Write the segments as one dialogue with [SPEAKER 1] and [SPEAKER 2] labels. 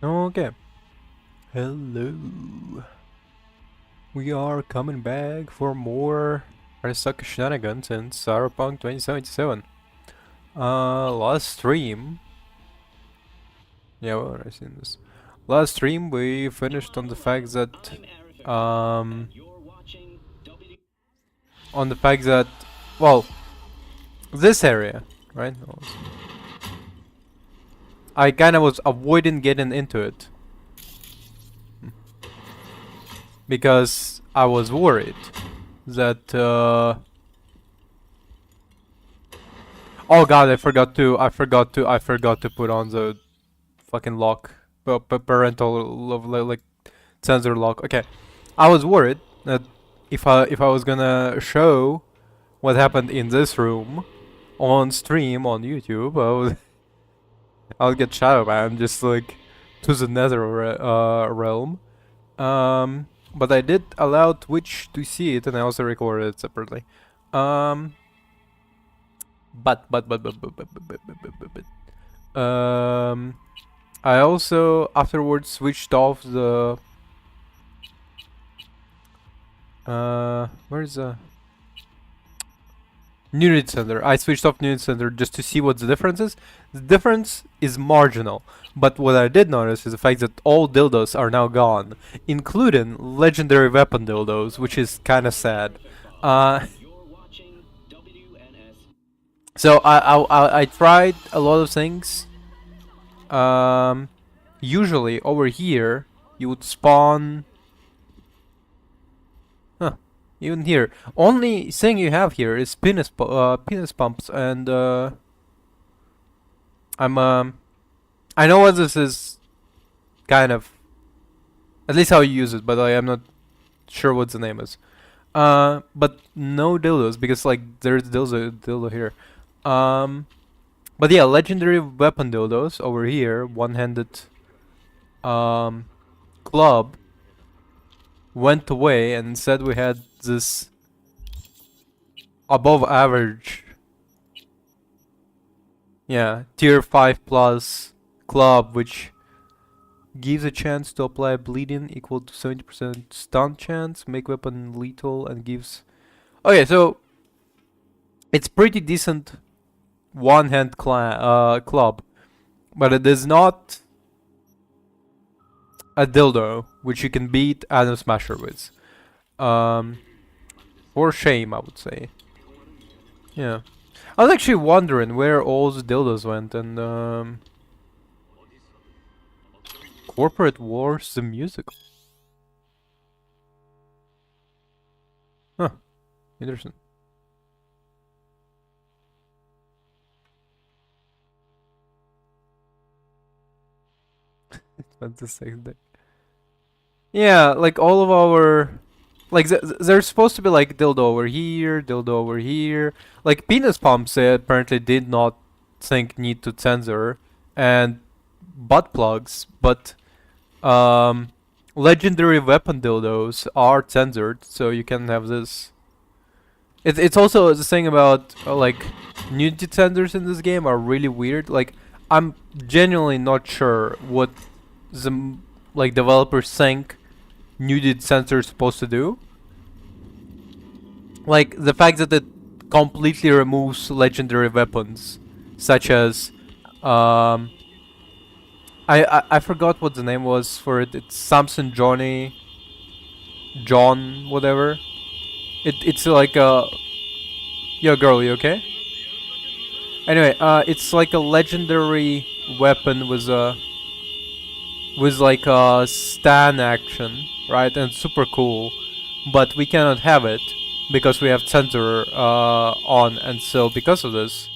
[SPEAKER 1] Okay. Hello. We are coming back for more Arasaka shenanigans in Cyberpunk 2077. Last stream. Yeah, well, I've seen this. Last stream we finished on the fact that, um, on the fact that, well, this area, right? I kinda was avoiding getting into it because I was worried that, oh god, I forgot to put on the fucking lock, parental like sensor lock. Okay, I was worried that if I was gonna show what happened in this room on stream on YouTube, I would get shadow banned just like to the nether realm. But I did allow Twitch to see it, and I also recorded it separately. Um, but I also afterwards switched off the where's the Unit Center. I switched off Unit Center just to see what the difference is. The difference is marginal, but what I did notice is the fact that all dildos are now gone, including legendary weapon dildos, which is kind of sad. Uh, so I tried a lot of things. Usually over here you would spawn. Huh. Even here, only thing you have here is penis pumps, and I'm I know what this is, kind of, at least how you use it, but I am not sure what the name is. But no dildos because like there's dildo here. But yeah, legendary weapon dildos over here, one-handed club went away, and instead we had this above average, yeah, tier 5 plus club, which gives a chance to apply bleeding equal to 70% stun chance, make weapon lethal, and gives... Okay, so it's pretty decent one-hand club, but it is not a dildo which you can beat Atom Smasher with. For shame, I would say. Yeah. I was actually wondering where all the dildos went, and Corporate Wars the musical. Huh. Interesting. That's the second day. Yeah, like all of our... Like, there's supposed to be like dildo over here, dildo over here. Like, penis pumps apparently did not think need to censor. And butt plugs, but legendary weapon dildos are censored, so you can have this. It's also the thing about like nudity censors in this game are really weird. Like, I'm genuinely not sure what the like developers think nudity censor is supposed to do. Like the fact that it completely removes legendary weapons, such as I forgot what the name was for it. It's Samson Johnny John whatever. It's like a... Yo girl, you okay? Anyway, it's like a legendary weapon with like a stun action, right? And super cool, but we cannot have it because we have censor on, and so because of this,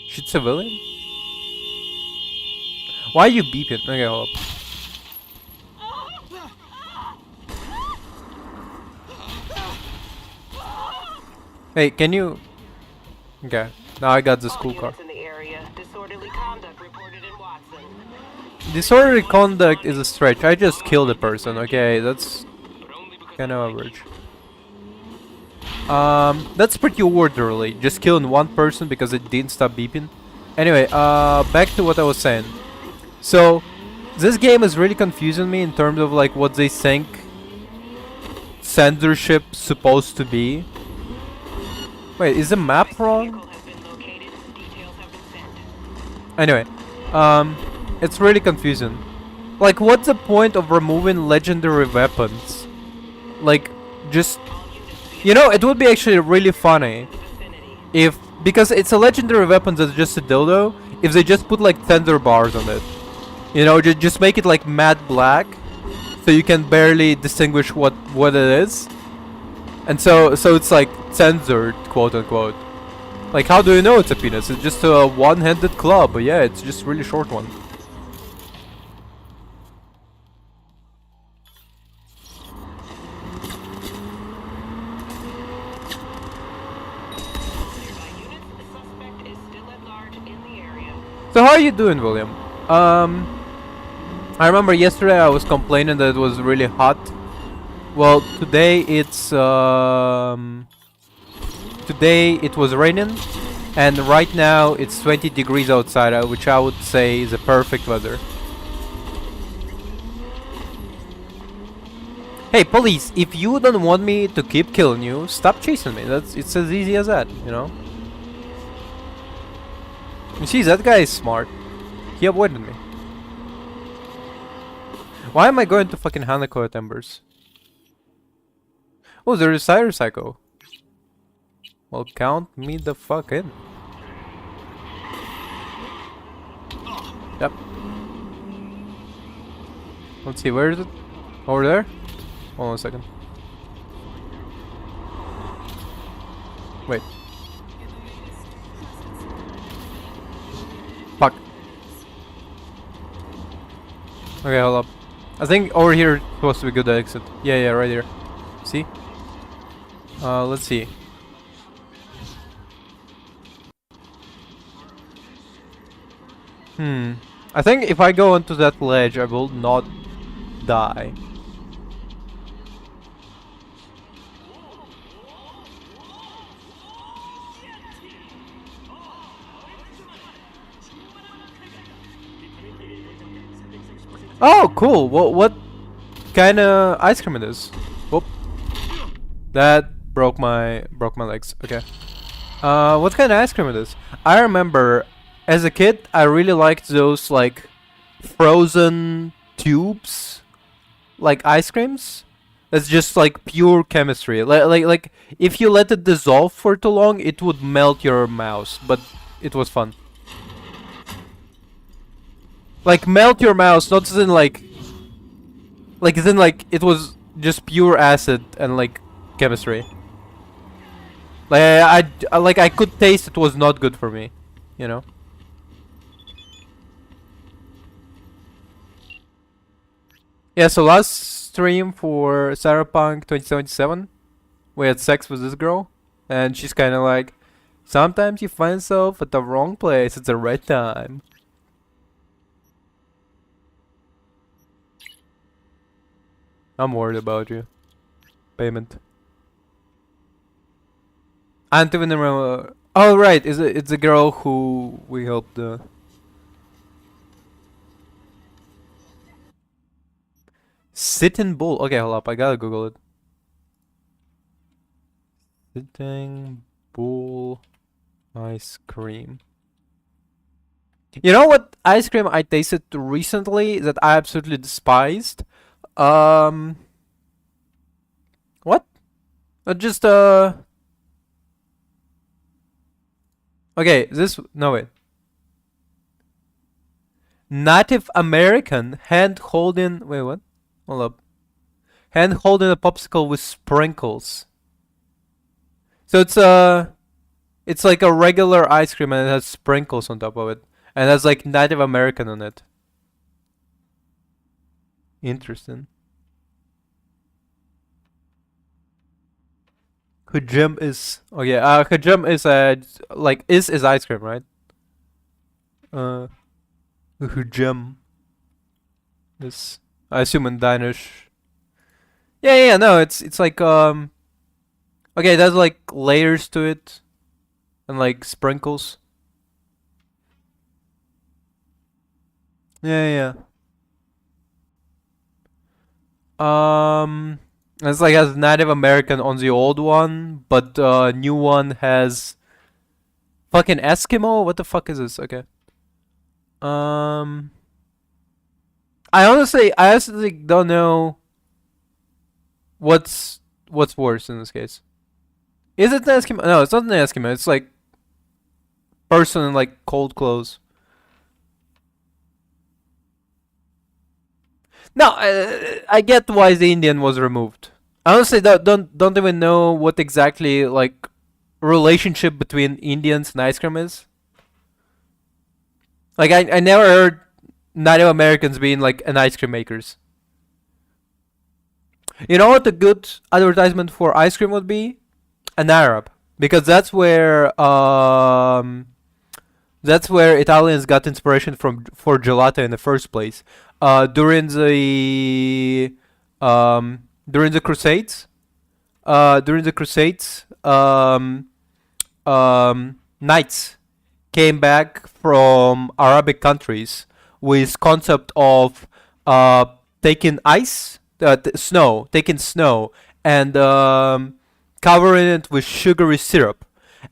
[SPEAKER 1] she's civilian. Why are you beeping? Okay, hold up. Hey, can you... Okay, now I got this cool car. Disorderly conduct is a stretch. I just killed a person, okay? That's kind of average. That's pretty orderly. Just killing one person because it didn't stop beeping. Anyway, back to what I was saying. So, this game is really confusing me in terms of like what they think censorship supposed to be. Wait, is the map wrong? Anyway, it's really confusing. Like, what's the point of removing legendary weapons? Like, just... You know, it would be actually really funny if... Because it's a legendary weapon that's just a dildo, if they just put like tender bars on it. You know, just make it like matte black, so you can barely distinguish what it is. And so it's like censored, quote unquote. Like, how do you know it's a penis? It's just a one-handed club, but yeah, it's just a really short one. So how are you doing, William? I remember yesterday I was complaining that it was really hot. Well, today it was raining, and right now it's 20 degrees outside, which I would say is a perfect weather. Hey, police! If you don't want me to keep killing you, stop chasing me. It's as easy as that, you know. You see, that guy is smart. He avoided me. Why am I going to fucking Hanako at Embers? Oh, there is Cyber Psycho. Well, count me the fuck in. Yep. Let's see, where is it? Over there? Hold on a second. Wait. Fuck. Okay, hold up. I think over here is supposed to be good exit. Yeah, right here. See? Let's see. I think if I go onto that ledge, I will not die. Oh, cool. What kind of ice cream it is? Whoop. That broke my legs. Okay. What kind of ice cream it is? I remember as a kid, I really liked those like frozen tubes, like ice creams. That's just like pure chemistry. Like if you let it dissolve for too long, it would melt your mouse. But it was fun. Like melt your mouse, not as in like as in like it was just pure acid and like chemistry. Like I could taste it was not good for me, you know. Yeah, so last stream for Cyberpunk 2077, we had sex with this girl, and she's kind of like, sometimes you find yourself at the wrong place at the right time. I'm worried about you. Payment. I don't even remember. Oh right, it's a girl who we helped. Sitting bull. Okay, hold up. I gotta Google it. Sitting bull ice cream. You know what ice cream I tasted recently that I absolutely despised? What? Just Okay, no wait. Native American hand holding. Wait, what? Hold up. Hand holding a popsicle with sprinkles. So it's like a regular ice cream and it has sprinkles on top of it, and it has like Native American on it. Interesting. Hajim is Hajim is like is ice cream, right? Hajim is I assume in Danish. Yeah, no, it's like okay, there's like layers to it and like sprinkles. Yeah, yeah. It's like has Native American on the old one, but new one has fucking Eskimo. What the fuck is this? Okay. Um, I honestly don't know what's what's worse in this case. Is it an Eskimo? No, it's not an Eskimo. It's like person in like cold clothes. No, I get why the Indian was removed. I honestly don't even know what exactly like relationship between Indians and ice cream is. Like I never heard Native Americans being like an ice cream makers. You know what the good advertisement for ice cream would be? An Arab, because that's where Italians got inspiration from for gelato in the first place. During the Crusades, during the Crusades, knights came back from Arabic countries with concept of uh, taking ice, taking snow, and covering it with sugary syrup.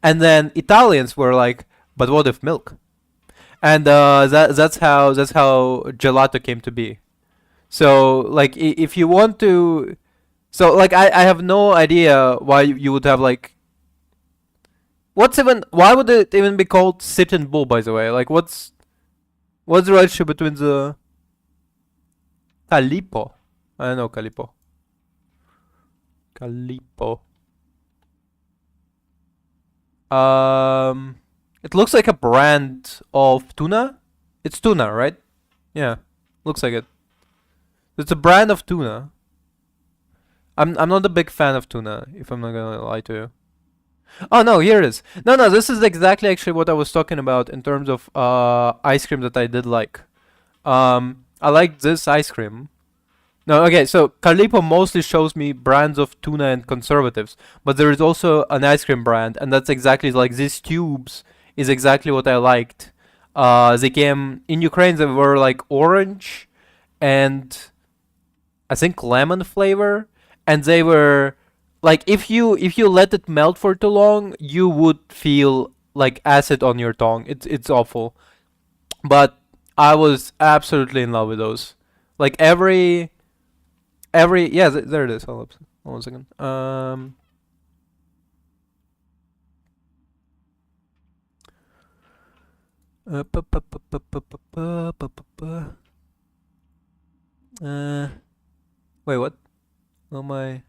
[SPEAKER 1] And then Italians were like, "But what if milk?" And that's how gelato came to be. So like if you want to, so like I have no idea why you would have like what's even why would it even be called sit and bull, by the way? Like what's the relationship between the Calipo? I don't know Calipo. Calipo. Um, it looks like a brand of tuna. It's tuna, right? Yeah, looks like it. It's a brand of tuna. I'm not a big fan of tuna, if I'm not gonna lie to you. Oh no, here it is. No, this is exactly actually what I was talking about in terms of ice cream that I did like. I like this ice cream. No, okay, so Calipo mostly shows me brands of tuna and conservatives, but there is also an ice cream brand, and that's exactly like these tubes is exactly what I liked. They came in Ukraine. They were like orange and I think lemon flavor, and they were like if you let it melt for too long, you would feel like acid on your tongue. It's awful, but I was absolutely in love with those. Like every yeah, there it is. Hold up, hold on a second. Uh, wait, what? Oh my.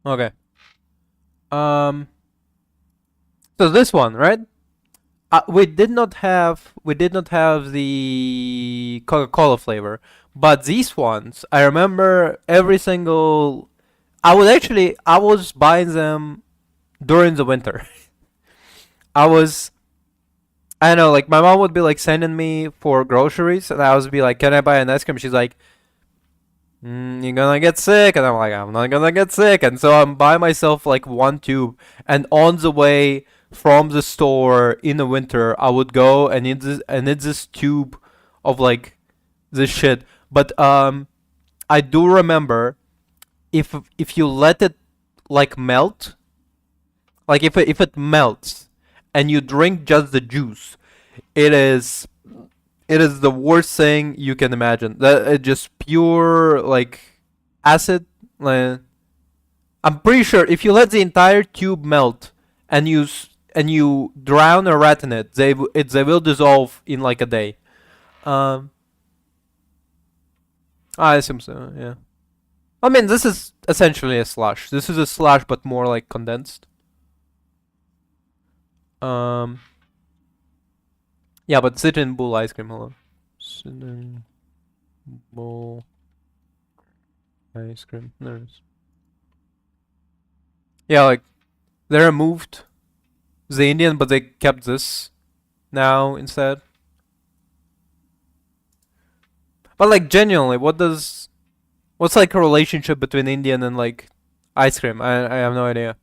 [SPEAKER 1] Okay. Um. So this one, right? We did not have the Coca-Cola flavor, but these ones I remember every single. I was buying them during the winter. I was I don't know, like my mom would be like sending me for groceries, and I was be like, "Can I buy an ice cream?" She's like, "You're gonna get sick," and I'm like, "I'm not gonna get sick," and so I'm by myself like one tube, and on the way from the store in the winter, I would go and eat this tube of like this shit. But I do remember if you let it like melt, like if it melts, and you drink just the juice, it is it is the worst thing you can imagine. That it just pure like acid. Like, I'm pretty sure if you let the entire tube melt and and you drown a rat in it, they will dissolve in like a day. Um, I assume so. Yeah. I mean, this is essentially a slush. This is a slush, but more like condensed. Um, yeah, but Citron Bull ice cream. Hold on. Citron Bull ice cream. There it is. Yeah, like they removed the Indian, but they kept this now instead. But like genuinely, what's like a relationship between Indian and like ice cream? I have no idea.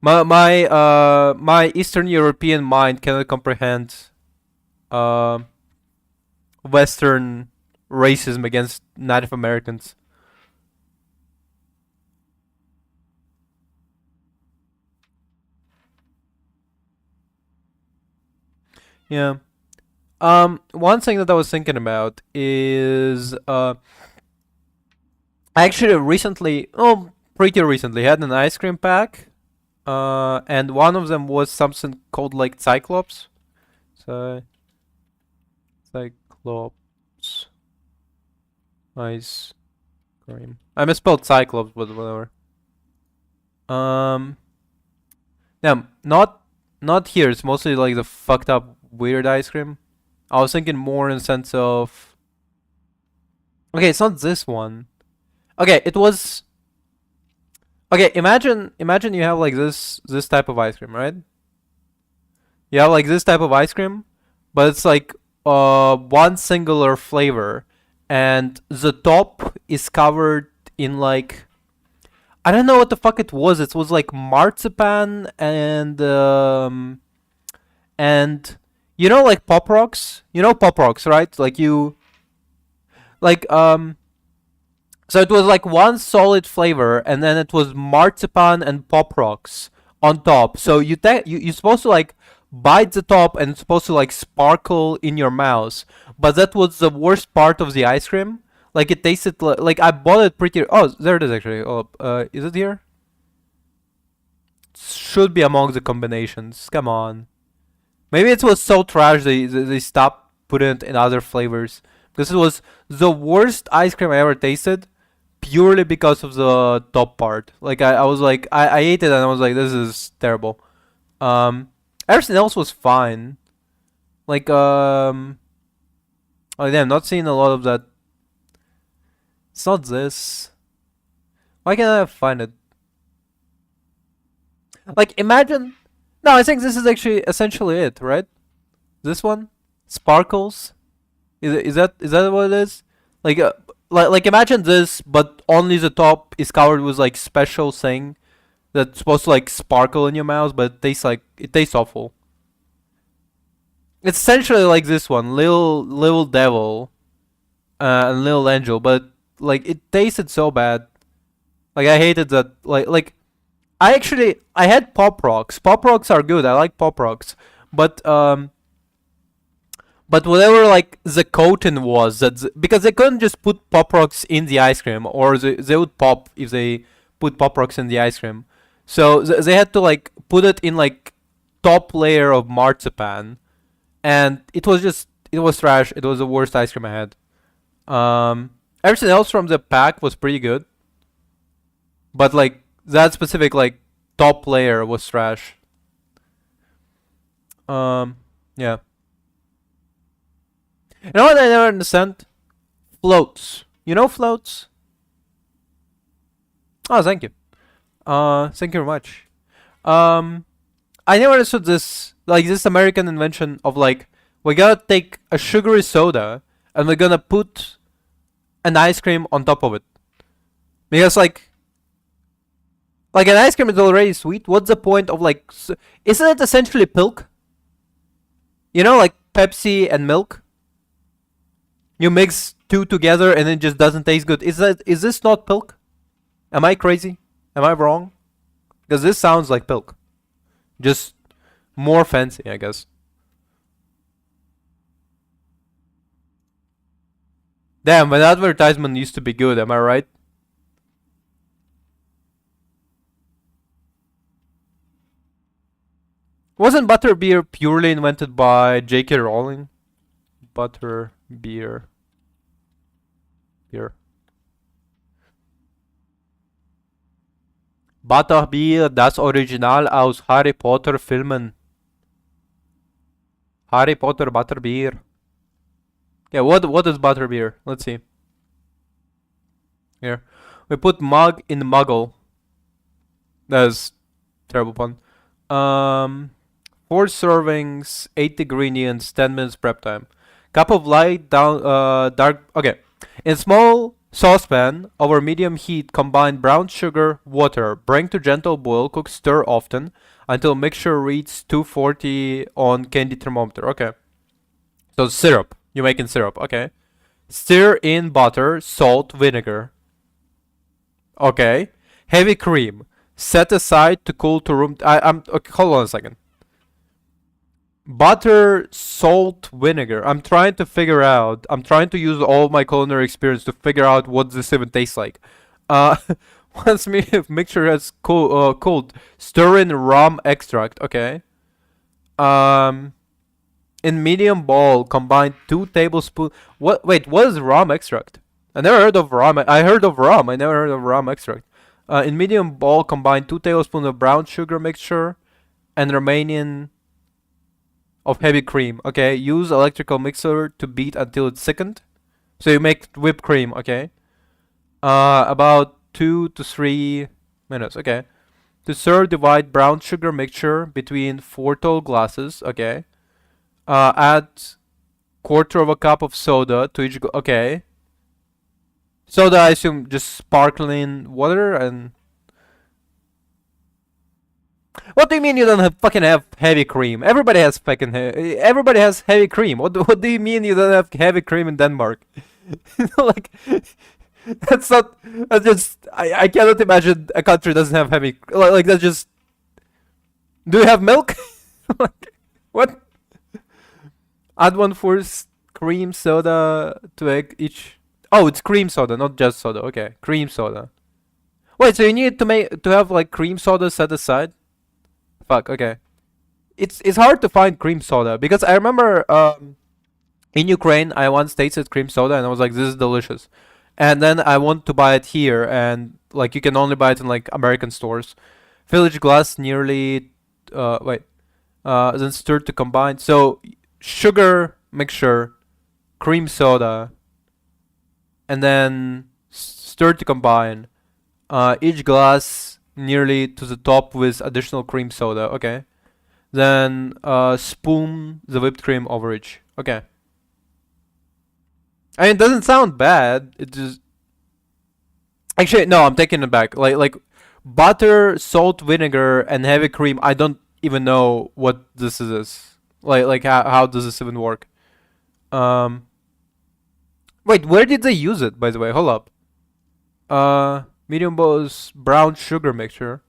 [SPEAKER 1] My Eastern European mind cannot comprehend uh Western racism against Native Americans. Yeah. One thing that I was thinking about is I actually recently, oh, pretty recently, had an ice cream pack. And one of them was something called like Cyclops. So Cyclops ice cream. I misspelled Cyclops, but whatever. Um, yeah, not here. It's mostly like the fucked up weird ice cream. I was thinking more in the sense of okay, it's not this one. Okay, it was okay. Imagine you have like this type of ice cream, right? You have like this type of ice cream, but it's like one singular flavor, and the top is covered in like I don't know what the fuck it was. It was like marzipan and you know like pop rocks. You know pop rocks, right? Like you like so it was like one solid flavor, and then it was marzipan and pop rocks on top. So you're supposed to like bite the top, and it's supposed to like sparkle in your mouth. But that was the worst part of the ice cream. Like it tasted like I bought it pretty. Oh, there it is actually. Oh, is it here? Should be among the combinations. Come on. Maybe it was so trash they stopped putting it in other flavors. Because it was the worst ice cream I ever tasted purely because of the top part. Like I was like I ate it and I was like this is terrible. Um Everything else was fine. Like oh yeah, I'm not seeing a lot of that. It's not this. Why can't I find it? Like imagine no, I think this is actually essentially it, right? This one? Sparkles? Is that what it is? Like like imagine this, but only the top is covered with like special thing that's supposed to like sparkle in your mouth, but it tastes awful. It's essentially like this one, little devil, and little angel, but like it tasted so bad. Like I hated that. Like I had pop rocks. Pop rocks are good. I like pop rocks, but but whatever like the coating was because they couldn't just put pop rocks in the ice cream, or they would pop if they put pop rocks in the ice cream. So they had to like put it in like top layer of marzipan, and it was trash. It was the worst ice cream I had. Everything else from the pack was pretty good, but like that specific like top layer was trash. Yeah. You know what I never understand? Floats. You know floats? Oh, thank you. Thank you very much. Um, I never understood this, like this American invention of like, we gotta take a sugary soda and we're gonna put an ice cream on top of it. Because like an ice cream is already sweet. What's the point of like, isn't it essentially milk? You know, like Pepsi and milk. You mix two together and it just doesn't taste good. Is this not milk? Am I crazy? Am I wrong? Because this sounds like milk. Just more fancy, I guess. Damn, but advertisement used to be good, am I right? Wasn't butterbeer purely invented by J.K. Rowling? Butter beer. Beer. Butterbier, das Original aus Harry Potter Filmen. Harry Potter Butterbeer. Yeah, what is butterbeer? Let's see. Here. We put mug in muggle. That's terrible pun. Um, 4 servings, 8 ingredients, 10 minutes prep time. Cup of light, down, dark. Okay. In small Saucepan over medium heat, combine brown sugar, water, bring to gentle boil, cook, stir often until mixture reaches 240 on candy thermometer. Okay. So syrup. You're making syrup. Okay. Stir in butter, salt, vinegar. Okay. Heavy cream. Set aside to cool to room. I'm okay, hold on a second. Butter, salt, vinegar. I'm trying to figure out. I'm trying to use all my culinary experience to figure out what this even tastes like. Uh, once mixture has cooled, stir in rum extract. Okay. Um, in medium bowl, combine 2 tablespoons. What? Wait, what is rum extract? I never heard of rum. I heard of rum. I never heard of rum extract. In medium bowl, combine 2 tablespoons of brown sugar mixture and remaining of heavy cream. Okay, use electrical mixer to beat until it's thickened. So you make whipped cream. Okay. About 2 to 3 minutes. Okay. To serve, divide brown sugar mixture between 4 tall glasses. Okay. Add quarter of a cup of soda to each. Okay. Soda, I assume, just sparkling water and. What do you mean you don't fucking have heavy cream? Everybody has fucking everybody has heavy cream. What do you mean you don't have heavy cream in Denmark? Like that's not. That's just. I cannot imagine a country doesn't have heavy. Like that's just. Do you have milk? Like what? Add one fourth cream soda to egg each. Oh, it's cream soda, not just soda. Okay, cream soda. Wait, so you need to have like cream soda set aside? Fuck. Okay. It's hard to find cream soda because I remember in Ukraine I once tasted cream soda and I was like, this is delicious. And then I want to buy it here and like you can only buy it in like American stores. Village glass nearly wait. Then stirred to combine. So sugar mixture, cream soda, and then stirred to combine. Each glass nearly to the top with additional cream soda. Okay. Then spoon the whipped cream over each. Okay. I mean, it doesn't sound bad. It just actually no. I'm taking it back. Like butter, salt, vinegar, and heavy cream. I don't even know what this is. Like how does this even work? Um. Wait, where did they use it? By the way, hold up. Medium bowls brown sugar mixture.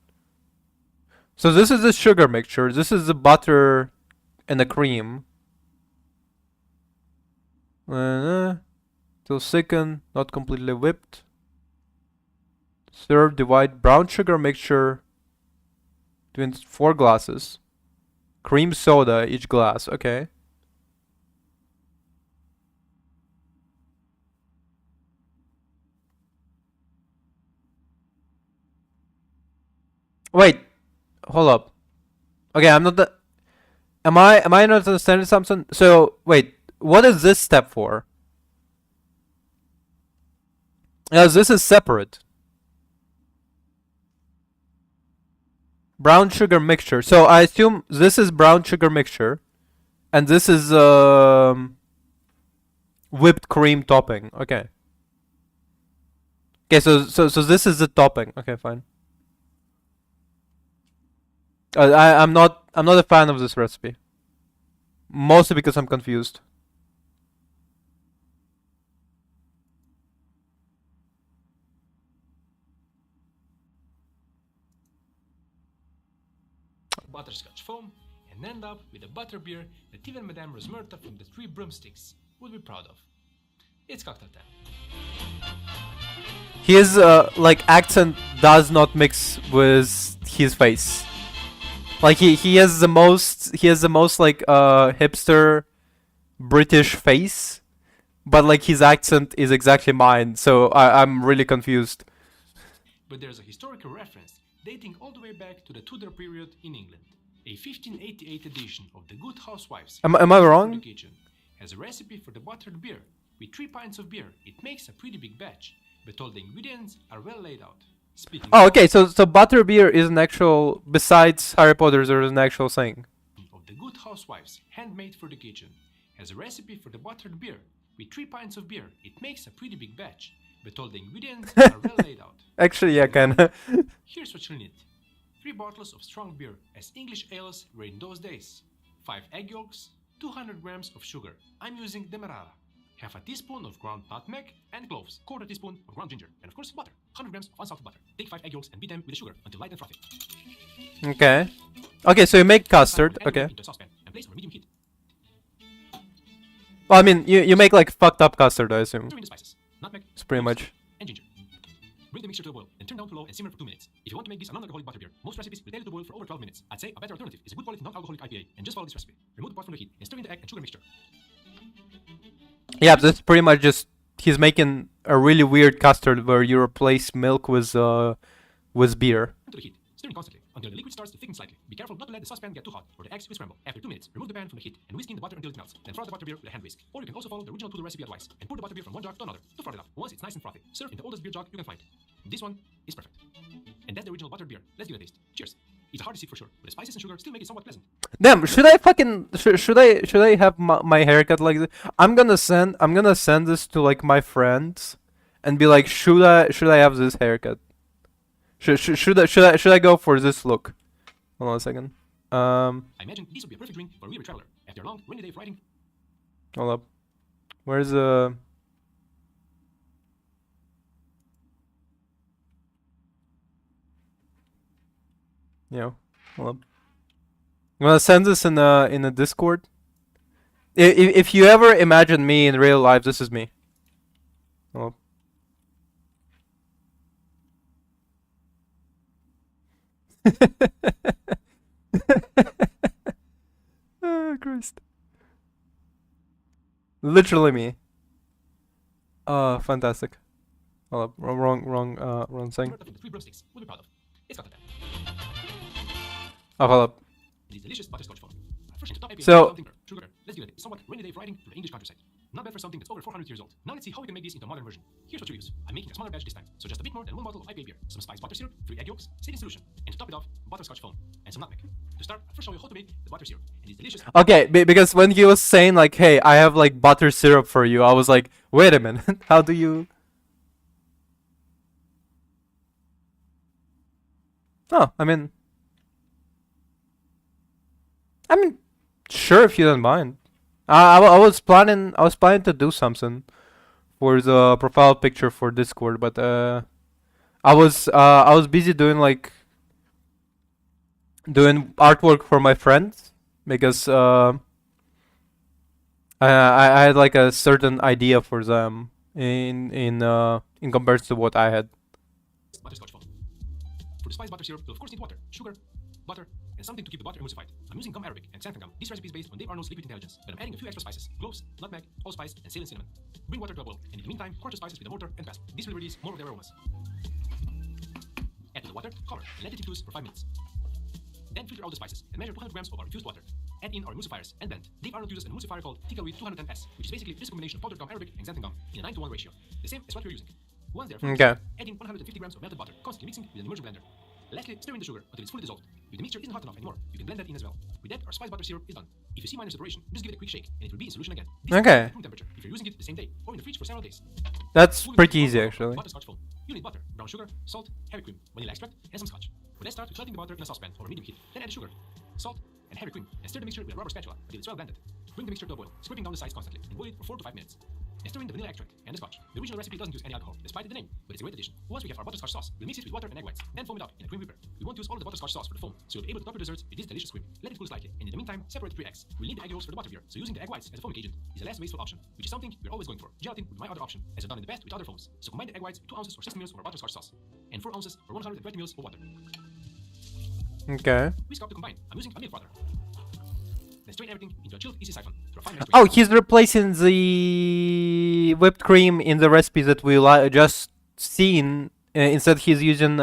[SPEAKER 1] So this is the sugar mixture. This is the butter and the cream. Till thicken, not completely whipped. Serve, divide brown sugar mixture between 4 glasses. Cream soda each glass. Okay. Wait, hold up. Okay, I'm not the. Am I not understanding something? So wait, what is this step for? Yes, this is separate. Brown sugar mixture. So I assume this is brown sugar mixture, and this is whipped cream topping. Okay. Okay, so this is the topping. Okay, fine. I'm not a fan of this recipe. Mostly because I'm confused.
[SPEAKER 2] Butterscotch foam and end up with a butterbeer that even Madame Rosmerta from the Three Broomsticks would be proud of. It's cocktail time.
[SPEAKER 1] His like accent does not mix with his face. Like he has the most like hipster British face, but like his accent is exactly mine. So I'm really confused.
[SPEAKER 2] But there's a historical reference dating all the way back to the Tudor period in England. A 1588 edition of the Good Housewives
[SPEAKER 1] Am I wrong?
[SPEAKER 2] for the kitchen has a recipe for the buttered beer. With 3 pints of beer, it makes a pretty big batch, but all the ingredients are well laid out. Speaking
[SPEAKER 1] Oh, okay. So butterbeer is an actual. Besides Harry Potter, there is an actual thing.
[SPEAKER 2] of the Good Housewives, handmade for the kitchen, has a recipe for the buttered beer. With 3 pints of beer, it makes a pretty big batch, but all the ingredients are well laid out.
[SPEAKER 1] Actually, yeah, kinda.
[SPEAKER 2] Here's what you'll need. 3 bottles of strong beer, as English ales were in those days. 5 egg yolks, 200 grams of sugar. I'm using Demerara. Half a teaspoon of ground nutmeg and cloves. Quarter teaspoon of ground ginger. And of course, butter. 100 grams of unsalted butter. Take 5 egg yolks and beat them with the sugar until light and frothy.
[SPEAKER 1] Okay. Okay, so you make custard. Okay.
[SPEAKER 2] Into a saucepan and place over medium heat.
[SPEAKER 1] Well, I mean, you make like fucked up custard, I assume.
[SPEAKER 2] Stir in the spices. Nutmeg,
[SPEAKER 1] It's pretty
[SPEAKER 2] cloves,
[SPEAKER 1] much.
[SPEAKER 2] and ginger. Bring the mixture to a boil and turn down to low and simmer for 2 minutes. If you want to make this a non-alcoholic butterbeer, most recipes will tell you to boil for over 12 minutes. I'd say a better alternative is a good quality non-alcoholic IPA, and just follow this recipe. Remove the pot from the heat and stir in the egg and sugar mixture.
[SPEAKER 1] Yeah, that's pretty much just he's making a really weird custard where you replace milk with beer.
[SPEAKER 2] To the heat, stirring constantly until the liquid starts to thicken slightly. Be careful not to let the saucepan get too hot, or the eggs will scramble. After 2 minutes, remove the pan from the heat and whisk in the butter until it melts. Then froth the butterbeer with a hand whisk. Or you can also follow the original pool recipe advice and pour the butterbeer from one jug to another to froth it up. Once it's nice and frothy, serve in the oldest beer jug you can find. This one is perfect. And that's the original butterbeer. Let's give it a taste. Cheers. It's a hard receipt for sure, but the spices and sugar still make it somewhat pleasant.
[SPEAKER 1] Damn, should I fucking should I have my haircut like this? I'm gonna send this to like my friends, and be like, should I have this haircut? Should I go for this look? Hold on a second.
[SPEAKER 2] I imagine this would be a perfect drink for a weary traveler after a long rainy day of riding.
[SPEAKER 1] Hold up. Where's hold up. I'm gonna send this in a Discord. If you ever imagine me in real life, this is me. Hold up. Oh, Christ. Literally me. Fantastic. Hold up. Wrong thing.
[SPEAKER 2] The 3 broomsticks we'll be proud of. It's got the tap.
[SPEAKER 1] Oh, hold up.
[SPEAKER 2] These delicious butterscotch foam. Fresh into top IPA,
[SPEAKER 1] So-
[SPEAKER 2] something sugar. Let's give it a somewhat rainy day of riding through the English countryside. Not bad for something that's over 400 years old. Now let's see how we can make this into a modern version. Here's what you use. I'm making a smaller batch this time, so just a bit more than 1 bottle of IPA beer, some spiced butter syrup, 3 egg yolks, salt in solution, and to top it off, butterscotch foam and some nutmeg. To start, I'll first show you how to make the butter syrup. And it's delicious.
[SPEAKER 1] Okay, because when he was saying like, "Hey, I have like butter syrup for you," I was like, "Wait a minute, how do you?" Oh, I mean, sure if you don't mind. I was planning to do something for the profile picture for Discord, but I was busy doing artwork for my friends because I had like a certain idea for them in comparison to what I had.
[SPEAKER 2] Butterscotch foam. For the spiced butter syrup, you'll of course need water, sugar, butter, and something to keep the butter emulsified. I'm using gum arabic and xanthan gum. This recipe is based on Dave Arnold's liquid intelligence, but I'm adding a few extra spices: cloves, nutmeg, allspice, and sale and cinnamon. Bring water to a boil, and in the meantime, quarter spices with a mortar and pestle. This will release more of their aromas. Add to the water, cover, and let it infuse for 5 minutes. Then filter out the spices and measure 200 grams of our infused water. Add in our emulsifiers and blend. Dave Arnold uses an emulsifier called Ticklewheat 210S, which is basically this combination of powdered gum arabic and xanthan gum in a 9:1 ratio. The same as what we're using. Once they are fully
[SPEAKER 1] Okay.
[SPEAKER 2] add in 150 grams of melted butter, constantly mixing with an immersion blender. Lastly, stir in the sugar until it's fully dissolved. If the mixture isn't hot enough anymore, you can blend that in as well. With that, our spiced butter syrup is done. If you see minor separation, just give it a quick shake, and it will be in solution again. This
[SPEAKER 1] Okay.
[SPEAKER 2] is at room temperature if you're using it the same day, or in the fridge for several days.
[SPEAKER 1] That's
[SPEAKER 2] Moving
[SPEAKER 1] pretty
[SPEAKER 2] on to
[SPEAKER 1] easy
[SPEAKER 2] our
[SPEAKER 1] actually.
[SPEAKER 2] Butterscotch foam. You need butter, brown sugar, salt, heavy cream, vanilla extract, and some scotch. But let's start with melting the butter in a saucepan over medium heat. Then add the sugar, salt, and heavy cream, and stir the mixture with a rubber spatula until it's well blended. Bring the mixture to a boil, scraping down the sides constantly, and boil it for 4 to 5 minutes. And stir in the vanilla extract and the scotch. The original recipe doesn't use any alcohol, despite the name, but it's a great addition. Once we have our butterscotch sauce, we'll mix it with water and egg whites, then foam it up in a cream whipper. We won't use all of the butterscotch sauce for the foam, so you'll be able to top your desserts with this delicious cream. Let it cool slightly, and in the meantime, separate 3 eggs. We'll need the egg yolks for the butterbeer, so using the egg whites as a foaming agent is the less wasteful option, which is something we're always going for. Gelatin would be my other option, as I've done in the past with other foams. So combine the egg whites with 2 ounces or 60 ml of our butterscotch sauce, and 4 ounces or 120 ml of water.
[SPEAKER 1] Okay.
[SPEAKER 2] Whisk up to combine. I'm using a milk frother. Then strain everything into a chilled easy siphon through a fine mesh.
[SPEAKER 1] Oh, he's replacing the whipped cream in the recipe that we just seen. Instead, he's using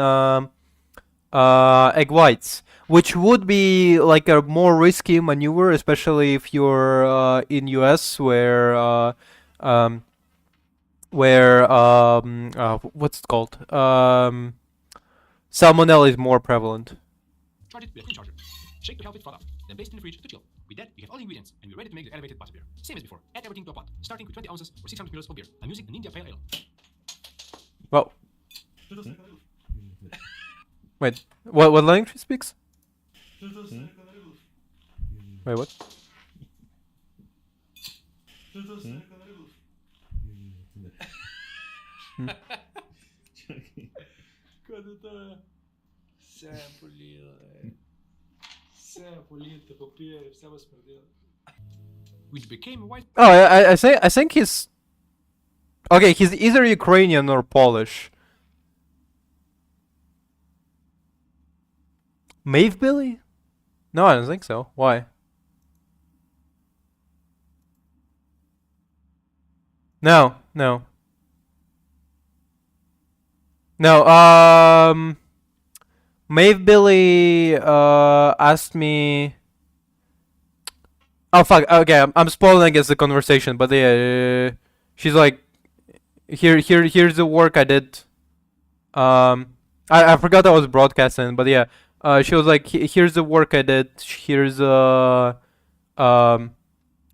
[SPEAKER 1] egg whites, which would be like a more risky maneuver, especially if you're in US where what's it called? Salmonella is more prevalent.
[SPEAKER 2] Charge it with a clean charger. Shake to help it froth up. Then place it in the fridge to chill. With that, you have all the ingredients, and we're ready to make the elevated butterbeer. Same as before. Add everything to a pot, starting with 20 ounces or 600 ml of beer. I'm using an India Pale Ale.
[SPEAKER 1] Well, wait. What language he speaks? Wait, what?
[SPEAKER 2] Quando tá. Cê é polido, velho. Cê é polido, copiei, você was perdendo. Which became white.
[SPEAKER 1] Oh, I think he's okay. He's either Ukrainian or Polish. Maeve Billy? No, I don't think so. Why? No, no, no. Maeve Billy asked me. Oh fuck. Okay, I'm spoiling against the conversation, but yeah, she's like, here's the work I did. I forgot I was broadcasting, but yeah, she was like, here's the work I did. Here's um,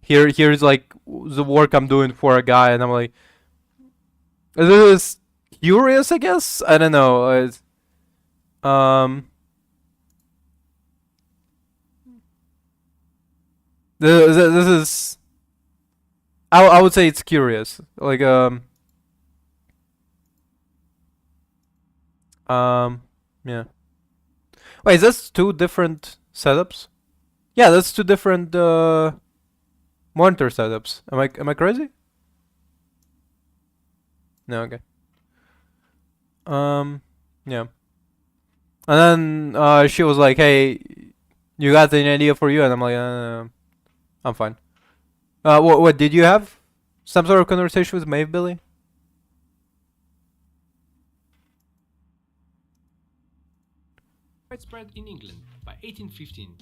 [SPEAKER 1] here's like the work I'm doing for a guy, and I'm like, this is curious, I guess. I don't know. Um, this is. I would say it's curious. Like yeah. Wait, is this two different setups? Yeah, that's two different monitor setups. Am I crazy? No, okay. Yeah. And then she was like, "Hey, you got an idea for you?" And I'm like, "I'm fine." What did you have? Some sort of conversation with Maeve Billy?
[SPEAKER 2] Widespread in England by 1815,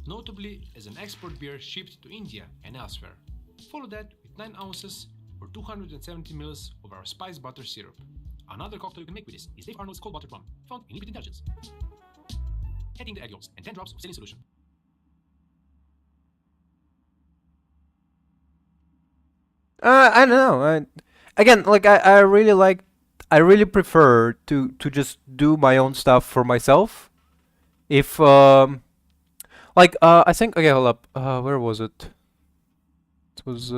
[SPEAKER 2] notably as an export beer shipped to India and elsewhere. Follow that with 9 ounces or 270 ml of our spice butter syrup. Another cocktail you can make with this is Dave Arnold's cold buttered rum, found in Liquid Intelligence. Adding the egg yolks and 10 drops of saline solution.
[SPEAKER 1] I don't know. Again, like I really like, I really prefer to just do my own stuff for myself. If like I think, okay, hold up. Where was it? It was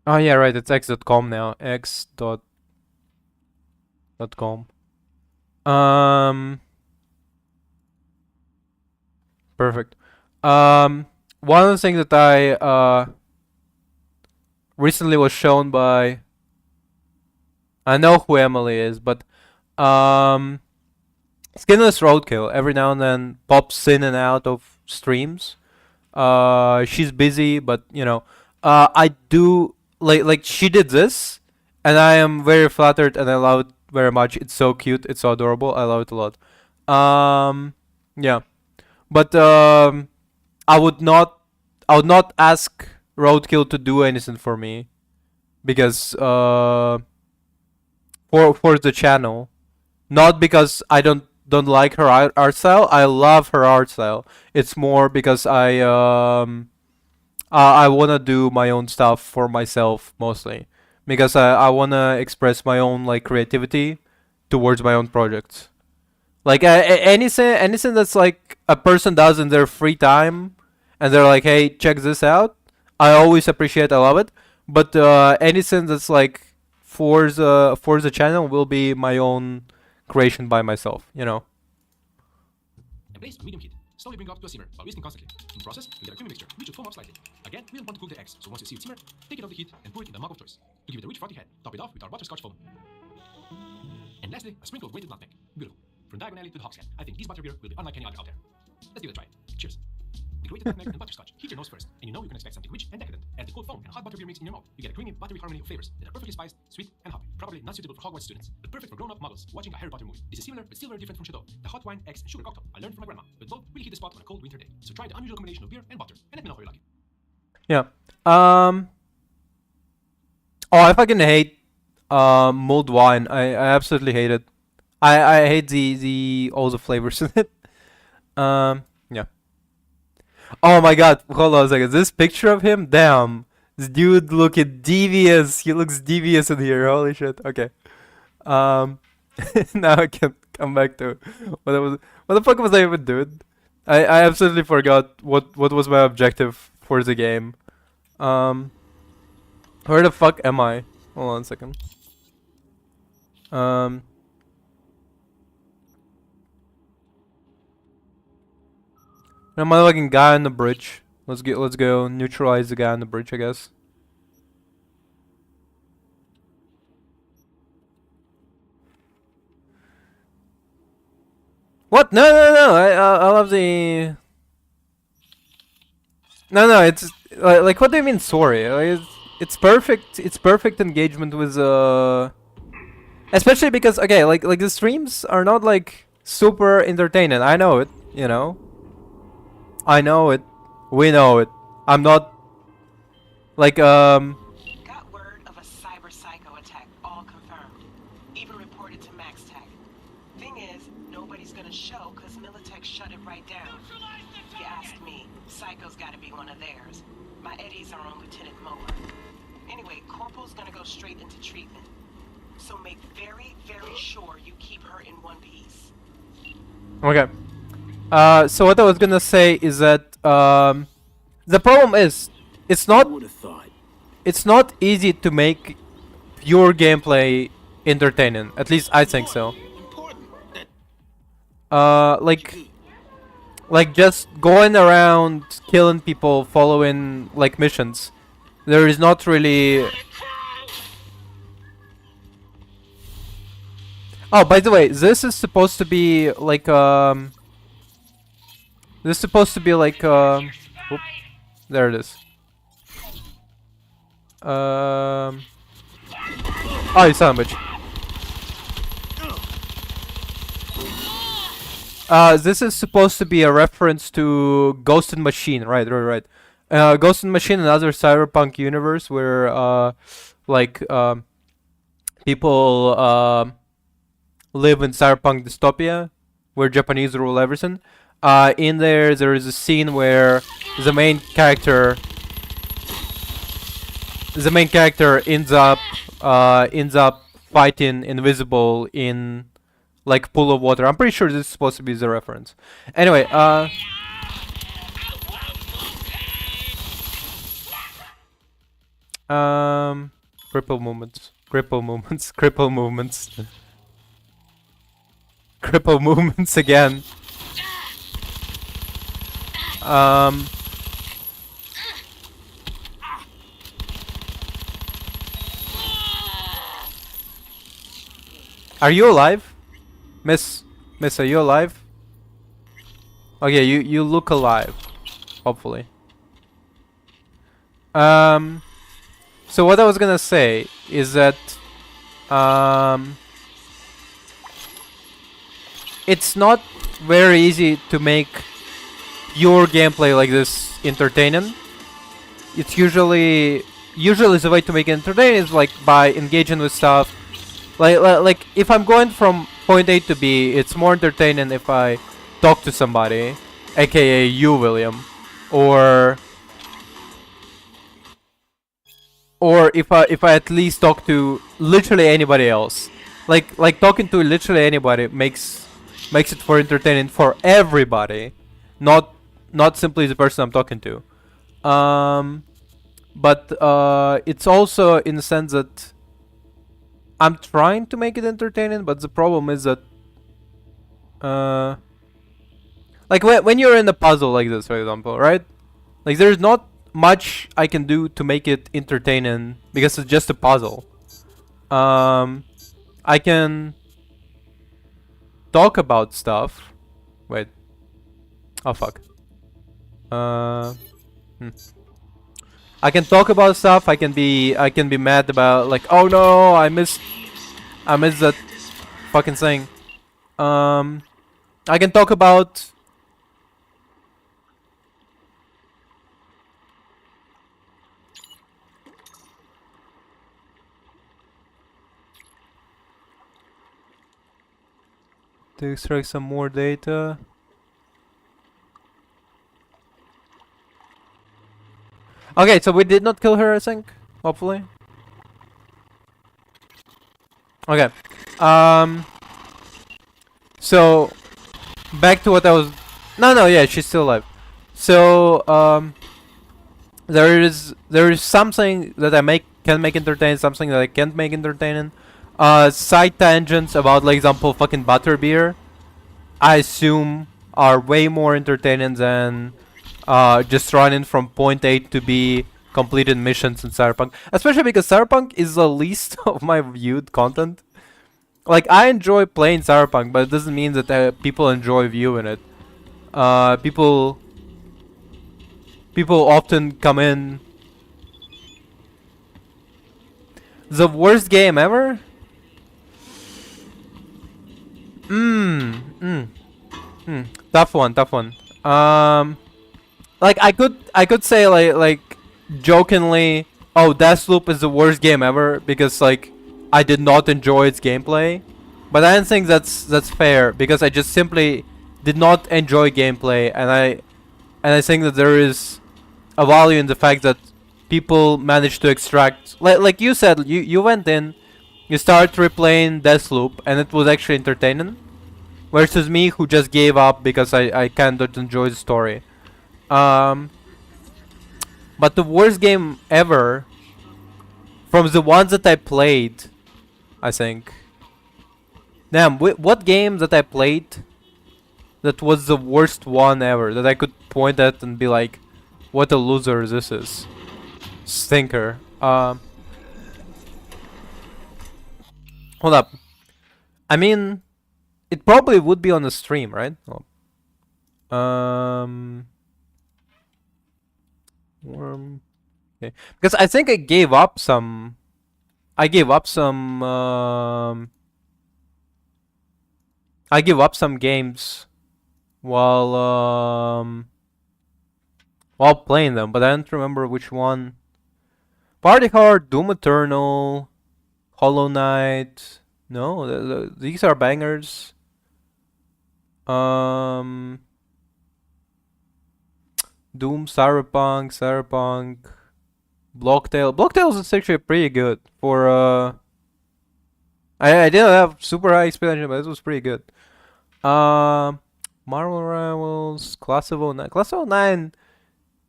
[SPEAKER 1] oh yeah, right. It's x.com now. X.com. Perfect. One of the things that I recently was shown by, I know who Emily is, but Skinless Roadkill every now and then pops in and out of streams. She's busy, but you know, I do like she did this, and I am very flattered and I love it very much. It's so cute, it's so adorable. I love it a lot. Yeah, but I would not, I would not ask Roadkill to do anything for me because for the channel, not because I don't like her art style. I love her art style. It's more because I wanna do my own stuff for myself mostly because I wanna express my own like creativity towards my own projects. Like anything that's like a person does in their free time, and they're like, "Hey, check this out." I always appreciate. I love it. But anything that's like for the channel will be my own creation by myself. You know.
[SPEAKER 2] And place on medium heat. Slowly bring up to a simmer while whistling constantly. In the process, we get a creamy mixture, which should foam up slightly. Again, we don't want to cook the eggs, so once you see it simmer, take it off the heat and pour it in the mug of choice. To give it a rich frothy head, top it off with our butterscotch foam. And lastly, a sprinkle of grated nutmeg. Beautiful. From diagonally to the hogshead, I think this butterbeer will be unlike any other out there. Let's give it a try. Cheers. The grated nutmeg and butterscotch hit your nose first, and you know you can expect something rich and decadent. As the cold foam and hot butterbeer mix in your mouth, you get a creamy, buttery harmony of flavors that are perfectly spiced, sweet, and hoppy. Probably not suitable for Hogwarts students, but perfect for grown-up muggles watching a Harry Potter movie. This is similar, but still very different from Chateau, the hot wine, eggs, and sugar cocktail I learned from my grandma, but both really hit the spot on a cold winter day. So try the unusual combination of beer and butter, and let me know how you like it.
[SPEAKER 1] Yeah. Oh, I fucking hate mulled wine. I absolutely hate it. I hate the all the flavors in it. Yeah. Oh my god, hold on a second. This picture of him, damn. This dude looking devious. He looks devious in here. Holy shit. Okay. Um, now I can come back to what I was. What the fuck was I even doing? I absolutely forgot what was my objective for the game. Um, where the fuck am I? Hold on a second. Um, am I like a guy on the bridge? Let's go neutralize the guy on the bridge, I guess. What? No, no, no. I love the. No, it's like what do you mean sorry? It's perfect. It's perfect engagement with especially because okay, like the streams are not like super entertaining. I know it, you know. I know it. We know it. I'm not like
[SPEAKER 3] Got word of a cyber psycho attack, all confirmed. Even reported to MaxTech. Thing is, nobody's gonna show because Militech shut it right down. If you ask me, Psycho's gotta be one of theirs. My eddies are on Lieutenant Moa. Anyway, Corporal's gonna go straight into treatment. So make very, very sure you keep her in one piece.
[SPEAKER 1] okay. So what I was gonna say is that the problem is it's not
[SPEAKER 4] Who would have thought?
[SPEAKER 1] it's not easy to make pure gameplay entertaining. At least I think so.
[SPEAKER 4] Important. That
[SPEAKER 1] Like just going around killing people, following like missions. There is not really. Oh, by the way, this is supposed to be like This is supposed to be like Oop, there it is. Oh, you son of a bitch. This is supposed to be a reference to Ghost and Machine, right. Ghost and Machine, another cyberpunk universe where like people live in cyberpunk dystopia where Japanese rule everything. In there is a scene where the main character ends up fighting invisible in like pool of water. I'm pretty sure this is supposed to be the reference. Anyway, cripple movements, cripple movements, cripple movements, cripple movements again. Are you alive? Miss, are you alive? Okay, you look alive, hopefully. So what I was gonna say is that it's not very easy to make pure gameplay like this entertaining. It's usually the way to make it entertaining is like by engaging with stuff. Like if I'm going from point A to B, it's more entertaining if I talk to somebody, aka you, William, or if I at least talk to literally anybody else. Like talking to literally anybody makes it for entertaining for everybody, not simply the person I'm talking to. But it's also in the sense that I'm trying to make it entertaining, but the problem is that like when you're in a puzzle like this, for example, right? Like there's not much I can do to make it entertaining because it's just a puzzle. I can talk about stuff. Wait. Oh fuck. I can talk about stuff. I can be mad about like, oh no, I missed that fucking thing. I can talk about to extract some more data. Okay, so we did not kill her, I think. Hopefully. Okay. Um. So back to what I was. No, yeah, she's still alive. So there is something that I can make entertaining, something that I can't make entertaining. Side tangents about, like, example, fucking butterbeer, I assume are way more entertaining than just running from point A to B, completed missions in Cyberpunk. Especially because Cyberpunk is the least of my viewed content. Like, I enjoy playing Cyberpunk, but it doesn't mean that people enjoy viewing it. People often come in. The worst game ever? Mm. Tough one, tough one. Like, I could say, like jokingly, oh, Deathloop is the worst game ever because, like, I did not enjoy its gameplay. But I don't think that's fair because I just simply did not enjoy gameplay, and I think that there is a value in the fact that people managed to extract, like you said, you went in, you started replaying Deathloop, and it was actually entertaining. Versus me, who just gave up because I kind of enjoy the story. Um, but the worst game ever, from the ones that I played, I think. Damn, what game that I played that was the worst one ever that I could point at and be like, what a loser this is. Stinker. Hold up. I mean, it probably would be on the stream, right? Oh. Worm. Okay. Because I think I gave up some. I gave up some. I give up some games while playing them, but I don't remember which one. Party Hard, Doom Eternal, Hollow Knight. No, these are bangers. Doom, Cyberpunk, Blocktail. Blocktails is actually pretty good for I didn't have super high experience, but it was pretty good. Marvel Rivals, Class of 09. Class of 09,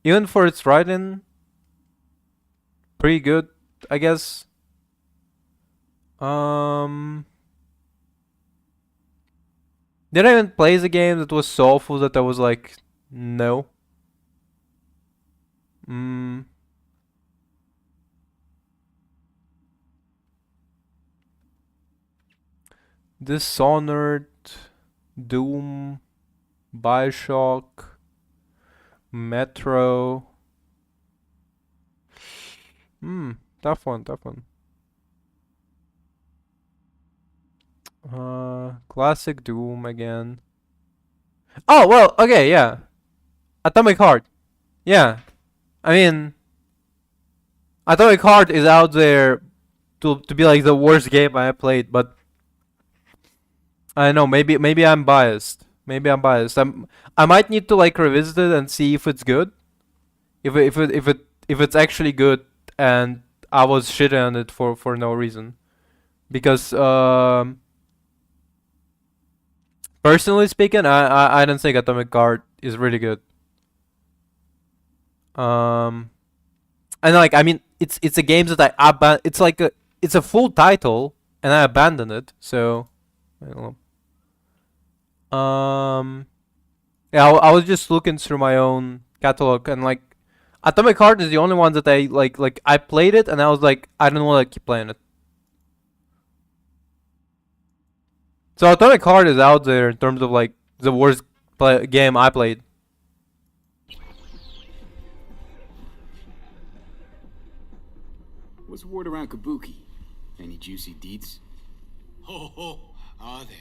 [SPEAKER 1] even for its writing, pretty good, I guess. Did I even play the game that was so awful that I was like, no? Dishonored, Doom, Bioshock, Metro. Tough one, tough one. Classic Doom again. Oh, well, okay, yeah. Atomic Heart. Yeah. I mean, Atomic Heart is out there to be like the worst game I played, but I don't know, maybe I'm biased. Maybe I'm biased. I might need to, like, revisit it and see if it's good. If it's actually good and I was shitting on it for no reason. Because personally speaking, I don't think Atomic Heart is really good. And, like, I mean, it's a game that it's like it's a full title and I abandoned it, so I don't know. Yeah, I was just looking through my own catalog, and, like, Atomic Heart is the only one that I like. Like, I played it and I was like, I don't want to keep playing it. So Atomic Heart is out there in terms of, like, the worst game I played.
[SPEAKER 4] What's the word around Kabuki? Any juicy deets?
[SPEAKER 5] Ho ho, are there?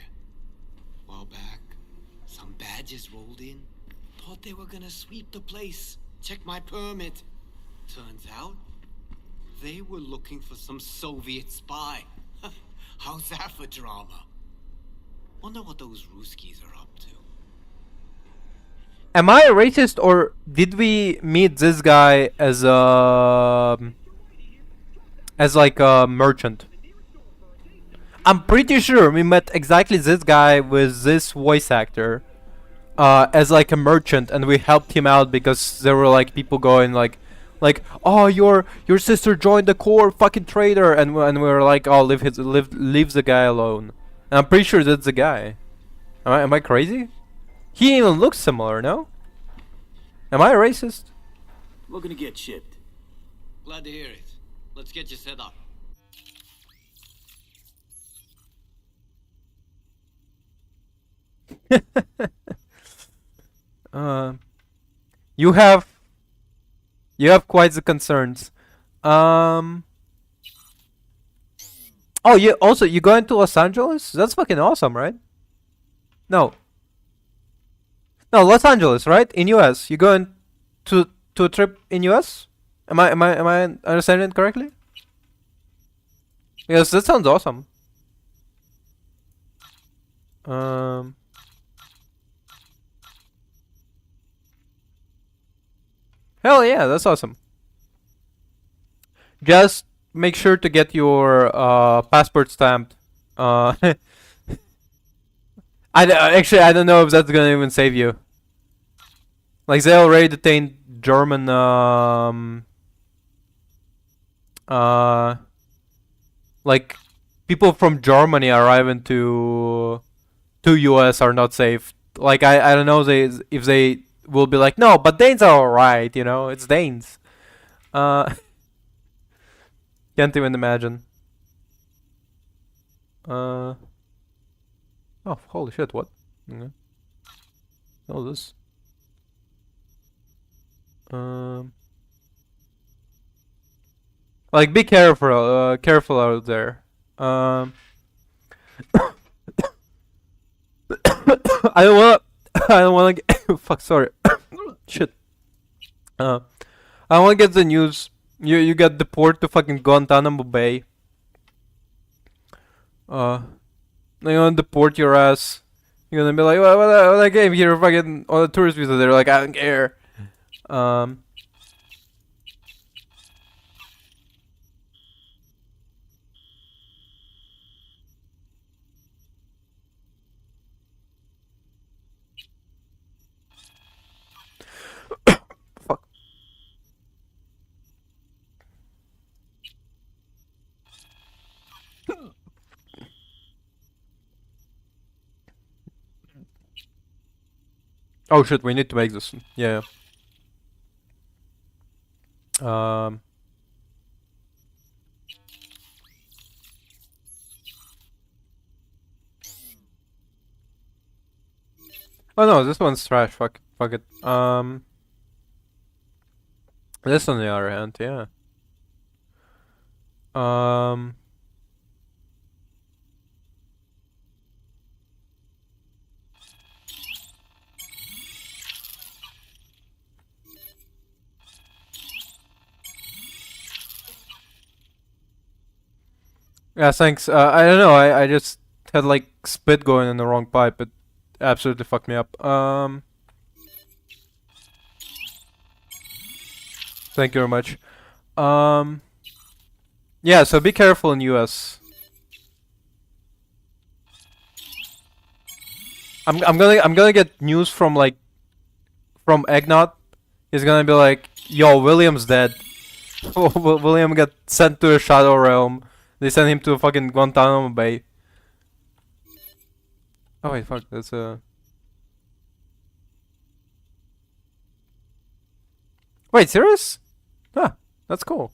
[SPEAKER 5] A while back, some badges rolled in. Thought they were gonna sweep the place. Check my permit. Turns out, they were looking for some Soviet spy. How's that for drama? Wonder what those Ruskies are up to.
[SPEAKER 1] Am I a racist, or did we meet this guy as like a merchant? I'm pretty sure we met exactly this guy with this voice actor as like a merchant, and we helped him out because there were like people going like oh your sister joined the core, fucking traitor, and we were like, oh, leave the guy alone. And I'm pretty sure that's the guy. Am I crazy? He even looks similar, no? Am I a racist?
[SPEAKER 4] Looking to get chipped.
[SPEAKER 5] Glad to hear it. Let's get you set up.
[SPEAKER 1] Uh, you have quite the concerns. Um. Oh, you going to Los Angeles? That's fucking awesome, right? No, no, Los Angeles, right? In US. You going to a trip in US? Am I understanding it correctly? Yes, that sounds awesome. Um. Hell yeah, that's awesome. Just make sure to get your passport stamped. Actually, I don't know if that's gonna even save you. Like, they already detained German like people from Germany arriving to US are not safe. Like, I don't know if they will be like, no, but Danes are alright, you know, it's Danes. Can't even imagine. Oh, holy shit, what? Okay. Oh, this. Um, like, be careful, careful out there. I don't wanna, I don't wanna get, fuck, sorry. Shit. I don't wanna get the news. You got deported to fucking Guantanamo Bay. They're gonna deport your ass. You're gonna be like, well, I came here fucking on a tourist visa. They're like, I don't care. Um. Fuck. Oh shit, we need to make this. Yeah. Um. Oh no, this one's trash. Fuck it. This on the other hand, yeah. Um. Yeah, thanks. I don't know. I just had like spit going in the wrong pipe. It absolutely fucked me up. Thank you very much. Um. Yeah. So be careful in US. I'm gonna get news from like from Egnot. He's gonna be like, "Yo, William's dead. William got sent to a shadow realm. They sent him to a fucking Guantanamo Bay." Oh wait, fuck. That's a. Wait, serious? Huh. That's cool.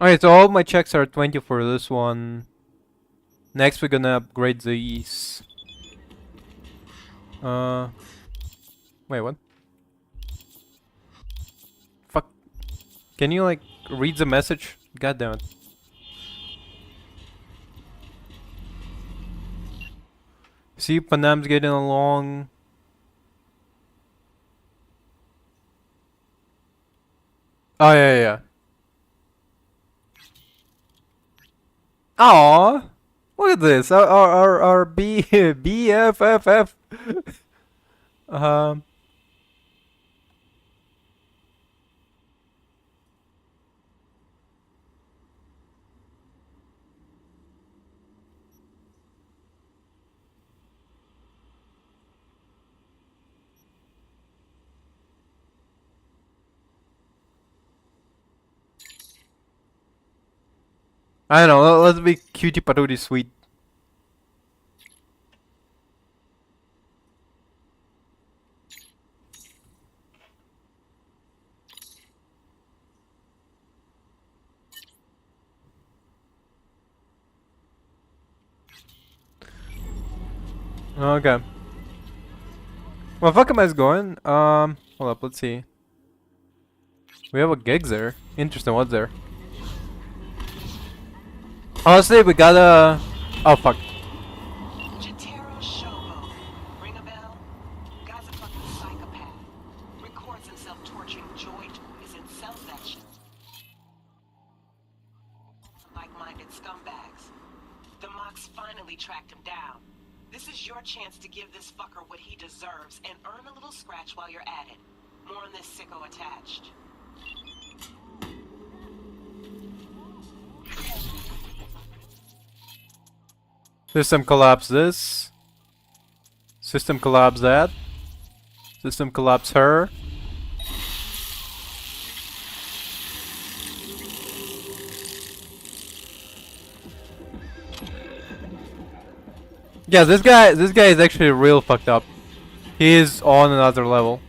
[SPEAKER 1] Alright, so all my checks are 20 for this one. Next, we're gonna upgrade these. Wait, what? Fuck. Can you, like, read the message? God damn it. See, Panam's getting along. Oh yeah, yeah. Aw, look at this. Our B BFFF. Um. I don't know. Let's be cutie patootie sweet. Okay. Well, fuck am I going? Hold up. Let's see. We have a gigs there. Interesting. What's there? Honestly, we gotta. Oh fuck.
[SPEAKER 3] Jotaro Shobo. Ring a bell? Guy's a fucking psychopath. Records himself torturing joy toys and sells that shit. Like-minded scumbags. The Mox finally tracked him down. This is your chance to give this fucker what he deserves and earn a little scratch while you're at it. More on this sicko attached.
[SPEAKER 1] System collapse this. System collapse that. System collapse her. Yeah, this guy is actually real fucked up. He is on another level.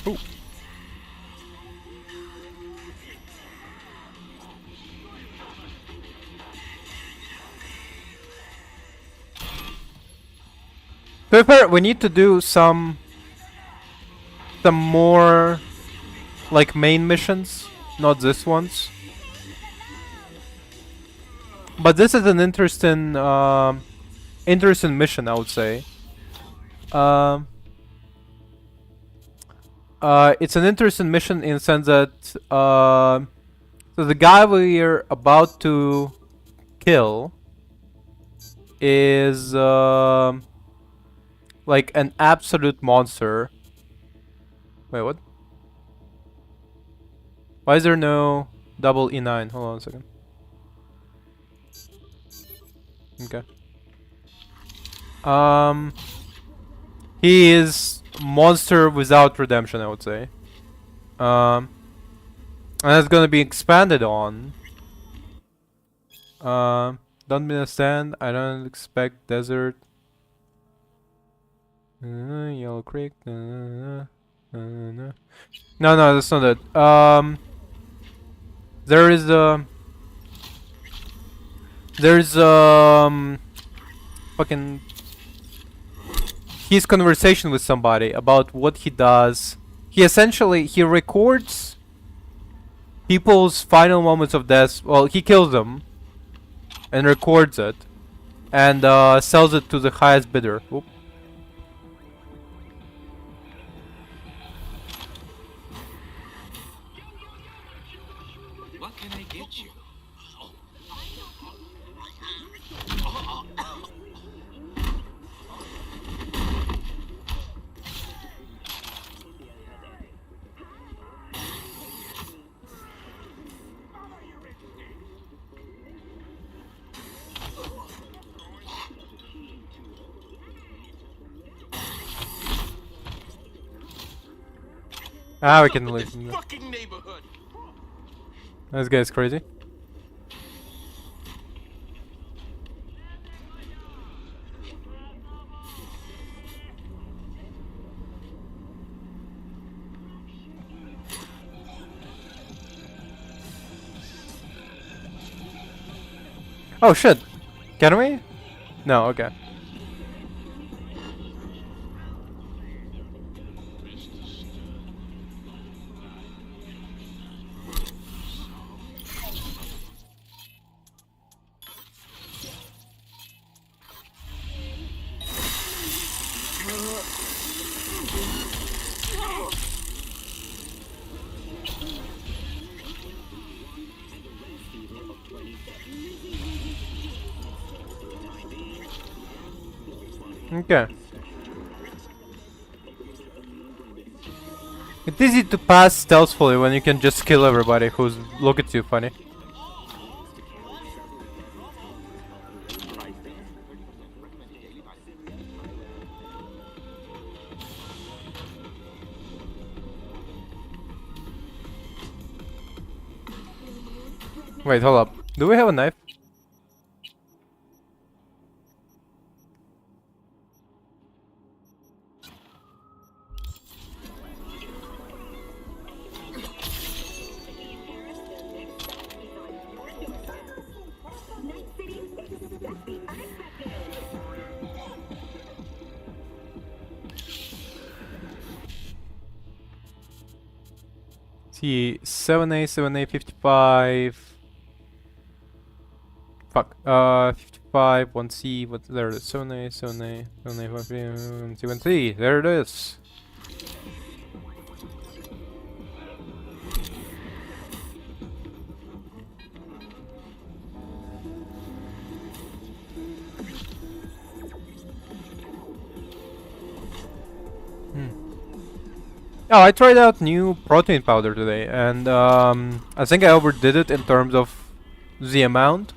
[SPEAKER 1] Ooh. To be fair, we need to do some more like main missions, not this ones. But this is an interesting mission, I would say. It's an interesting mission in the sense that so the guy we're about to kill is like an absolute monster. Wait, what? Why is there no double E9? Hold on a second. Okay. He is monster without redemption, I would say. And it's gonna be expanded on. Don't understand. I don't expect desert. Yellow Creek. No, that's not it. There's fucking his conversation with somebody about what he does. He records people's final moments of death. Well, he kills them and records it and sells it to the highest bidder. Oop.
[SPEAKER 5] What can I get you?
[SPEAKER 1] Ah, we can leave.
[SPEAKER 5] Fucking neighborhood.
[SPEAKER 1] This guy's crazy. Oh shit. Can we? No, okay. Okay. It's easy to pass stealthily when you can just kill everybody who's look at you funny. Wait, hold up. Do we have a knife? See, 7A, 7A, 55. Fuck. 55, 1C, what, there it is. 7A, 7A, 7A, 1C, 1C, there it is. Oh, I tried out new protein powder today, and I think I overdid it in terms of the amount,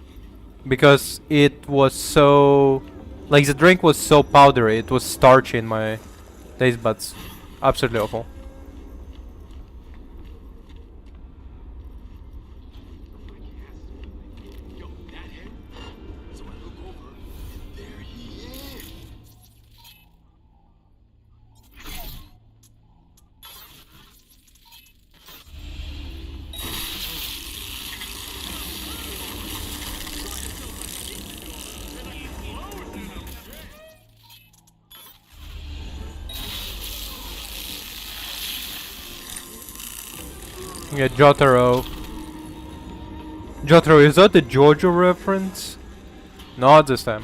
[SPEAKER 1] because it was so, like, the drink was so powdery, it was starchy in my taste buds. Absolutely awful. Yeah, Jotaro. Jotaro, is that the JoJo reference? Not this time.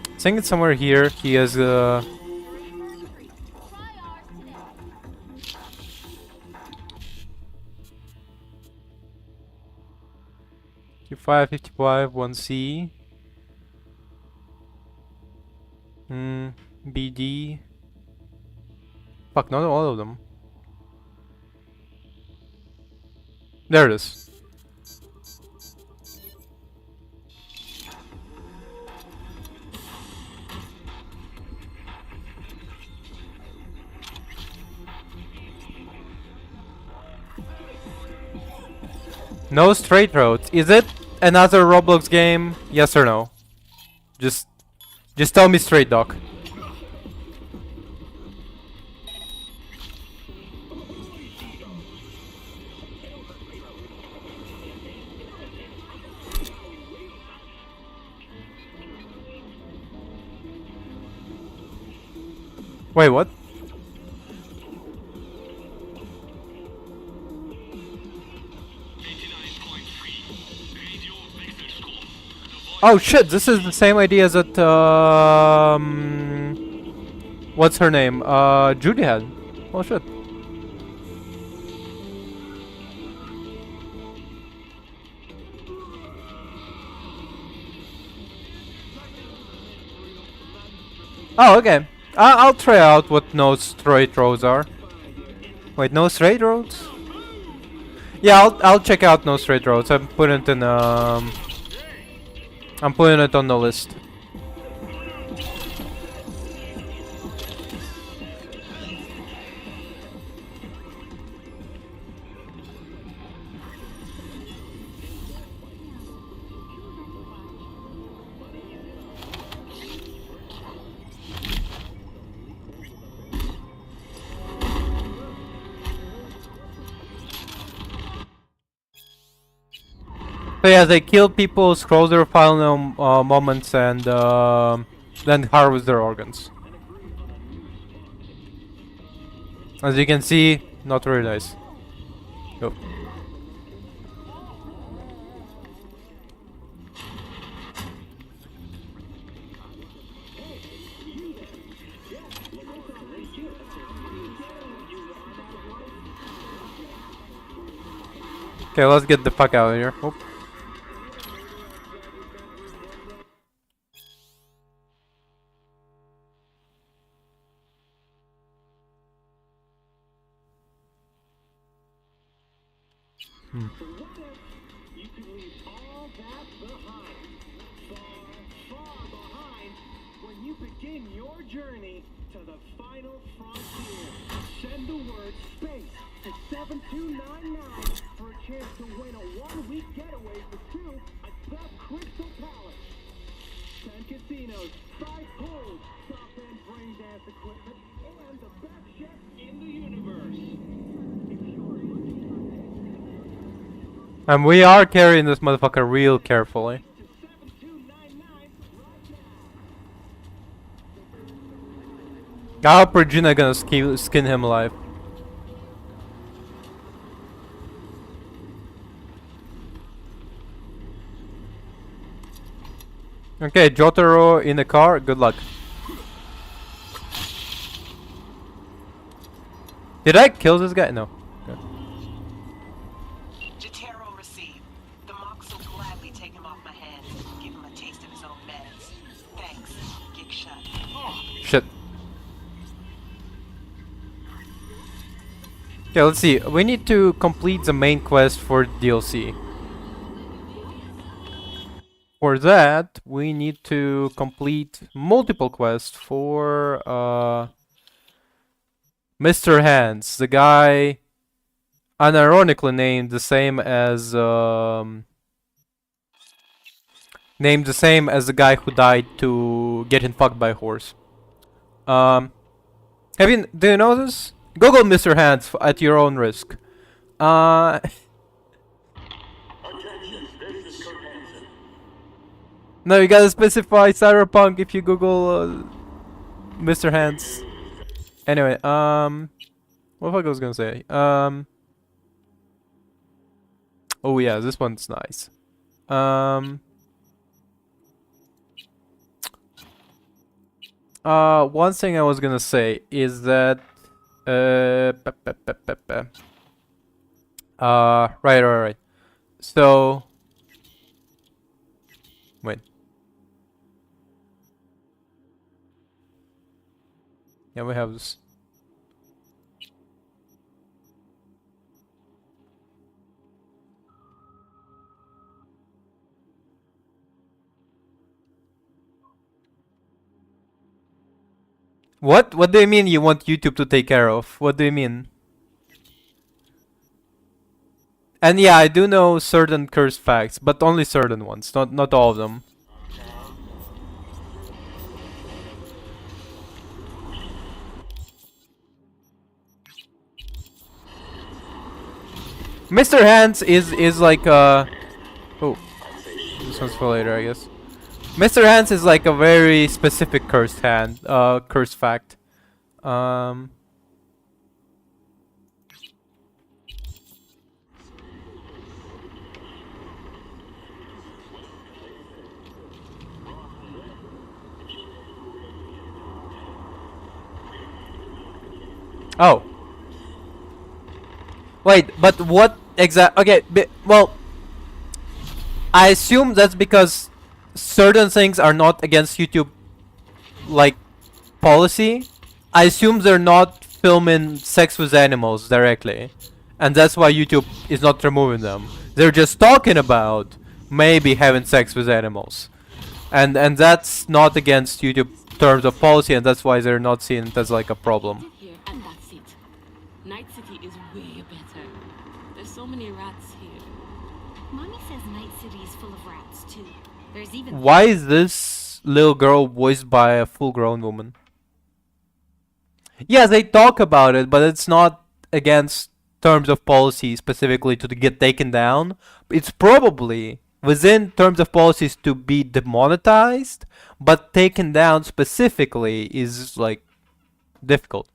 [SPEAKER 1] I think it's somewhere here. He has 55, 55, 1C. BD. Fuck, not all of them. There it is. No straight roads. Is it another Roblox game? Yes or no? Just tell me straight, Doc. Wait, what? Oh shit, this is the same idea as that, what's her name? Judy had. Oh shit. Oh, okay. I'll try out what no straight roads are. Wait, no straight roads? Yeah, I'll check out no straight roads. I'm putting it in I'm putting it on the list. So yeah, they kill people, scroll their final moments, and then harvest their organs. As you can see, not very nice. Go. Okay, let's get the fuck out of here. Oop. Hmm.
[SPEAKER 6] What if you could leave all that behind? Far, far behind when you begin your journey to the final frontier. Send the word SPACE to 7299 for a chance to win a one-week getaway for two at the Crystal Palace. 10 casinos, 5 pools, top-end brain dance equipment, and the best chef in the universe. If you're looking
[SPEAKER 1] And we are carrying this motherfucker real carefully.
[SPEAKER 6] to 7299 right now.
[SPEAKER 1] I hope Regina gonna skin him alive. Okay, Jotaro in the car. Good luck. Did I kill this guy? No. Okay.
[SPEAKER 3] Jotaro received. The Mox will gladly take him off my hands. Give him a taste of his own meds. Thanks. Gig shut.
[SPEAKER 1] Shit. Okay, let's see. We need to complete the main quest for DLC. For that, we need to complete multiple quests for Mr. Hands, the guy unironically named the same as the guy who died to getting fucked by a horse. Do you know this? Google Mr. Hands at your own risk. No, you gotta specify Cyberpunk if you Google Mr. Hands. Anyway, what the fuck I was gonna say? Oh yeah, this one's nice. One thing I was gonna say is that right. So wait. Yeah, we have this. What? What do you mean you want YouTube to take care of? What do you mean? And yeah, I do know certain cursed facts, but only certain ones, not all of them. Mr. Hands is like oh, this one's for later, I guess. Mr. Hands is like a very specific cursed fact. Oh. Wait, but what exact? Okay, well, I assume that's because certain things are not against YouTube, like, policy. I assume they're not filming sex with animals directly, and that's why YouTube is not removing them. They're just talking about maybe having sex with animals, and that's not against YouTube terms of policy, and that's why they're not seeing it as like a problem.
[SPEAKER 7] Here, and that's it. Night City is way better. There's so many rats here.
[SPEAKER 8] Mommy says Night City is full of rats too. There's even
[SPEAKER 1] Why is this little girl voiced by a full-grown woman? Yeah, they talk about it, but it's not against terms of policy specifically to get taken down. It's probably within terms of policies to be demonetized, but taken down specifically is like difficult.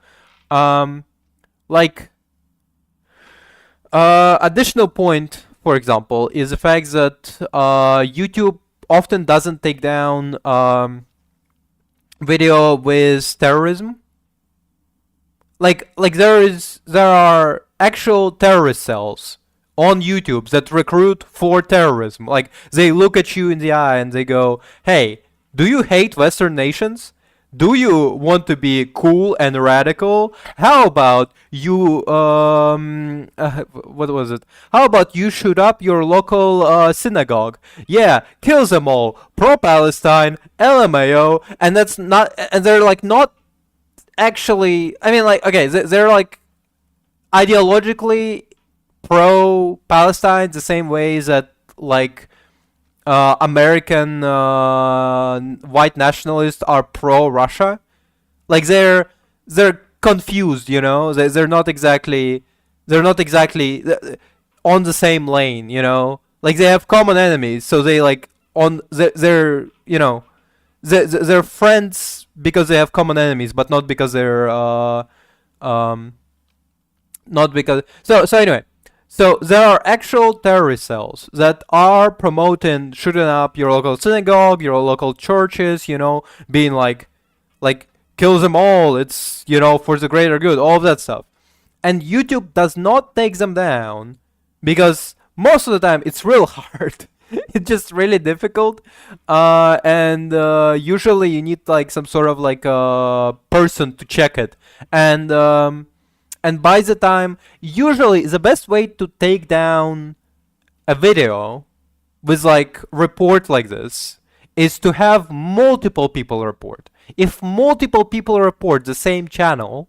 [SPEAKER 1] Additional point, for example, is the fact that YouTube often doesn't take down video with terrorism. Like there are actual terrorist cells on YouTube that recruit for terrorism. Like they look at you in the eye and they go, "Hey, do you hate Western nations? Do you want to be cool and radical? How about you what was it? How about you shoot up your local synagogue? Yeah, kills them all. Pro-Palestine, LMAO, and that's not, and they're like not actually, I mean, like, okay, they're like ideologically pro-Palestine the same ways that like American white nationalists are pro-Russia. Like they're confused, you know. They're not exactly on the same lane, you know. Like they have common enemies, so they like on they're you know they're friends because they have common enemies, but not because they're um not because so anyway, so there are actual terrorist cells that are promoting shooting up your local synagogue, your local churches, you know, being like kills them all, it's, you know, for the greater good, all of that stuff. And YouTube does not take them down because most of the time it's real hard. It's just really difficult, and usually you need like some sort of like a person to check it, and by the time, usually the best way to take down a video with like report like this is to have multiple people report. If multiple people report the same channel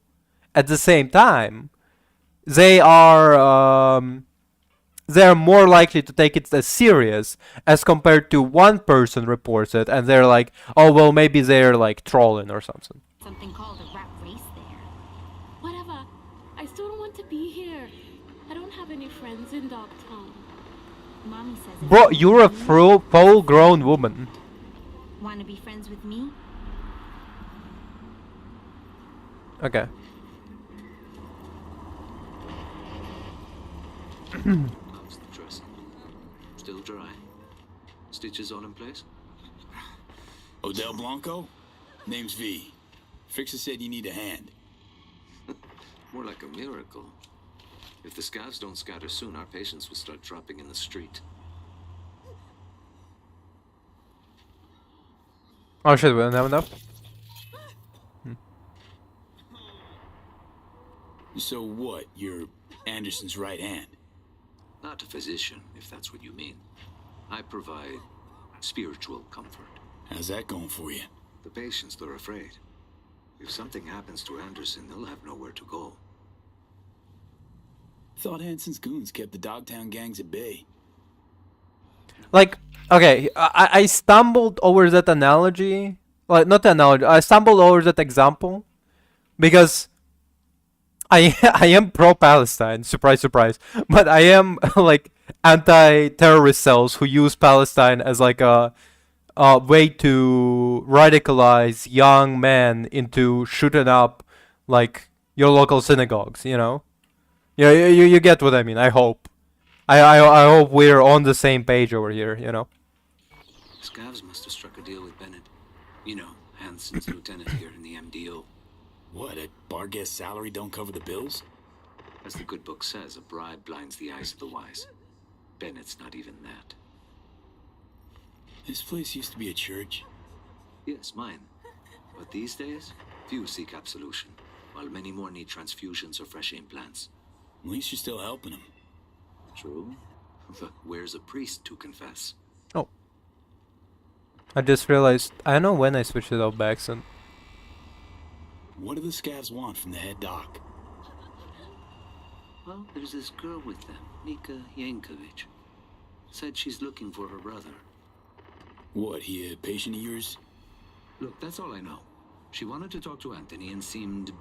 [SPEAKER 1] at the same time, they are more likely to take it as serious as compared to one person reports it and they're like, oh well, maybe they're like trolling or something.
[SPEAKER 8] Something called a rat race there.
[SPEAKER 7] Whatever. I still don't want to be here. I don't have any friends in Dogtown.
[SPEAKER 8] Mommy says if
[SPEAKER 1] Bro,
[SPEAKER 8] you
[SPEAKER 1] you're a full-grown woman.
[SPEAKER 8] want to be friends with me?
[SPEAKER 1] Okay.
[SPEAKER 9] How's the dressing? Still dry? Stitches all in place?
[SPEAKER 4] Odell Blanco? Name's V. Fixer said you need a hand.
[SPEAKER 9] More like a miracle. If the scavs don't scatter soon, our patients will start dropping in the street.
[SPEAKER 1] Oh shit, we don't have enough?
[SPEAKER 4] So what? You're Anderson's right hand?
[SPEAKER 9] Not a physician, if that's what you mean. I provide spiritual comfort.
[SPEAKER 4] How's that going for you?
[SPEAKER 9] The patients, they're afraid. If something happens to Anderson, they'll have nowhere to go.
[SPEAKER 4] Thought Hanson's goons kept the Dogtown gangs at bay.
[SPEAKER 1] Like, okay, I stumbled over that analogy. Like, not the analogy, I stumbled over that example because I am pro-Palestine, surprise, surprise, but I am like anti-terrorist cells who use Palestine as like a way to radicalize young men into shooting up like your local synagogues, you know? Yeah, you get what I mean. I hope. I hope we're on the same page over here, you know?
[SPEAKER 9] Scavs must have struck a deal with Bennett. You know, Hanson's lieutenant here in the MDO.
[SPEAKER 4] What, a bar guest salary don't cover the bills?
[SPEAKER 9] As the good book says, a bribe blinds the eyes of the wise. Bennett's not even that.
[SPEAKER 4] This place used to be a church.
[SPEAKER 9] Yes, mine. But these days, few seek absolution, while many more need transfusions or fresh implants.
[SPEAKER 4] At least you're still helping them.
[SPEAKER 9] True. But where's a priest to confess?
[SPEAKER 1] Oh. I just realized, I don't know when I switched it off by accident.
[SPEAKER 4] What do the scavs want from the head doc?
[SPEAKER 9] Well, there's this girl with them, Nika Yankovic. Said she's looking for her brother.
[SPEAKER 4] What, he a patient of yours?
[SPEAKER 9] Look, that's all I know. She wanted to talk to Anthony and seemed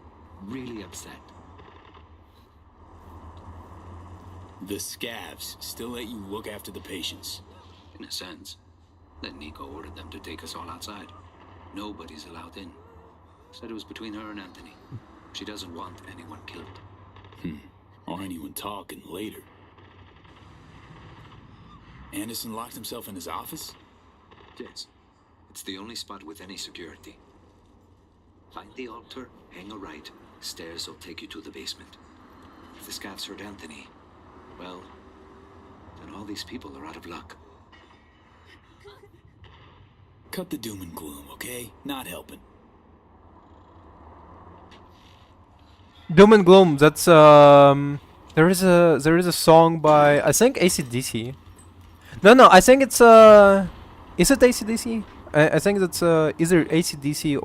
[SPEAKER 9] really upset.
[SPEAKER 4] The scavs still let you look after the patients.
[SPEAKER 9] In a sense. Then Nico ordered them to take us all outside. Nobody's allowed in. Said it was between her and Anthony. She doesn't want anyone killed.
[SPEAKER 4] Or anyone talking later. Anderson locked himself in his office?
[SPEAKER 9] Yes. It's the only spot with any security. Find the altar, hang a right. Stairs will take you to the basement. If the scavs heard Anthony, well, then all these people are out of luck.
[SPEAKER 4] Cut the doom and gloom, okay? Not helping.
[SPEAKER 1] Doom and Gloom. That's there is a song by I think AC/DC. No, I think it's is it AC/DC? I think it's either AC/DC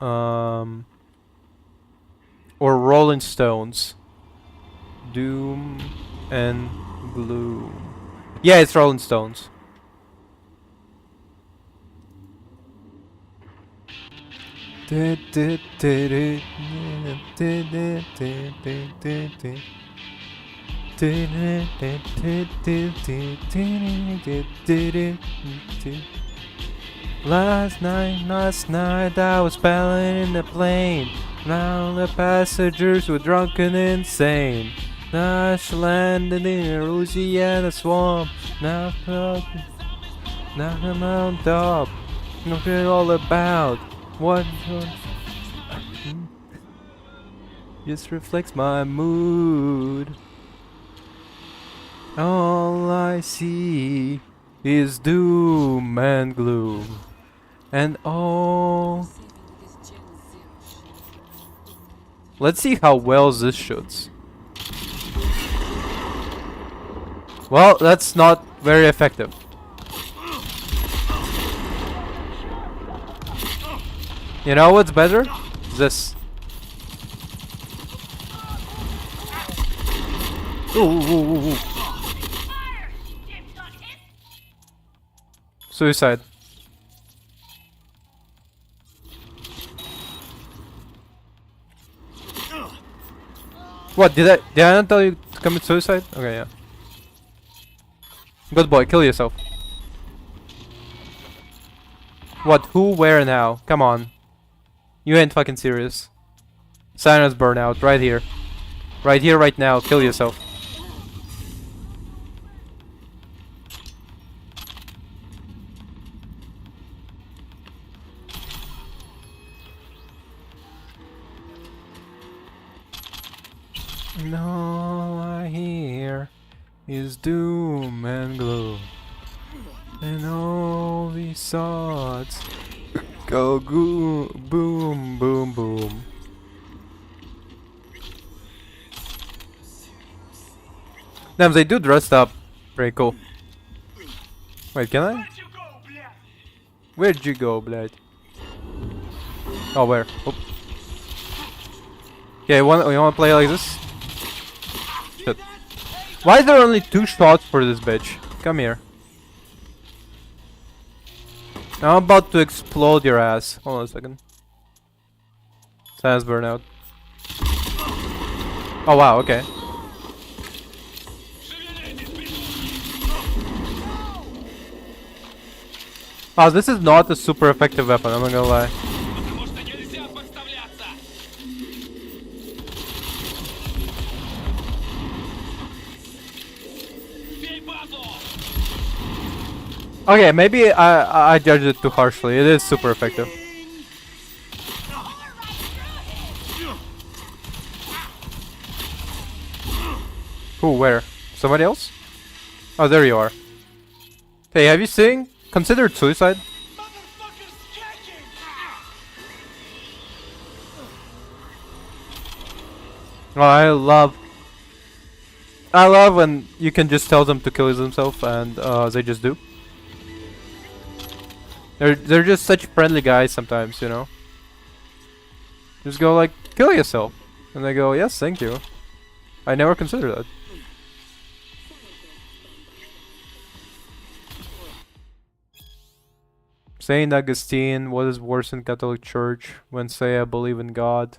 [SPEAKER 1] um or Rolling Stones. Doom and Gloom. Yeah, it's Rolling Stones. Last night I was paddling in the plane. Now the passengers were drunk and insane. Now she landed in a Louisiana swamp. Now I'm on top. What's it all about? What just reflects my mood. All I see is doom and gloom. And all... Let's see how well this shoots. Well, that's not very effective. You know what's better? This. Ooh. Suicide. What, did I not tell you to commit suicide? Okay, yeah. Good boy, kill yourself. What, who, where, and how? Come on. You ain't fucking serious. Sinus burnout, right here. Right here, right now, kill yourself. And all I hear is doom and gloom. And all these thoughts go boom, boom, boom. Damn, they do dress up. Pretty cool. Wait, can I? Where'd you go, blad? Oh, where? Oh. Okay, you wanna play like this? Shit. Why is there only 2 shots for this bitch? Come here. I'm about to explode your ass. Hold on a second. Sans burnout. Oh wow, okay. Oh, this is not a super effective weapon, I'm not gonna lie. Okay, maybe I judged it too harshly. It is super effective. Who? Where? Somebody else? Oh, there you are. Hey, have you considered suicide? Oh, I love when you can just tell them to kill themselves and they just do. They're just such friendly guys sometimes, you know. Just go like, kill yourself, and they go, yes, thank you. I never considered that. Saint Augustine, what is worse in Catholic Church? When say I believe in God.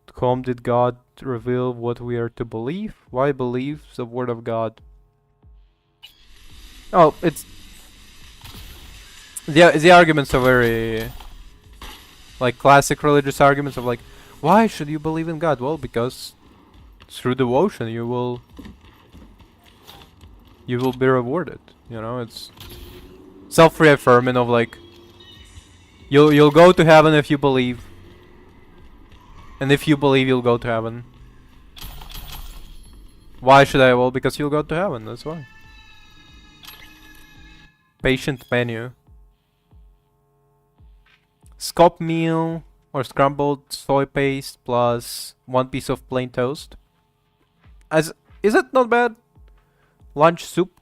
[SPEAKER 1] To whom did God reveal what we are to believe? Why believe the word of God? Oh, it's the arguments are very like classic religious arguments of like, why should you believe in God? Well, because through devotion you will be rewarded. You know, it's self-reaffirming of like, you'll go to heaven if you believe, and if you believe you'll go to heaven. Why should I? Well, because you'll go to heaven, that's why. Patient menu. Scop meal. Or scrambled soy paste plus 1 piece of plain toast. Is it not bad? Lunch soup.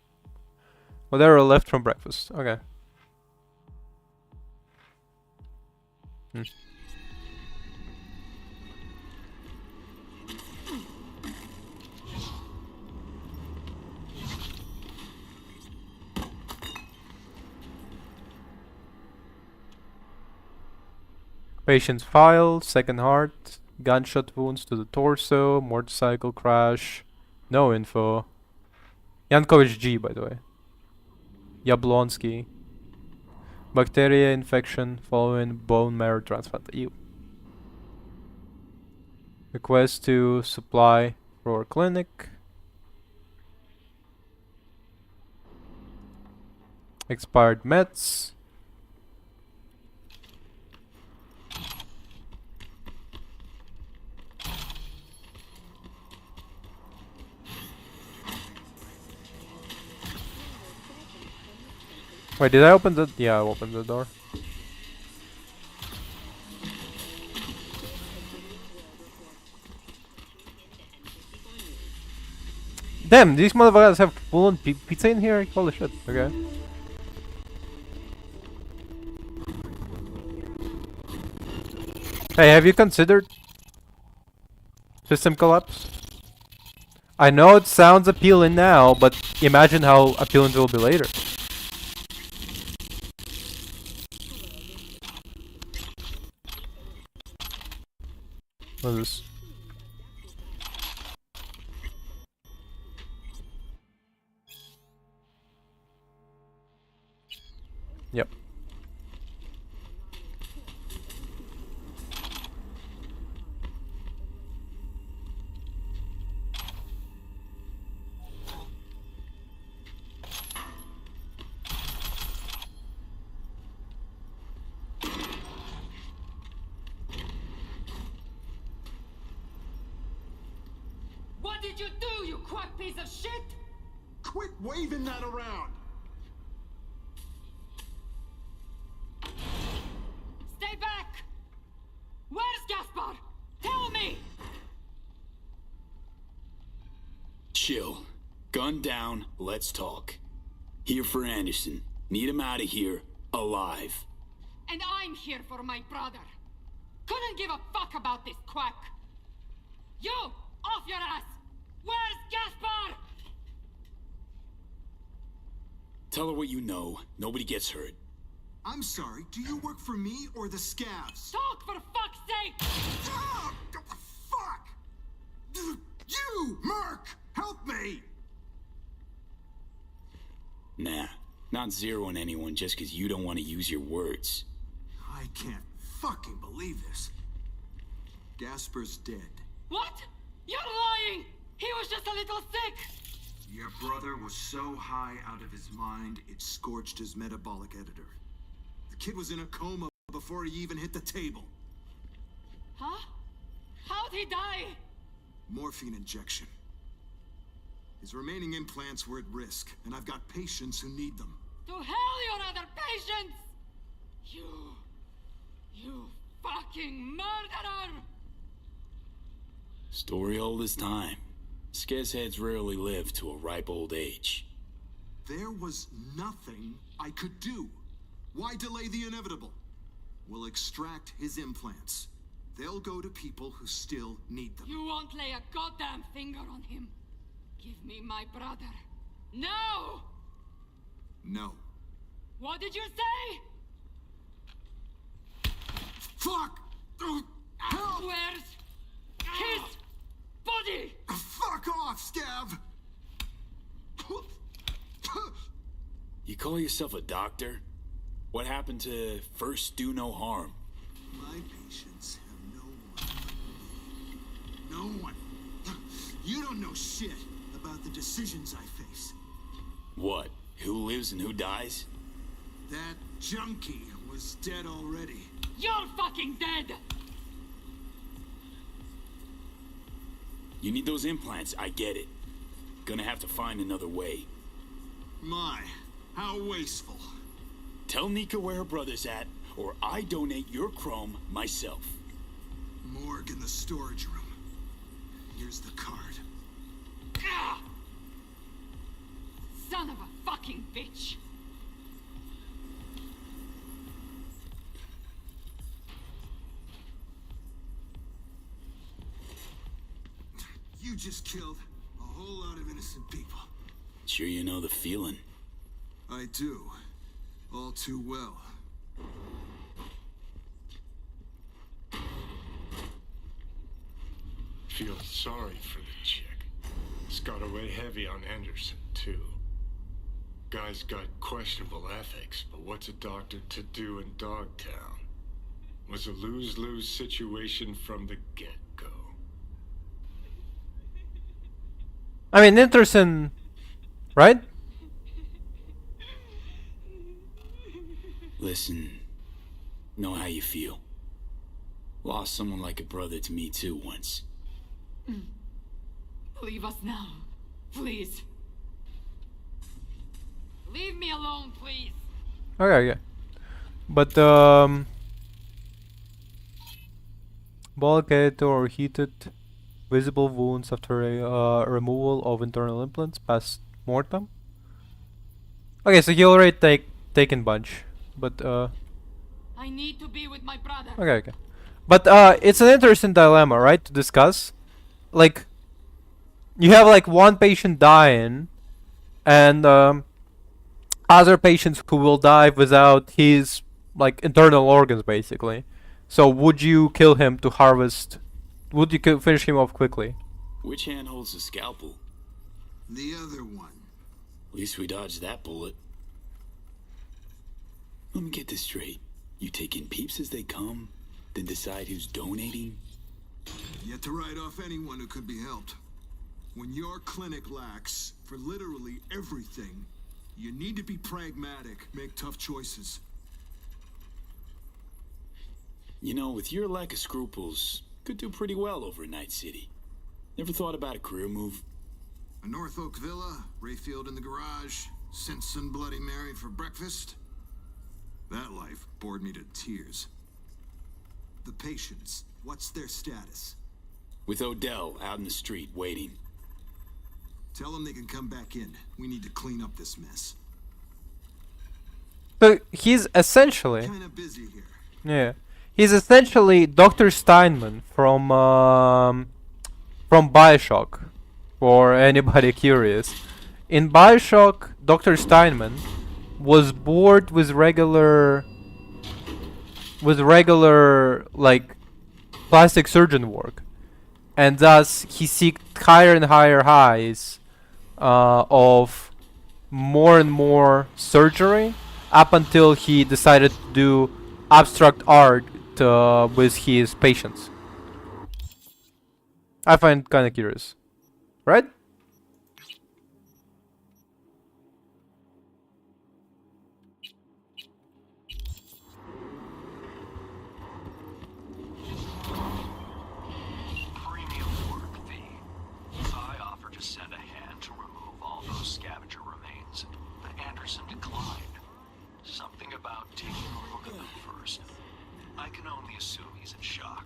[SPEAKER 1] Whatever left from breakfast. Okay. Hmm. Patient's file, second heart, gunshot wounds to the torso, motorcycle crash, no info. Yankovic G, by the way. Yablonsky. Bacteria infection following bone marrow transplant. Ew. Request to supply for clinic. Expired meds. Wait, did I open the... Yeah, I opened the door. Damn, these motherfuckers have full-on pizza in here? Holy shit, okay. Hey, have you considered system collapse? I know it sounds appealing now, but imagine how appealing it will be later. What is this? Yep.
[SPEAKER 7] What did you do, you quack piece of shit?
[SPEAKER 6] Quit waving that around!
[SPEAKER 7] Stay back! Where's Gaspar? Tell me!
[SPEAKER 4] Chill. Gun down, let's talk. Here for Anderson. Need him out of here, alive.
[SPEAKER 7] And I'm here for my brother. Couldn't give a fuck about this quack. You! Off your ass! Where's Gaspar?
[SPEAKER 4] Tell her what you know. Nobody gets hurt.
[SPEAKER 6] I'm sorry, do you work for me or the scavs?
[SPEAKER 7] Talk for fuck's sake!
[SPEAKER 6] Ah, fuck! You, Merc! Help me!
[SPEAKER 4] Nah, not zeroing anyone just because you don't want to use your words.
[SPEAKER 6] I can't fucking believe this. Gasper's dead.
[SPEAKER 7] What? You're lying! He was just a little sick!
[SPEAKER 6] Your brother was so high out of his mind, it scorched his metabolic editor. The kid was in a coma before he even hit the table.
[SPEAKER 7] Huh? How'd he die?
[SPEAKER 6] Morphine injection. His remaining implants were at risk, and I've got patients who need them.
[SPEAKER 7] To hell your other patients! You fucking murderer!
[SPEAKER 4] Story old as time. Scareheads rarely live to a ripe old age.
[SPEAKER 6] There was nothing I could do. Why delay the inevitable? We'll extract his implants. They'll go to people who still need them.
[SPEAKER 7] You won't lay a goddamn finger on him. Give me my brother. No!
[SPEAKER 6] No.
[SPEAKER 7] What did you say?
[SPEAKER 6] Fuck! Help!
[SPEAKER 7] Where's his body?
[SPEAKER 6] Fuck off, Scav!
[SPEAKER 4] You call yourself a doctor? What happened to first do no harm?
[SPEAKER 6] My patients have no one. No one. You don't know shit about the decisions I face.
[SPEAKER 4] What? Who lives and who dies?
[SPEAKER 6] That junkie was dead already.
[SPEAKER 7] You're fucking dead!
[SPEAKER 4] You need those implants, I get it. Gonna have to find another way.
[SPEAKER 6] My, how wasteful.
[SPEAKER 4] Tell Nika where her brother's at, or I donate your chrome myself.
[SPEAKER 10] morgue in the storage room. Here's the card.
[SPEAKER 7] Son of a fucking bitch!
[SPEAKER 10] You just killed a whole lot of innocent people.
[SPEAKER 4] Sure you know the feeling.
[SPEAKER 10] I do. All too well.
[SPEAKER 11] Feel sorry for the chick. It's got away heavy on Anderson, too. Guy's got questionable ethics, but what's a doctor to do in Dogtown? Was a lose-lose situation from the get-go.
[SPEAKER 1] I mean, Anderson, right?
[SPEAKER 4] Listen, know how you feel. Lost someone like a brother to me too once.
[SPEAKER 7] Leave us now, please. Leave me alone, please.
[SPEAKER 1] Okay. But bulkhead or heated, visible wounds after a removal of internal implants past mortem. Okay, so he already taken bunch, but
[SPEAKER 7] I need to be with my brother.
[SPEAKER 1] okay. But it's an interesting dilemma, right, to discuss. Like, you have like one patient dying, and other patients who will die without his like internal organs, basically. So would you kill him to harvest? Would you finish him off quickly?
[SPEAKER 4] Which hand holds the scalpel?
[SPEAKER 10] The other one.
[SPEAKER 4] At least we dodged that bullet. Let me get this straight. You take in peeps as they come, then decide who's donating?
[SPEAKER 10] Yet to write off anyone who could be helped. When your clinic lacks for literally everything, you need to be pragmatic, make tough choices.
[SPEAKER 4] You know, with your lack of scruples, could do pretty well over in Night City. Never thought about a career move?
[SPEAKER 10] A North Oak villa, Rayfield in the garage, Simpson Bloody Mary for breakfast. That life bored me to tears. The patients, what's their status?
[SPEAKER 4] With Odell out in the street, waiting.
[SPEAKER 10] Tell them they can come back in. We need to clean up this mess.
[SPEAKER 1] So he's essentially
[SPEAKER 10] Kinda busy here.
[SPEAKER 1] yeah. He's essentially Dr. Steinman from BioShock, for anybody curious. In BioShock, Dr. Steinman was bored with regular like plastic surgeon work, and thus he seeked higher and higher highs of more and more surgery up until he decided to do abstract art with his patients. I find kind of curious, right?
[SPEAKER 12] Premium work fee. I offered to send a hand to remove all those scavenger remains, but Anderson declined. Something about taking a look at them first. I can only assume he's in shock.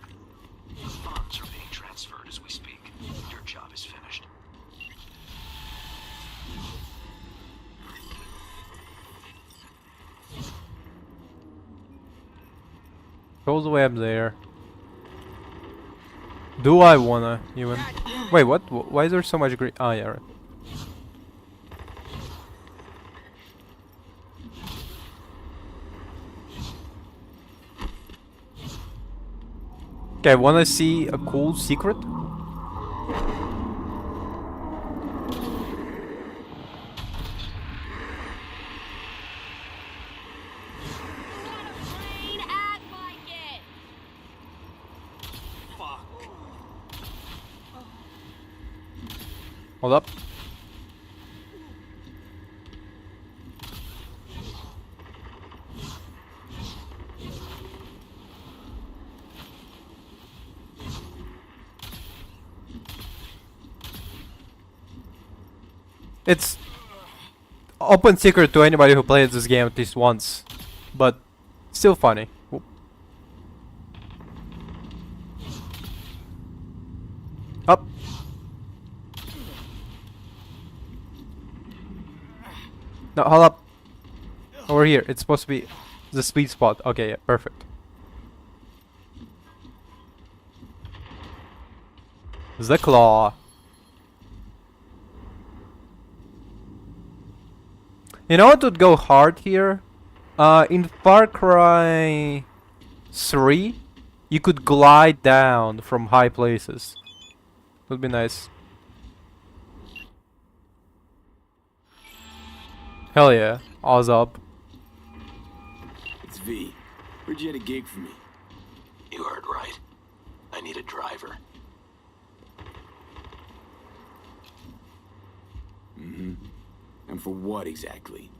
[SPEAKER 12] The funds are being transferred as we speak. Your job is finished.
[SPEAKER 1] Goes away up there. Do I wanna even? Wait, what? Why is there so much green? Ah, yeah, right. Okay, wanna see a cool secret? Hold up. It's open secret to anybody who plays this game at least once, but still funny. No, hold up. Over here. It's supposed to be the sweet spot. Okay, yeah, perfect. The claw. You know what would go hard here? In Far Cry 3, you could glide down from high places. Would be nice. Hell yeah. Oz up.
[SPEAKER 4] It's V. Heard you had a gig for me.
[SPEAKER 12] You heard right. I need a driver.
[SPEAKER 4] Mm-hmm. And for what exactly?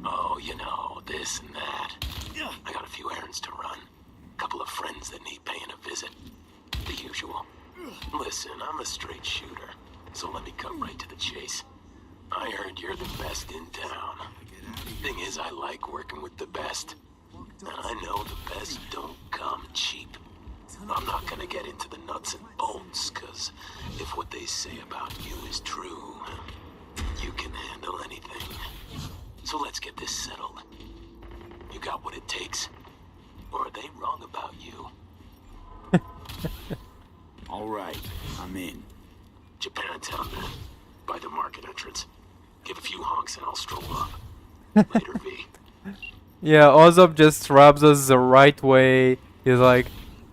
[SPEAKER 12] Oh, you know, this and that. I got a few errands to run. Couple of friends that need paying a visit. The usual. Listen, I'm a straight shooter, so let me cut right to the chase. I heard you're the best in town. Thing is, I like working with the best. And I know the best don't come cheap. I'm not gonna get into the nuts and bolts, cause if what they say about you is true, you can handle anything. So let's get this settled. You got what it takes? Or are they wrong about you?
[SPEAKER 4] All right, I'm in.
[SPEAKER 12] Japantown, then. By the market entrance. Give a few honks and I'll stroll up. Later, V.
[SPEAKER 1] Yeah, Ozop just rubs us the right way. He's like,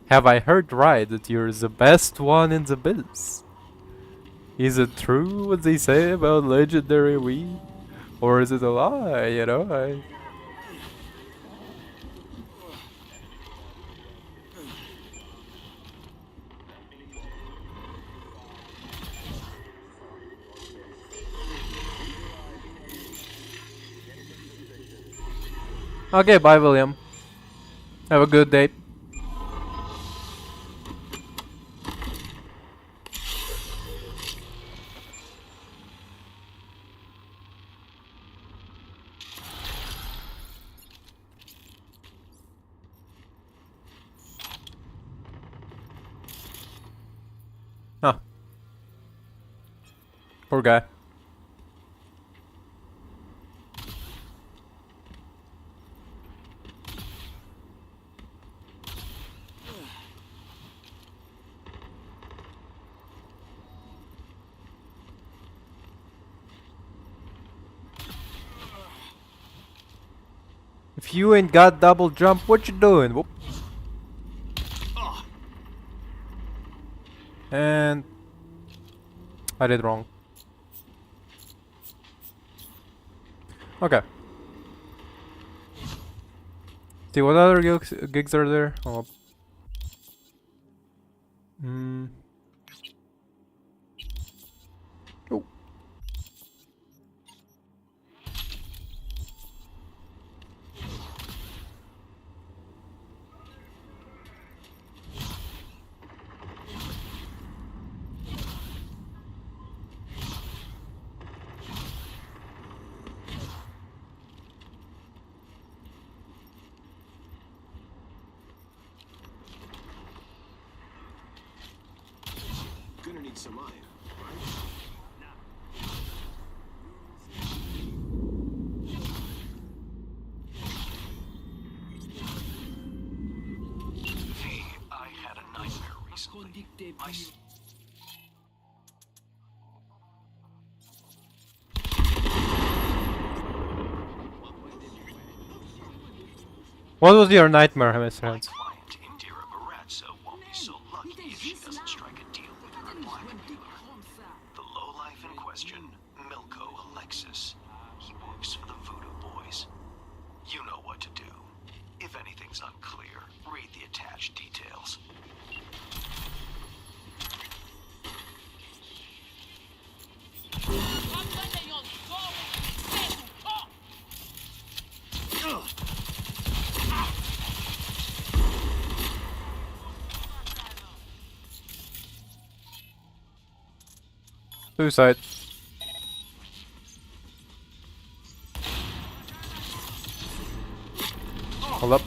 [SPEAKER 1] have I heard right that you're the best one in the biz? Is it true what they say about legendary weed? Or is it a lie, you know? Okay, bye William. Have a good day. Huh. Poor guy. If you ain't got double jump, what you doing? Whoop. And I did wrong. Okay. See what other gigs are there? Oh. Oh.
[SPEAKER 10] Gonna need some iron,
[SPEAKER 12] Hey, I had a nightmare recently.
[SPEAKER 1] What was your nightmare, Mr. Hans?
[SPEAKER 12] Client, Indira Baratza, won't be so lucky if she doesn't strike a deal with her black dealer. The lowlife in question, Milko Alexis. He works for the Voodoo Boys. You know what to do. If anything's unclear, read the attached details.
[SPEAKER 1] Suicide. Hold up.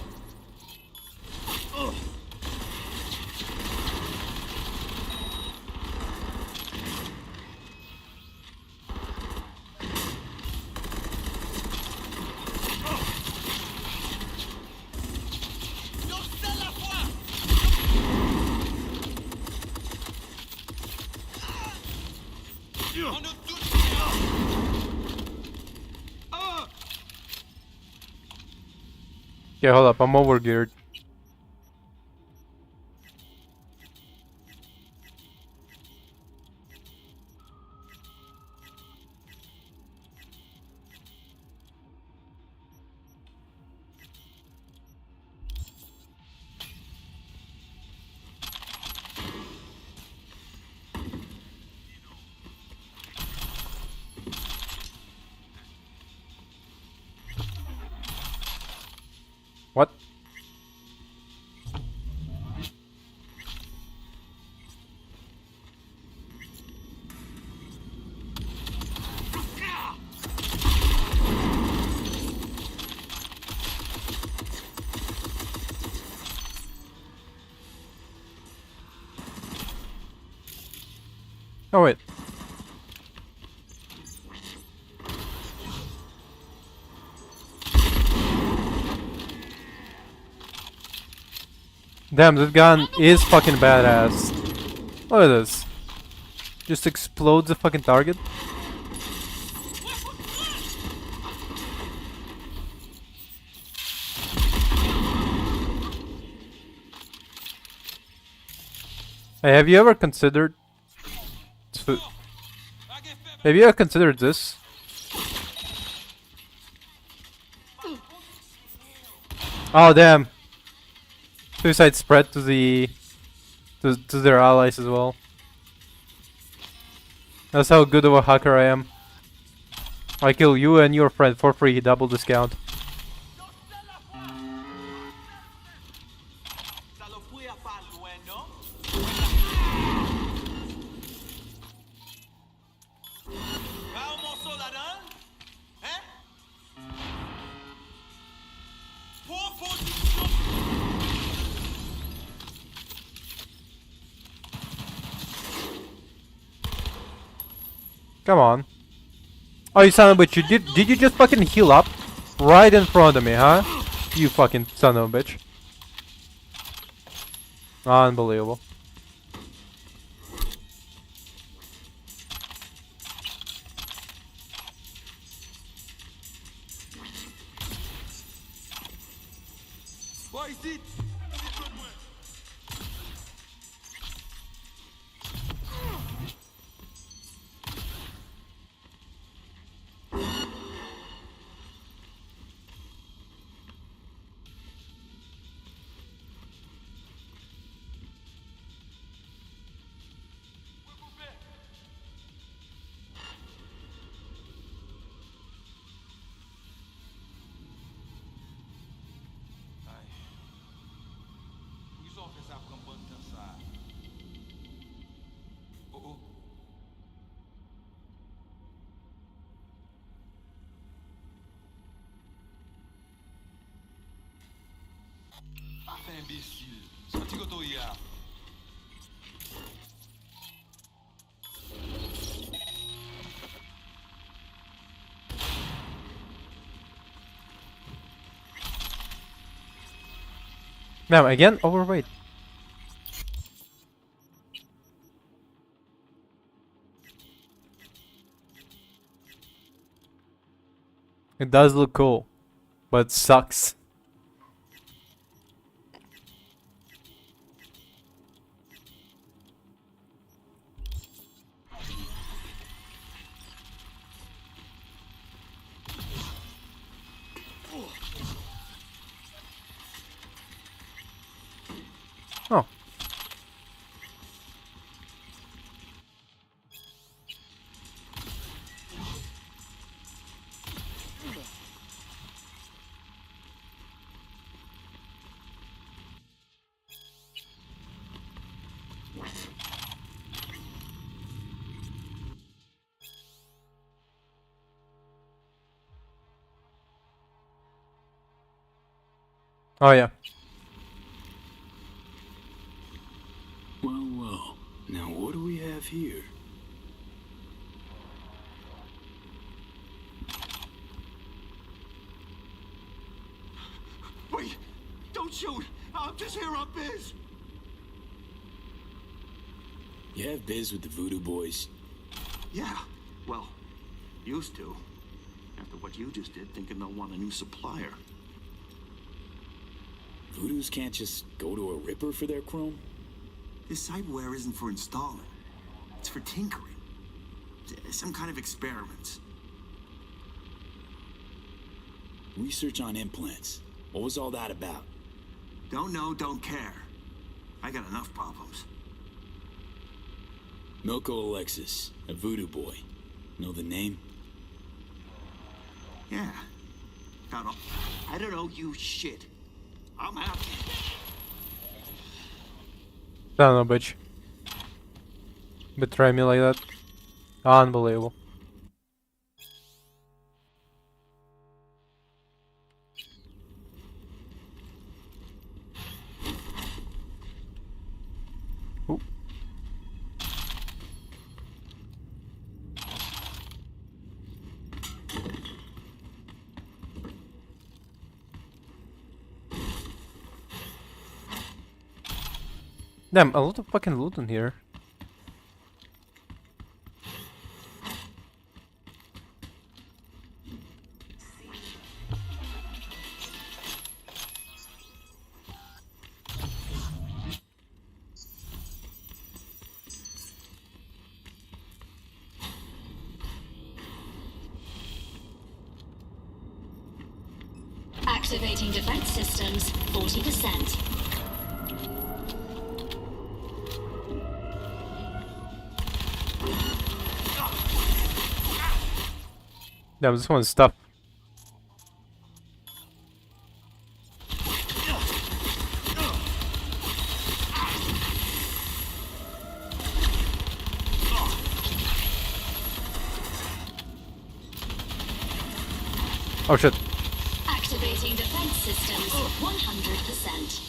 [SPEAKER 1] Okay, hold up, I'm overgeared. What? Oh wait. Damn, this gun is fucking badass. Look at this. Just explodes the fucking target. Hey, have you ever considered... Have you ever considered this? Oh damn. Suicide spread to the... to their allies as well. That's how good of a hacker I am. I kill you and your friend for free, double discount. Come on. Oh, you son of a bitch, did you just fucking heal up? Right in front of me, huh? You fucking son of a bitch. Unbelievable.
[SPEAKER 13] Imbécile. Senti que eu tô ia.
[SPEAKER 1] Now again, overweight. It does look cool, but sucks. Oh. Oh yeah.
[SPEAKER 4] Well, well. Now what do we have here?
[SPEAKER 5] Wait! Don't shoot! I'm just here on biz!
[SPEAKER 4] You have biz with the Voodoo Boys?
[SPEAKER 13] Yeah, well, used to. After what you just did, thinking they'll want a new supplier.
[SPEAKER 4] Voodoos can't just go to a Ripper for their chrome?
[SPEAKER 13] This cyberware isn't for installing. It's for tinkering. Some kind of experiments.
[SPEAKER 4] Research on implants. What was all that about?
[SPEAKER 13] Don't know, don't care. I got enough problems.
[SPEAKER 4] Milko Alexis, a voodoo boy. Know the name?
[SPEAKER 13] Yeah. I don't know you shit. I'm out.
[SPEAKER 1] Son of a bitch. Betray me like that. Unbelievable. Ooh. Damn, a lot of fucking loot in here.
[SPEAKER 8] Activating defense systems, 40%.
[SPEAKER 1] Damn, this one's tough. Oh shit.
[SPEAKER 8] Activating defense systems, 100%.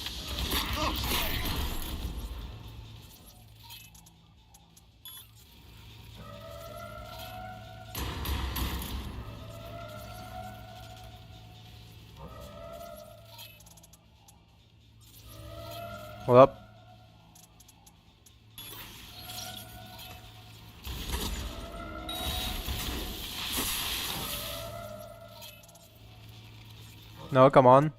[SPEAKER 1] Hold up. No, come on.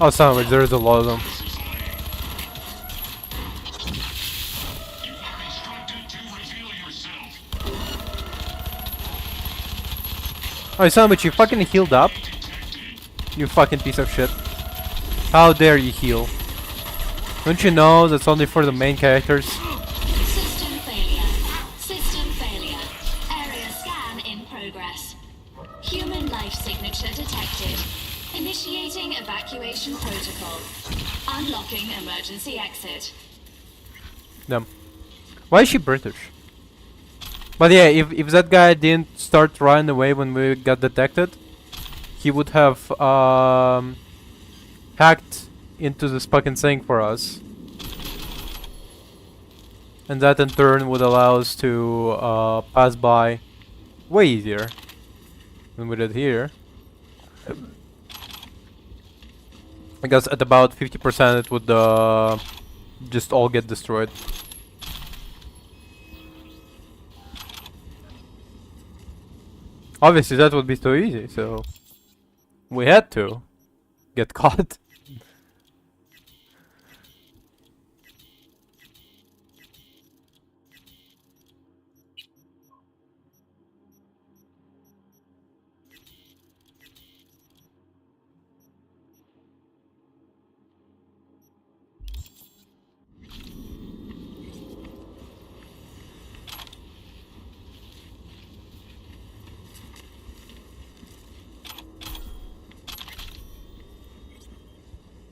[SPEAKER 1] Oh, son of a bitch, there's a lot of them. Oh, son of a bitch, you fucking healed up? You fucking piece of shit. How dare you heal? Don't you know that's only for the main characters?
[SPEAKER 8] System failure. System failure. Area scan in progress. Human life signature detected. Initiating evacuation protocol. Unlocking emergency exit.
[SPEAKER 1] Damn. Why is she British? But yeah, if that guy didn't start running away when we got detected, he would have hacked into this fucking thing for us. And that in turn would allow us to pass by way easier than we did here. I guess at about 50% it would just all get destroyed. Obviously that would be too easy, so we had to get caught.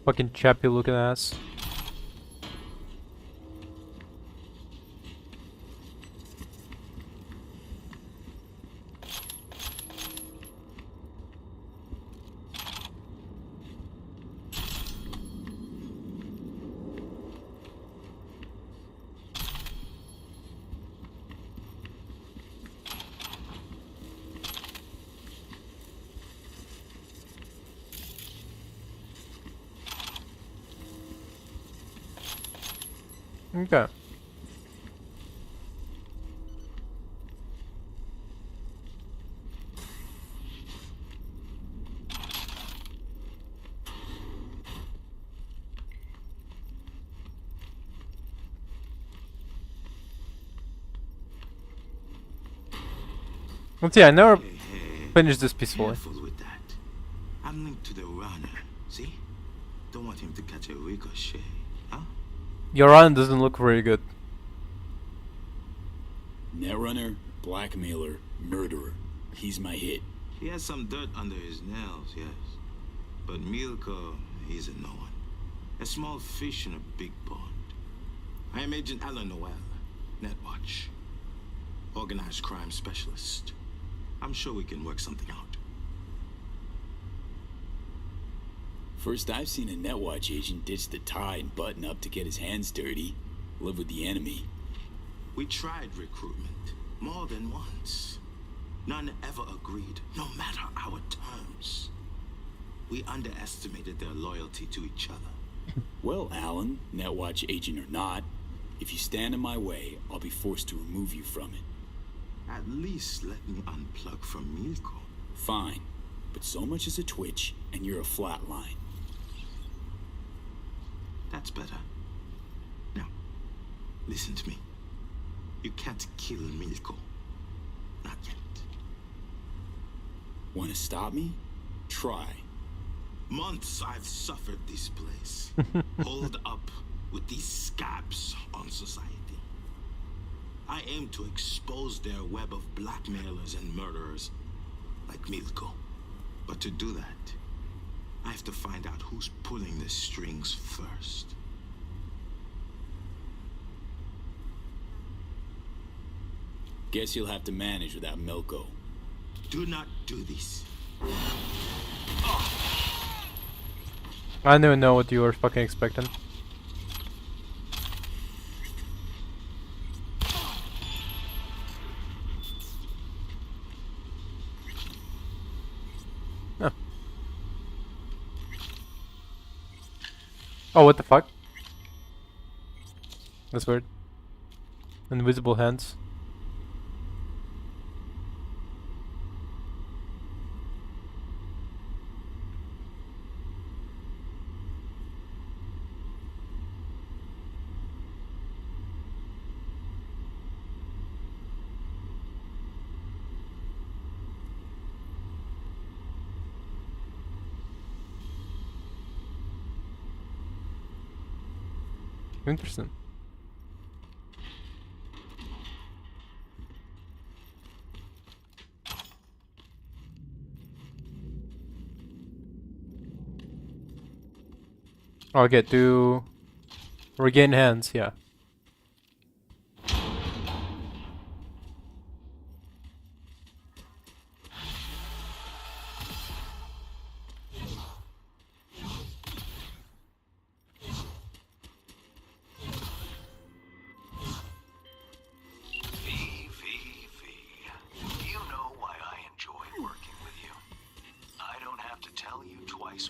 [SPEAKER 1] Fucking chappy looking ass. Okay. Let's see, I never finished this peacefully.
[SPEAKER 13] Careful with that. I'm linked to the runner. See? Don't want him to catch a ricochet, huh?
[SPEAKER 1] Your run doesn't look very good.
[SPEAKER 4] Netrunner, blackmailer, murderer. He's my hit.
[SPEAKER 13] He has some dirt under his nails, yes. But Milko, he's a no one. A small fish in a big pond. I am Agent Alan Noel, Netwatch. Organized crime specialist. I'm sure we can work something out.
[SPEAKER 4] First I've seen a Netwatch agent ditch the tie and button up to get his hands dirty. Live with the enemy.
[SPEAKER 13] We tried recruitment more than once. None ever agreed, no matter our terms. We underestimated their loyalty to each other.
[SPEAKER 4] Well, Alan, Netwatch agent or not, if you stand in my way, I'll be forced to remove you from it.
[SPEAKER 13] At least let me unplug from Milko.
[SPEAKER 4] Fine, but so much as a twitch, and you're a flatline.
[SPEAKER 13] That's better. Now, listen to me. You can't kill Milko. Not yet.
[SPEAKER 4] Want to stop me? Try.
[SPEAKER 13] Months I've suffered this place. Hold up with these scabs on society. I aim to expose their web of blackmailers and murderers like Milko. But to do that, I have to find out who's pulling the strings first.
[SPEAKER 4] Guess you'll have to manage without Milko.
[SPEAKER 13] Do not do this.
[SPEAKER 1] I don't even know what you were fucking expecting. Huh. Oh, what the fuck? That's weird. Invisible hands. Interesting. Okay, to regain hands, yeah.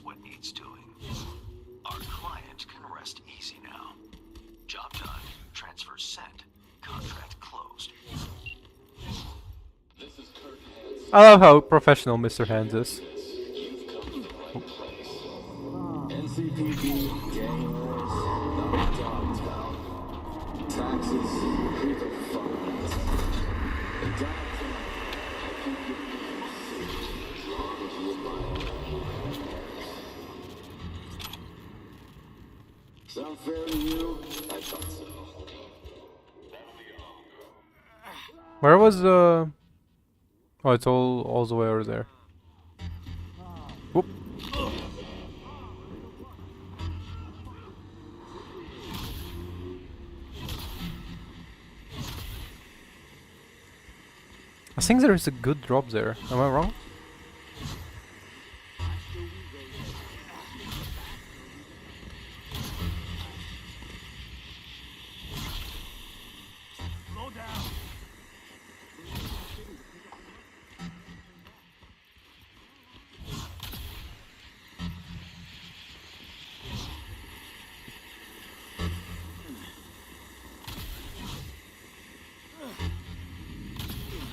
[SPEAKER 12] What needs doing. Our client can rest easy now. Job done. Transfer sent. Contract closed.
[SPEAKER 1] I love how professional Mr. Hands is.
[SPEAKER 6] NCPD, gang wars, not Dogtown. Taxes, who the fuck knows? In Dogtown, I keep giving you as long as you abide. Sound fair to you? I thought so.
[SPEAKER 1] Where was Oh, it's all the way over there. Whoop. I think there is a good drop there. Am I wrong?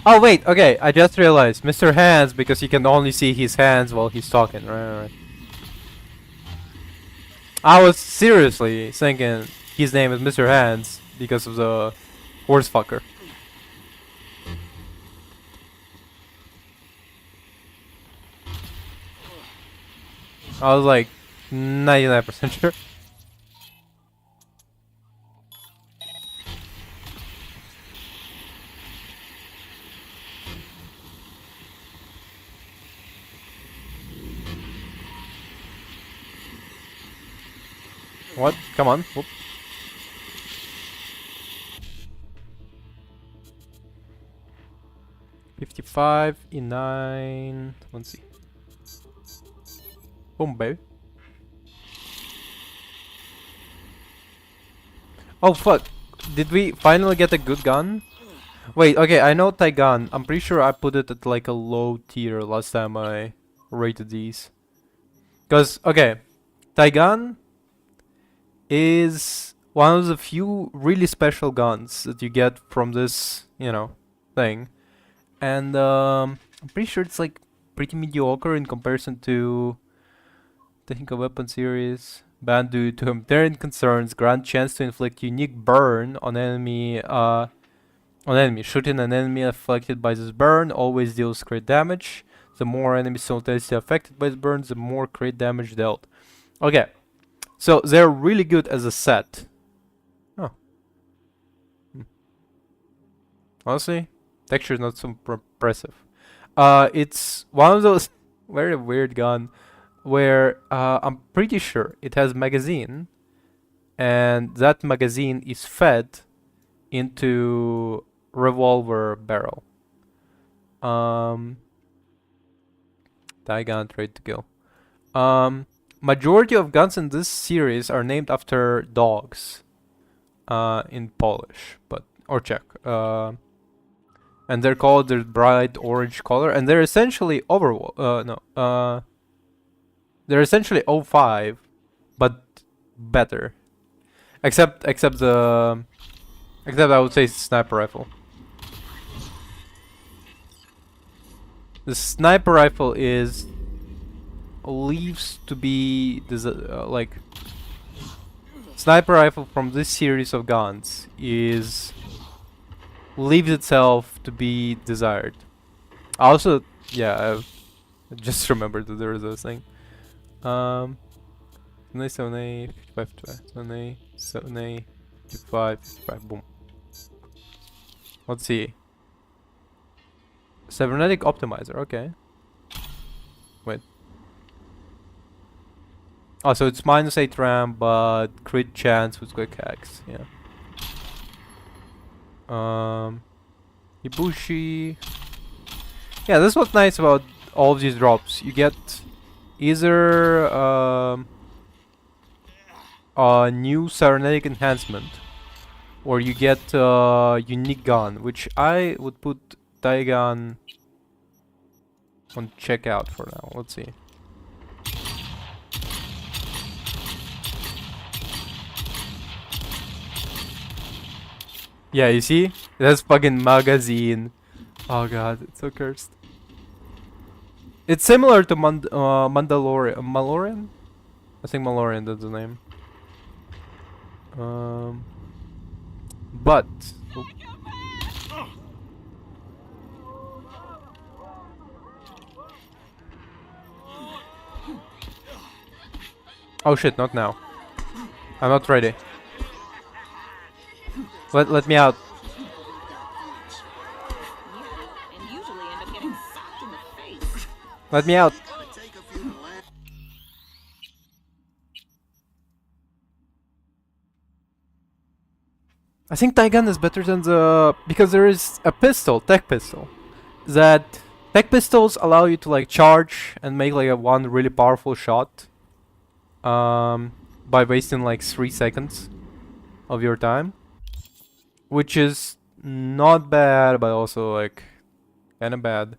[SPEAKER 1] Oh wait, okay, I just realized Mr. Hands because you can only see his hands while he's talking. Right. I was seriously thinking his name is Mr. Hands because of the horse fucker. I was like 99% sure. What? Come on. Whoop. $55 E9. Let's see. Boom, baby. Oh fuck! Did we finally get a good gun? Wait, okay, I know Taigan. I'm pretty sure I put it at like a low tier last time I rated these. Cause okay, Taigan is one of the few really special guns that you get from this, you know, thing. And I'm pretty sure it's like pretty mediocre in comparison to technical weapon series. Banned due to humanitarian concerns, grant chance to inflict unique burn on enemy. Shooting an enemy affected by this burn always deals crit damage. The more enemies simultaneously affected by this burn, the more crit damage dealt. Okay, so they're really good as a set. Oh. Honestly, texture is not so impressive. It's one of those very weird gun where I'm pretty sure it has magazine, and that magazine is fed into revolver barrel. Taigan trade to kill. Majority of guns in this series are named after dogs. In Polish, but or Czech. And they're called the bright orange color, and they're essentially they're essentially O5, but better. Except I would say sniper rifle. The sniper rifle leaves to be like sniper rifle from this series of guns leaves itself to be desired. Also, yeah, I just remembered that there was this thing. 7A, 55, 7A, 7A, 55, 55, boom. Let's see. Cybernetic optimizer, okay. Wait. Oh, so it's -8 RAM, but crit chance with quick hacks, yeah. Ibushi. Yeah, that's what's nice about all of these drops. You get either a new cybernetic enhancement, or you get a unique gun, which I would put Taigan on checkout for now. Let's see. Yeah, you see? It has fucking magazine. Oh god, it's so cursed. It's similar to Mandalorian. Malorian? I think Malorian, that's the name. But... Oh shit, not now. I'm not ready. Let me out. Let me out. I think Taigan is better than because there is a pistol, tech pistol, that tech pistols allow you to like charge and make like one really powerful shot by wasting like 3 seconds of your time, which is not bad, but also like kind of bad.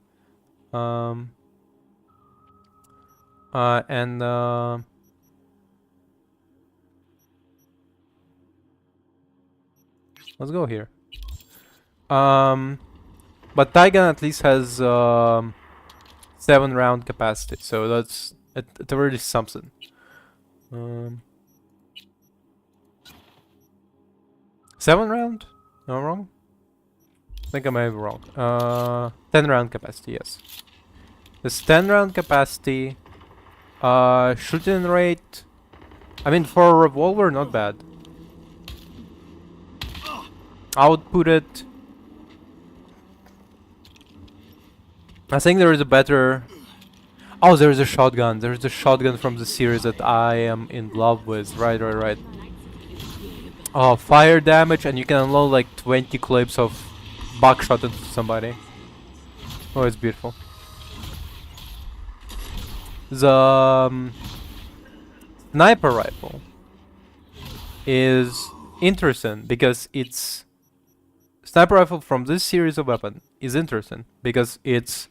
[SPEAKER 1] Let's go here. But Taigan at least has 7-round capacity, so that's it already something. 7-round? No, wrong? I think I may be wrong. 10-round capacity, yes. This 10-round capacity, shooting rate. I mean, for a revolver, not bad. I would put it. I think there is a better. Oh, there's a shotgun. There's a shotgun from the series that I am in love with. Right. Oh, fire damage, and you can unload like 20 clips of buckshot into somebody. Oh, it's beautiful. The sniper rifle is interesting because it's sniper rifle from this series of weapon is interesting because it's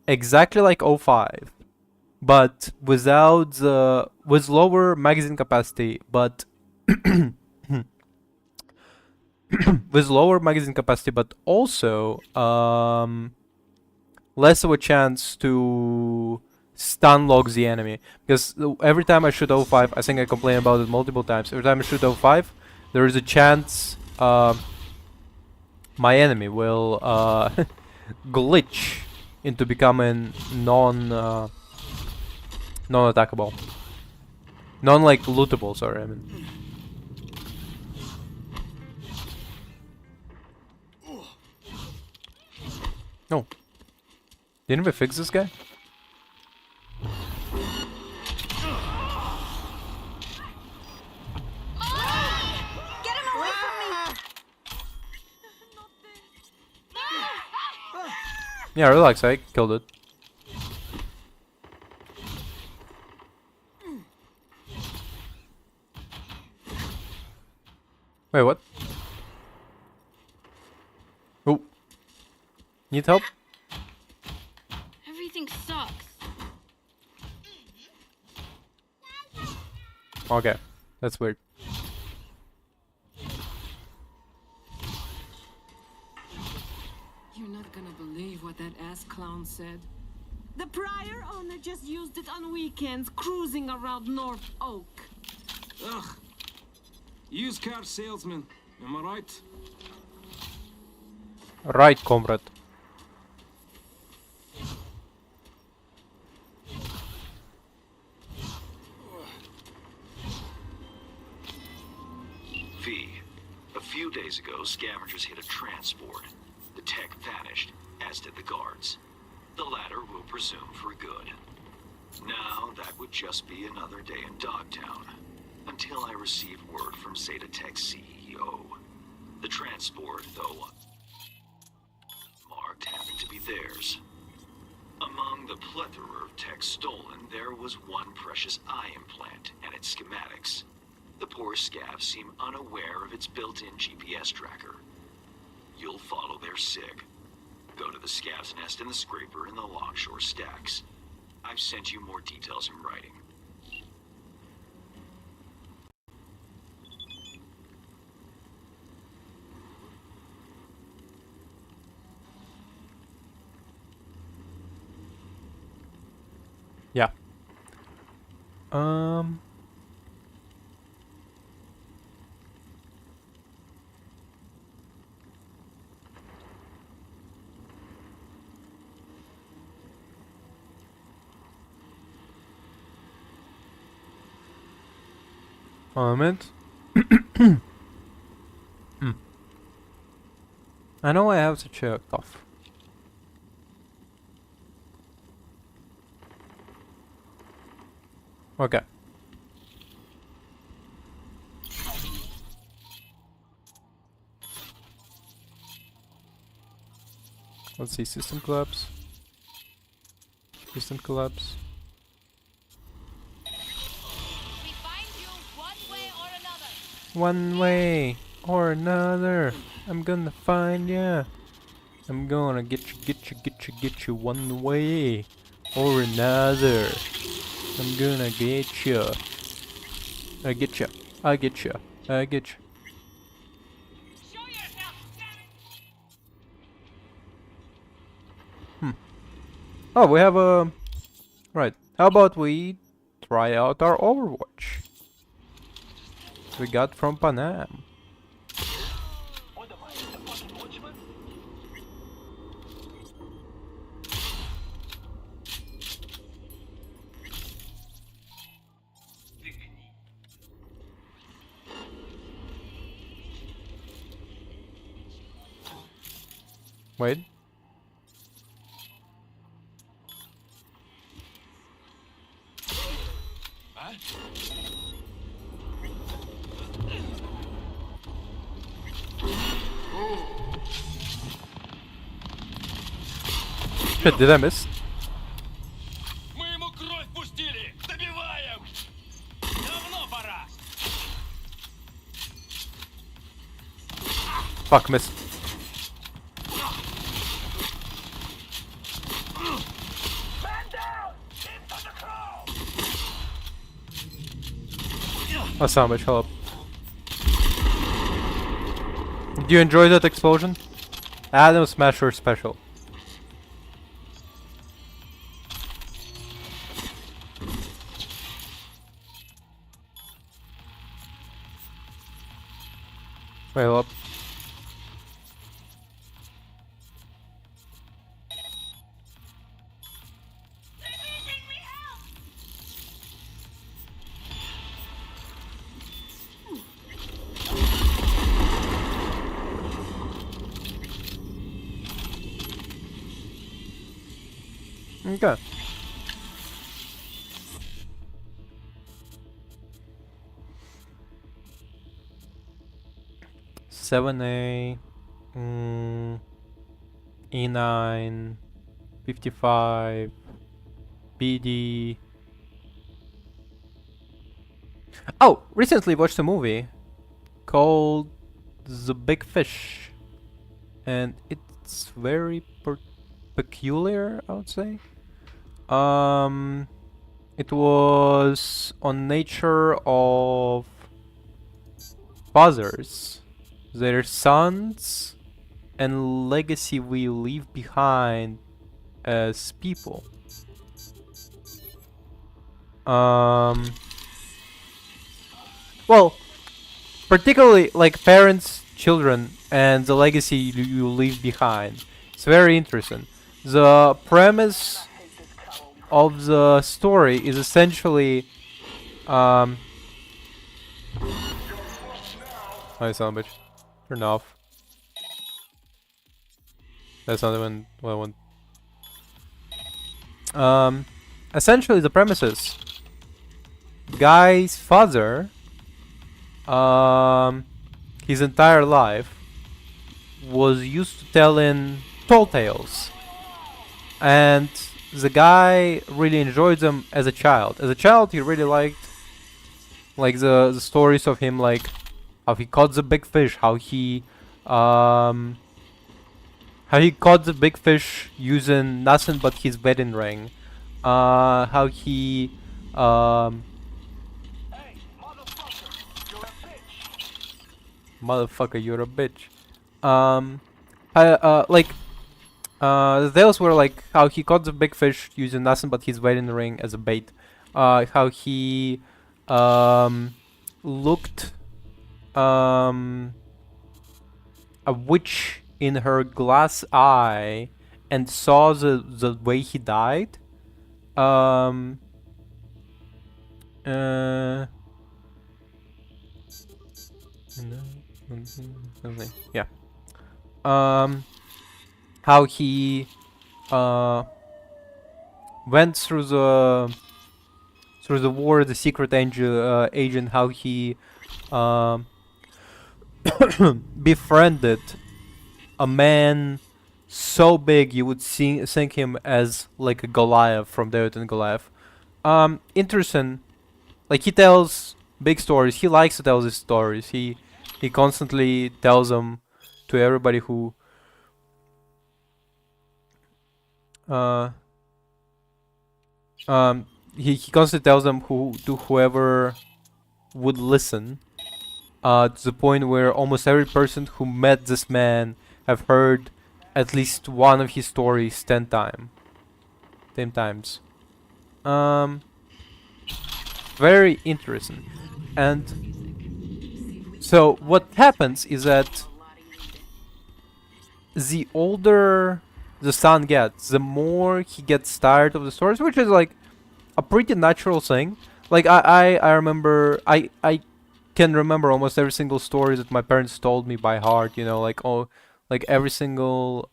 [SPEAKER 1] exactly like 05, but with lower magazine capacity, but with lower magazine capacity, but also less of a chance to stun lock the enemy. Because every time I shoot 05, I think I complain about it multiple times. Every time I shoot 05, there is a chance my enemy will glitch into becoming non-attackable. Non-like lootable, sorry, I mean. No. Didn't we fix this guy?
[SPEAKER 8] Get him away from me!
[SPEAKER 1] Yeah, relax, I killed it. Wait, what? Oh. Need help?
[SPEAKER 7] Everything sucks.
[SPEAKER 1] Okay. That's weird.
[SPEAKER 14] You're not gonna believe what that ass clown said.
[SPEAKER 7] The prior owner just used it on weekends, cruising around North Oak.
[SPEAKER 15] Ugh. Used car salesman. Am I right?
[SPEAKER 1] Right, comrade.
[SPEAKER 12] V. A few days ago, scavengers hit a transport. The tech vanished, as did the guards. The latter we'll presume for good. Now, that would just be another day in Dogtown, until I receive word from Zeta Tech's CEO. The transport, though marked, happened to be theirs. Among the plethora of tech stolen, there was one precious eye implant and its schematics. The poor scavs seem unaware of its built-in GPS tracker. You'll follow their sig. Go to the scav's nest in the scraper in the Longshore Stacks. I've sent you more details in writing.
[SPEAKER 1] Yeah. Moment. I know I have such a cough. Okay. Let's see, system collapse. System collapse. One way or another, I'm gonna find ya. I'm gonna get you one way or another. I'm gonna get you. I get you. I get you. I get you. Oh, we have a... Right. How about we try out our Overwatch? We got from Panam. Wait. Shit, did I miss?
[SPEAKER 16] Мы ему кровь пустили! Добиваем! Давно пора!
[SPEAKER 1] Fuck, miss. Oh, so much help. Do you enjoy that explosion? Adam Smasher special. Wait up. Okay. A, E9, 55, BD. Oh, recently watched a movie called The Big Fish, and it's very peculiar, I would say. It was on nature of fathers, their sons, and legacy we leave behind as people. Well, particularly like parents, children, and the legacy you leave behind. It's very interesting. The premise of the story is essentially oh, son of a bitch. Turn off. That's not even what I want. Essentially the premises. Guy's father, his entire life was used to telling tall tales, and the guy really enjoyed them as a child. As a child, he really liked like the stories of him, like how he caught the big fish, how he caught the big fish using nothing but his wedding ring, how he motherfucker, you're a bitch. The tales were like how he caught the big fish using nothing but his wedding ring as a bait. How he looked a witch in her glass eye and saw the way he died. Yeah. How he went through the war, the secret agent. How he befriended a man so big you would think him as like a Goliath from David and Goliath. Interesting. Like he tells big stories. He likes to tell these stories. He constantly tells them to everybody who he constantly tells them to whoever would listen, to the point where almost every person who met this man have heard at least one of his stories 10 times. same times. Very interesting. And so what happens is that the older the son gets, the more he gets tired of the stories, which is like a pretty natural thing. Like I remember I can remember almost every single story that my parents told me by heart, you know, like every single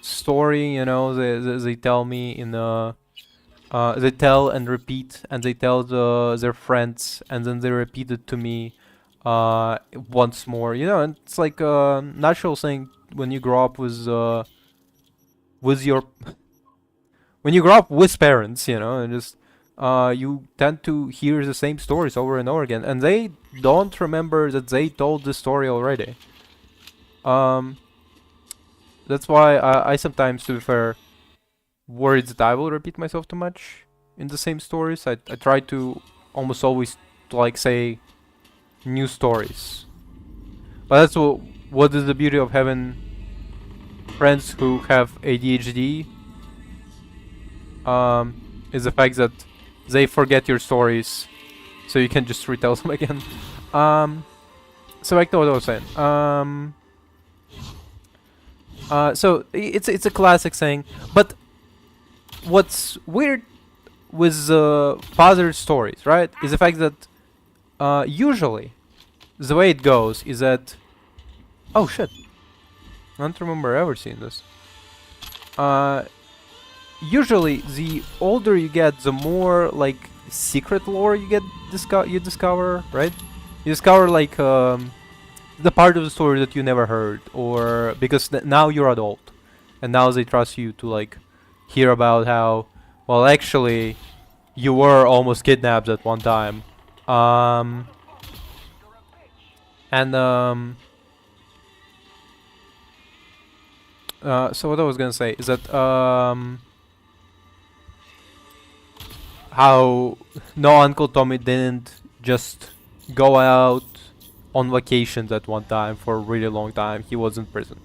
[SPEAKER 1] story, you know, they tell me in they tell and repeat, and they tell their friends, and then they repeat it to me once more, you know. And it's like a natural thing when you grow up with your when you grow up with parents, you know, and just you tend to hear the same stories over and over again, and they don't remember that they told the story already. That's why I sometimes, to be fair, worried that I will repeat myself too much in the same stories. I try to almost always like say new stories. But that's what is the beauty of having friends who have ADHD. Is the fact that they forget your stories, so you can just retell them again. So back to what I was saying. So it's a classic saying, but what's weird with father's stories, right, is the fact that usually the way it goes is that, oh shit, I don't remember ever seeing this. Usually the older you get, the more like secret lore you discover, right? You discover like the part of the story that you never heard, or because now you're adult, and now they trust you to like hear about how, well, actually, you were almost kidnapped at one time. So what I was gonna say is that how no, Uncle Tommy didn't just go out on vacations at one time for a really long time. He was in prison.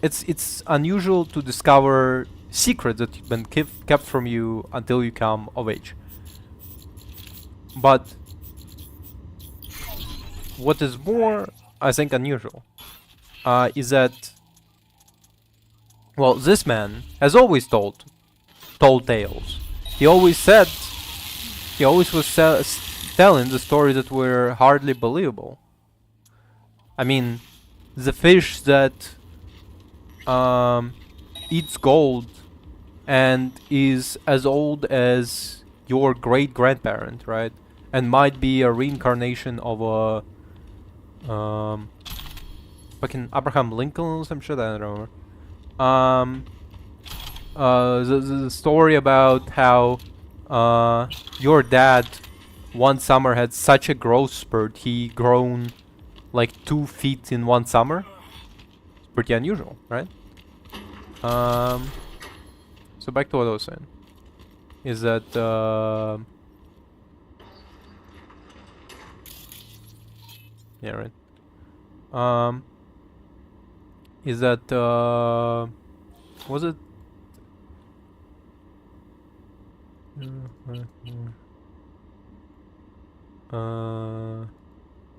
[SPEAKER 1] It's unusual to discover secrets that have been kept from you until you come of age. But what is more, I think, unusual is that, well, this man has always told tales. He always was telling the stories that were hardly believable. I mean, the fish that eats gold and is as old as your great grandparent, right? And might be a reincarnation of a fucking Abraham Lincoln or some shit, I don't remember. The story about how your dad one summer had such a growth spurt, he grown like 2 feet in one summer. It's pretty unusual, right? So back to what I was saying is that yeah, right. Is that was it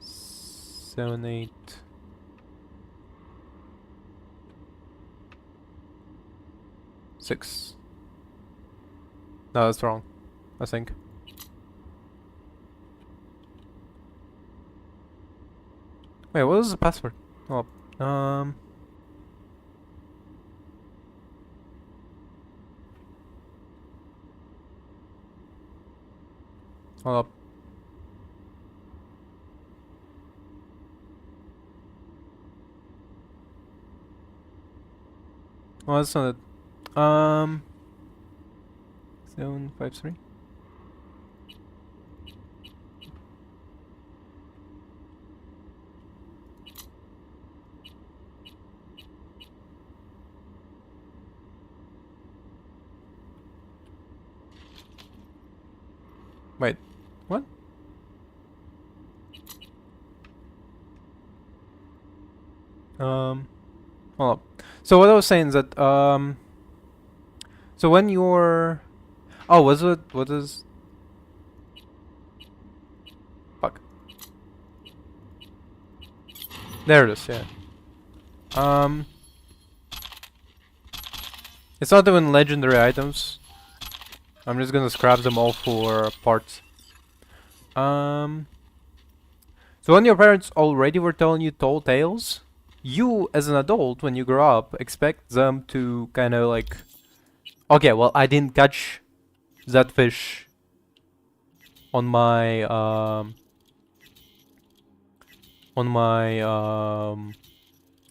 [SPEAKER 1] 7, 8. Six. No, that's wrong, I think. Wait, what was the password? Oh, hold up. Oh, that's not it. 753. Wait, what? Hold up. So what I was saying is that so when you're was it what is fuck there it is, yeah. It's not even legendary items. I'm just gonna scrap them all for parts. So when your parents already were telling you tall tales, you as an adult, when you grow up, expect them to kind of like, okay, well, I didn't catch that fish on my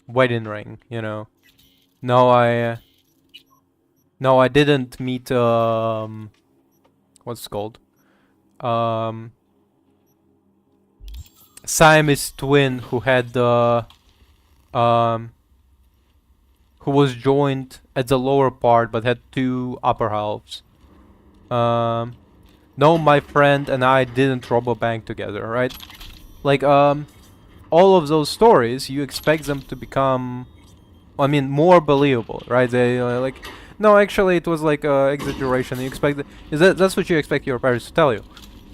[SPEAKER 1] wedding ring, you know. No, I didn't meet what's it called? Siamese twin who had who was joined at the lower part but had two upper halves. No, my friend and I didn't rob a bank together, right? Like all of those stories, you expect them to become, I mean, more believable, right? They like, no, actually, it was like exaggeration. You expect that's what you expect your parents to tell you.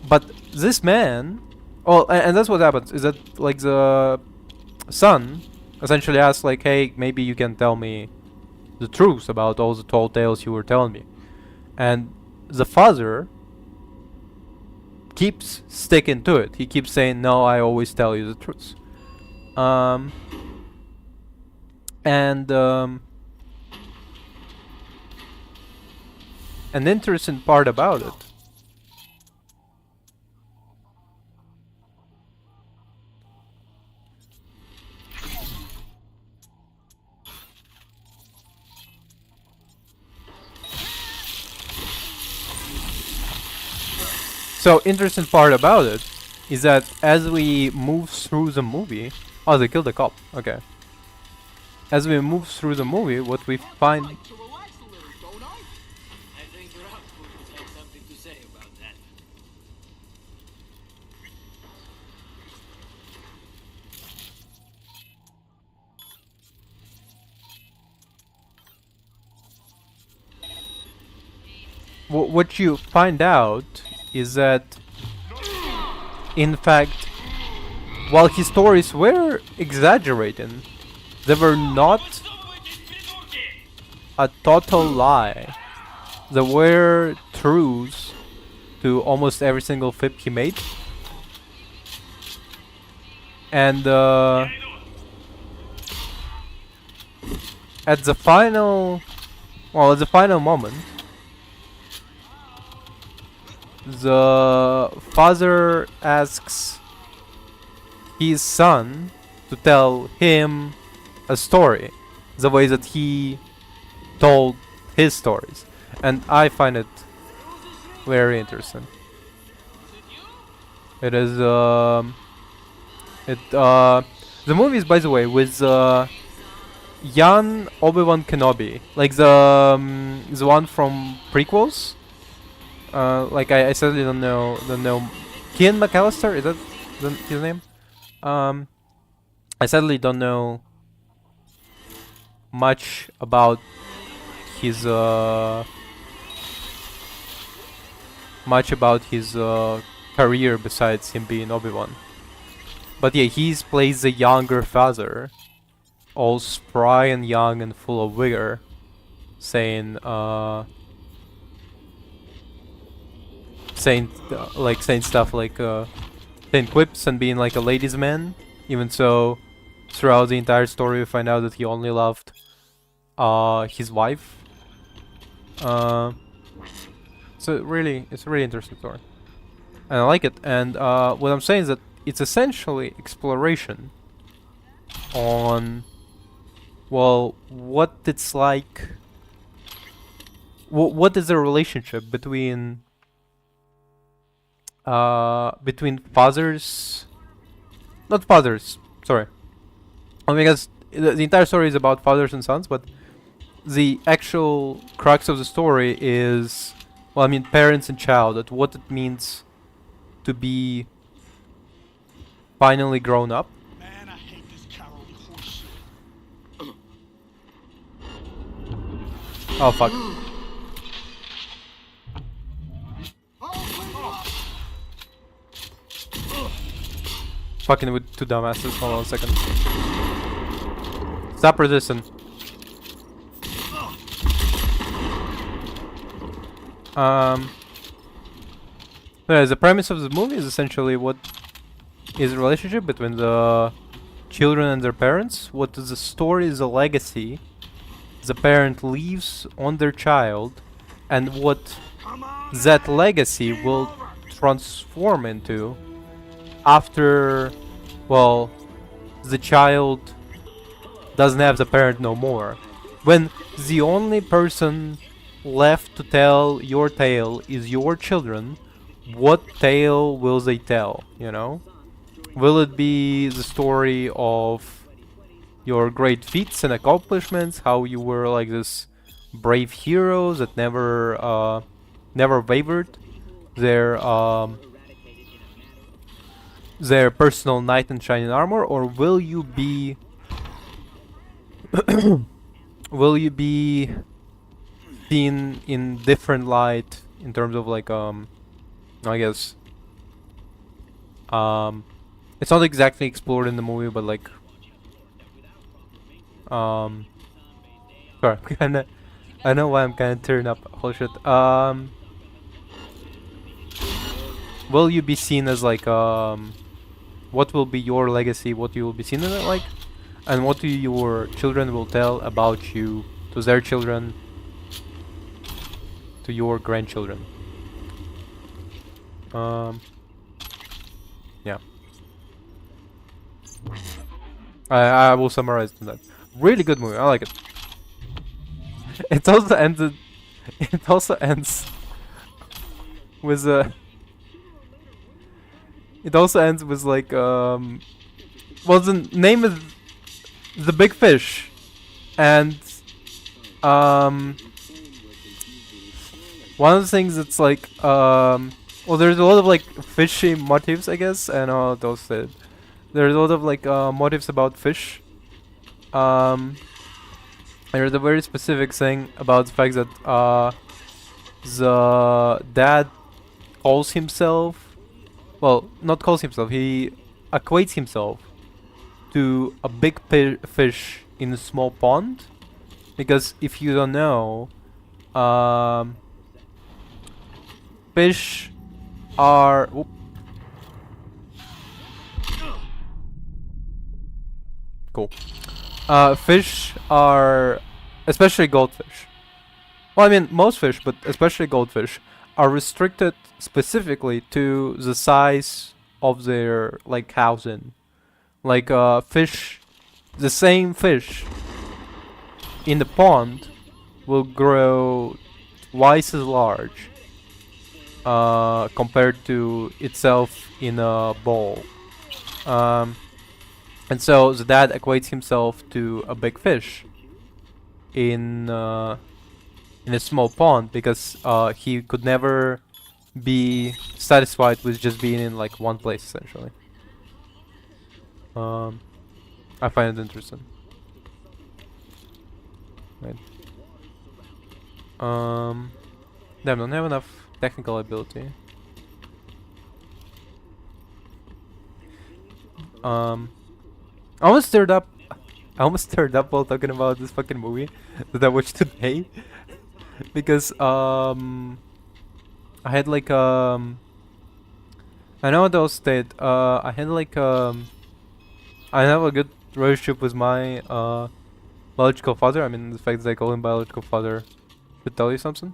[SPEAKER 1] But this man, well, and that's what happens. Is that like the son essentially asks, like, hey, maybe you can tell me the truth about all the tall tales you were telling me, and the father keeps sticking to it. He keeps saying, no, I always tell you the truth. And an interesting part about it is that as we move through the movie, oh, they killed the cop. Okay. As we move through the movie, what we find. What you find out is that, in fact, while his stories were exaggerating, they were not a total lie. There were truths to almost every single flip he made. And at the final moment, the father asks his son to tell him a story, the way that he told his stories, and I find it very interesting. It is the movie is, by the way, with young Obi-Wan Kenobi, like the one from prequels. Like I certainly don't know Kian McAllister, is that his name? I sadly don't know much about his career besides him being Obi-Wan. But yeah, he plays the younger father, all spry and young and full of vigor, saying stuff like saying quips and being like a ladies' man, even so throughout the entire story we find out that he only loved his wife. So it's a really interesting story, and I like it. And what I'm saying is that it's essentially exploration on, well, what it's like. What is the relationship between fathers, not fathers, sorry. Because the entire story is about fathers and sons, but the actual crux of the story is, well, I mean, parents and child, that what it means to be finally grown up.
[SPEAKER 16] Man, I hate this cowardly horseshit.
[SPEAKER 1] Oh fuck. Fucking with two dumbasses. Hold on a second. Stop resisting. The premise of the movie is essentially what is the relationship between the children and their parents. What is the story is a legacy the parent leaves on their child, and what that legacy will transform into after, well, the child doesn't have the parent no more. When the only person left to tell your tale is your children, what tale will they tell, you know? Will it be the story of your great feats and accomplishments, how you were like this brave hero that never wavered, their personal knight in shining armor, or will you be will you be seen in different light in terms of like I guess it's not exactly explored in the movie, but like sorry, kinda I know why I'm kinda tearing up. Holy shit. Will you be seen as like what will be your legacy, what you will be seen in it like, and what your children will tell about you to their children, to your grandchildren. Yeah. I will summarize that. Really good movie. I like it. It also ended. It also ends with a. It also ends with like well, the name is The Big Fish, and one of the things that's like well, there's a lot of like fishy motifs, I guess. I know those said. There's a lot of like motifs about fish. There's a very specific thing about the fact that the dad calls himself, well, not calls himself, he equates himself to a big fish in a small pond, because if you don't know, fish are cool. Fish are, especially goldfish. Well, I mean most fish, but especially goldfish are restricted specifically to the size of their like housing. Like fish, the same fish in the pond will grow twice as large compared to itself in a bowl. And so the dad equates himself to a big fish in a small pond, because he could never be satisfied with just being in like one place essentially. I find it interesting. Right. Damn, don't have enough technical ability. I almost stirred up. I almost stirred up while talking about this fucking movie that I watched today, because I had like I know those state. I had like I have a good relationship with my biological father. I mean, the fact that I call him biological father should tell you something.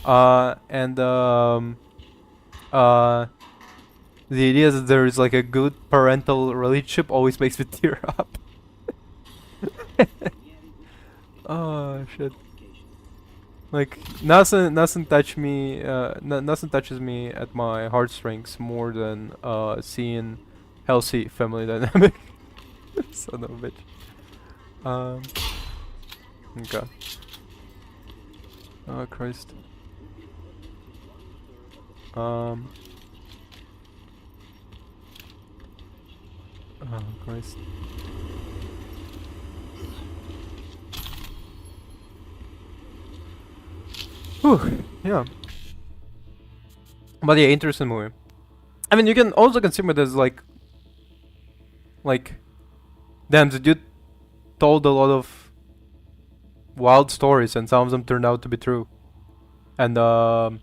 [SPEAKER 1] And the idea that there is like a good parental relationship always makes me tear up. Oh shit! Like nothing touch me. Nothing touches me at my heartstrings more than seeing healthy family dynamic. Son of a bitch. Okay. Oh Christ. Oh Christ. Whew, yeah. But yeah, interesting movie. I mean, you can also consider it as like, damn, the dude told a lot of wild stories, and some of them turned out to be true. And by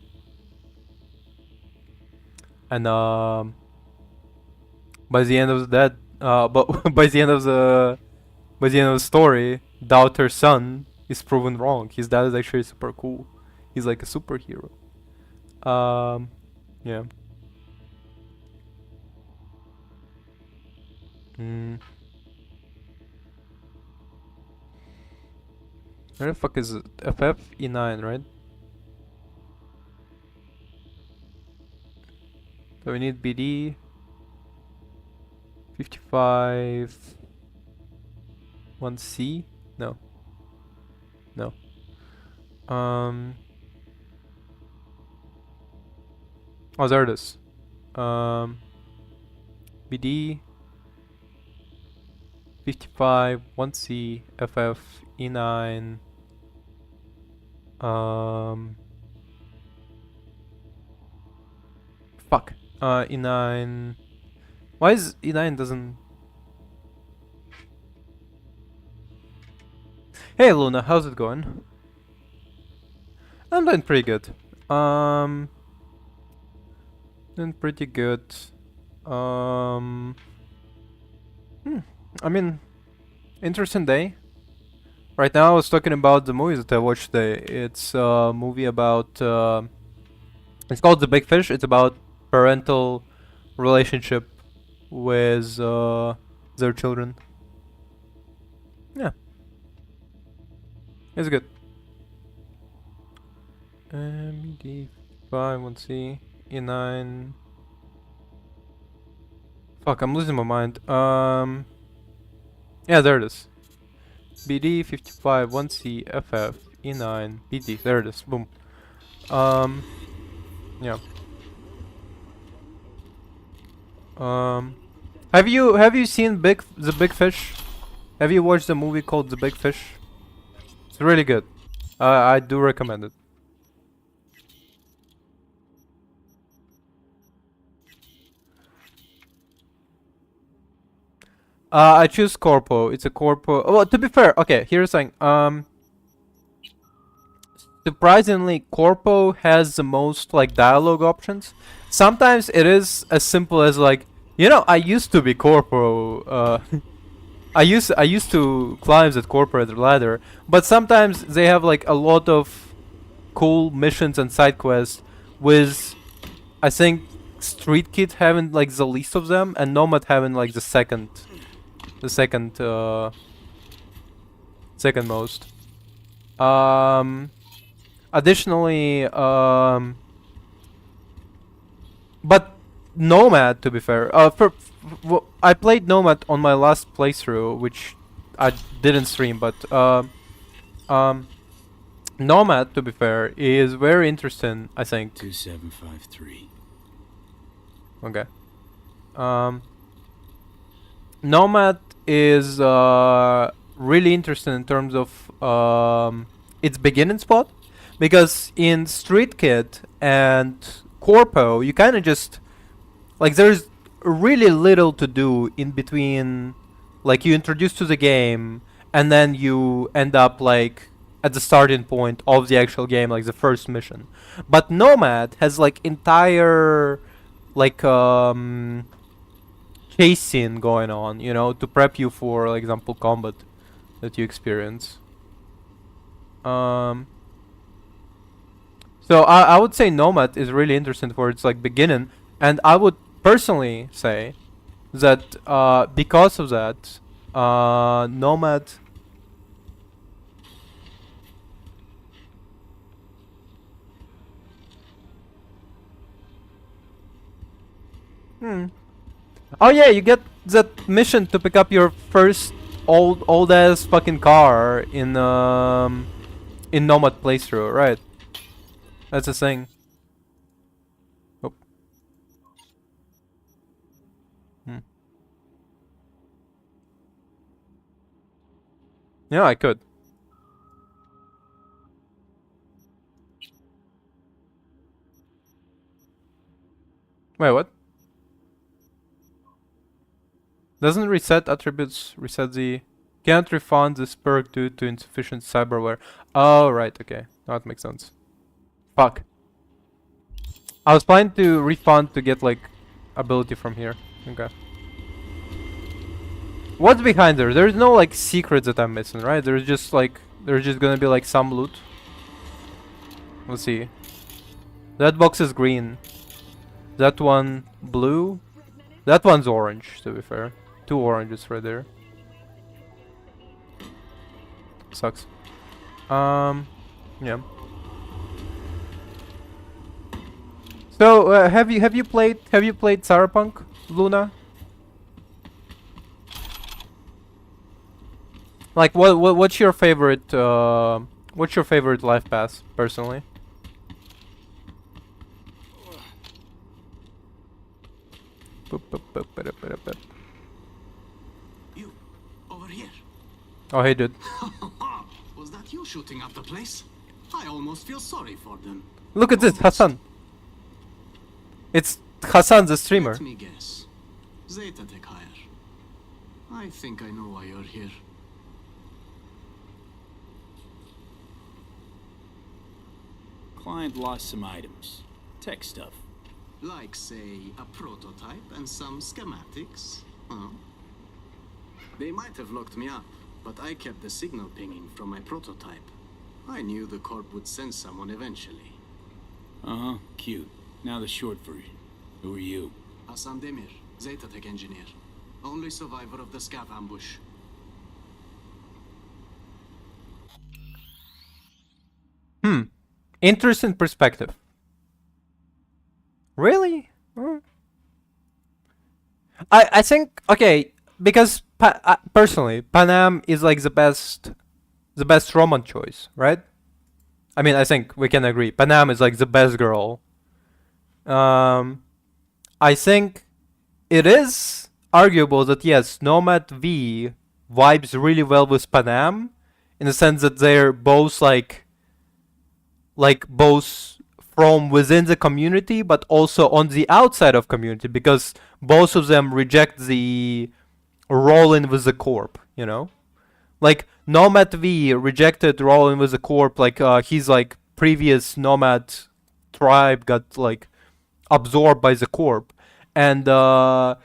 [SPEAKER 1] the end of that, but by the end of the story, Doubter's son is proven wrong. His dad is actually super cool. He's like a superhero. Yeah. Mm. Where the fuck is it? FF E9, right? So we need BD 55 1C? No. No. Oh, there it is. BD 55 1C FF E9. Fuck. E9. Why is E9 doesn't... Hey Luna, how's it going? I'm doing pretty good. Doing pretty good. I mean, interesting day. Right now I was talking about the movies that I watched today. It's a movie about... it's called The Big Fish. It's about parental relationship with their children. Yeah. It's good. MD5, 1C, E9. Fuck, I'm losing my mind. Yeah, there it is. BD 55 1C FF E9 BD. There it is. Boom. Yeah. Have you seen The Big Fish? Have you watched the movie called The Big Fish? It's really good. I do recommend it. I choose Corpo. It's a Corpo. Oh, well, to be fair, okay, here's the thing. Surprisingly, Corpo has the most like dialogue options. Sometimes it is as simple as like, you know, I used to be Corpo. I used to climb that corporate ladder, but sometimes they have like a lot of cool missions and side quests with, I think, Street Kid having like the least of them and Nomad having like the second second most. Additionally, but Nomad, to be fair, I played Nomad on my last playthrough, which I didn't stream, but Nomad, to be fair, is very interesting, I think.
[SPEAKER 4] 2753.
[SPEAKER 1] Okay. Nomad is really interesting in terms of its beginning spot, because in Street Kid and Corpo, you kind of just like there's really little to do in between. Like you introduce to the game, and then you end up like at the starting point of the actual game, like the first mission. But Nomad has like entire like chase scene going on, you know, to prep you for, like, example, combat that you experience. So I would say Nomad is really interesting for its like beginning, and I would personally say that because of that, Nomad. Oh yeah, you get that mission to pick up your first old ass fucking car in Nomad playthrough, right? That's the thing. Oh. Hmm. Yeah, I could. Wait, what? Doesn't reset attributes reset the... Can't refund this perk due to insufficient cyberware. Oh, right, okay. Now it makes sense. Fuck. I was planning to refund to get, like, ability from here. Okay. What's behind there? There's no, like, secrets that I'm missing, right? There's just, like... There's just gonna be, like, some loot. Let's see. That box is green. That one blue. That one's orange, to be fair. 2 oranges right there. Sucks. Yeah. So, have you played Cyberpunk, Luna? Like, what's your favorite life pass, personally?
[SPEAKER 5] You, over here.
[SPEAKER 1] Oh, hey, dude.
[SPEAKER 5] Was that you shooting up the place? I almost feel sorry for them.
[SPEAKER 1] Look at this, Hassan. It's Hassan, the streamer.
[SPEAKER 5] Let me guess. Zeta Tech hire. I think I know why you're here.
[SPEAKER 4] Client lost some items. Tech stuff.
[SPEAKER 5] Like, say, a prototype and some schematics, huh? They might have locked me up, but I kept the signal pinging from my prototype. I knew the Corp would send someone eventually.
[SPEAKER 4] Uh-huh, cute. Now the short version. Who are you?
[SPEAKER 5] Hassan Demir, Zeta Tech engineer. Only survivor of the scav ambush.
[SPEAKER 1] Interesting perspective. Really? I think, okay, because personally, Panam is like the best Roman choice, right? I mean, I think we can agree. Panam is like the best girl. I think it is arguable that yes, Nomad V vibes really well with Panam, in the sense that they're both like both from within the community, but also on the outside of community, because both of them reject the roll-in with the corp, you know? Like, Nomad V rejected roll-in with the corp, like, his, like, previous Nomad tribe got, like, absorbed by the corp. And, that's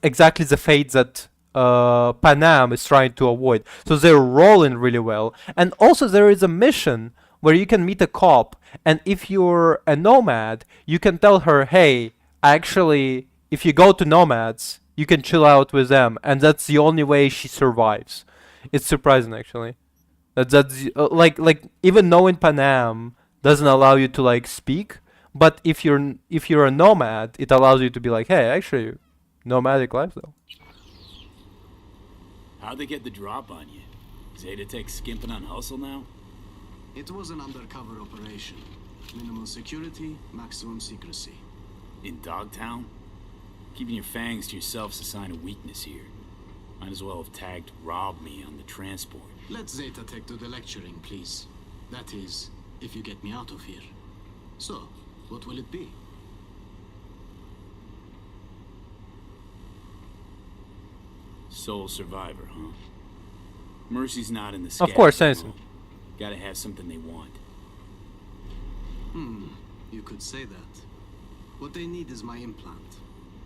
[SPEAKER 1] exactly the fate that Panam is trying to avoid. So they're rolling really well. And also there is a mission where you can meet a cop, and if you're a nomad, you can tell her, hey, actually, if you go to nomads, you can chill out with them, and that's the only way she survives. It's surprising, actually. That's like even knowing Panam doesn't allow you to like speak, but if you're a nomad, it allows you to be like, hey, actually, nomadic lifestyle.
[SPEAKER 4] How'd they get the drop on you? Zeta Tech skimping on hustle now?
[SPEAKER 5] It was an undercover operation. Minimal security, maximum secrecy.
[SPEAKER 4] In Dogtown? Keeping your fangs to yourself's a sign of weakness here. Might as well have tagged rob me on the transport.
[SPEAKER 5] Let Zeta Tech do the lecturing, please. That is, if you get me out of here. So, what will it be?
[SPEAKER 4] Sole survivor, huh? Mercy's not in the
[SPEAKER 1] Of course,
[SPEAKER 4] scabs,
[SPEAKER 1] Anderson.
[SPEAKER 4] Gotta have something they want.
[SPEAKER 5] You could say that. What they need is my implant.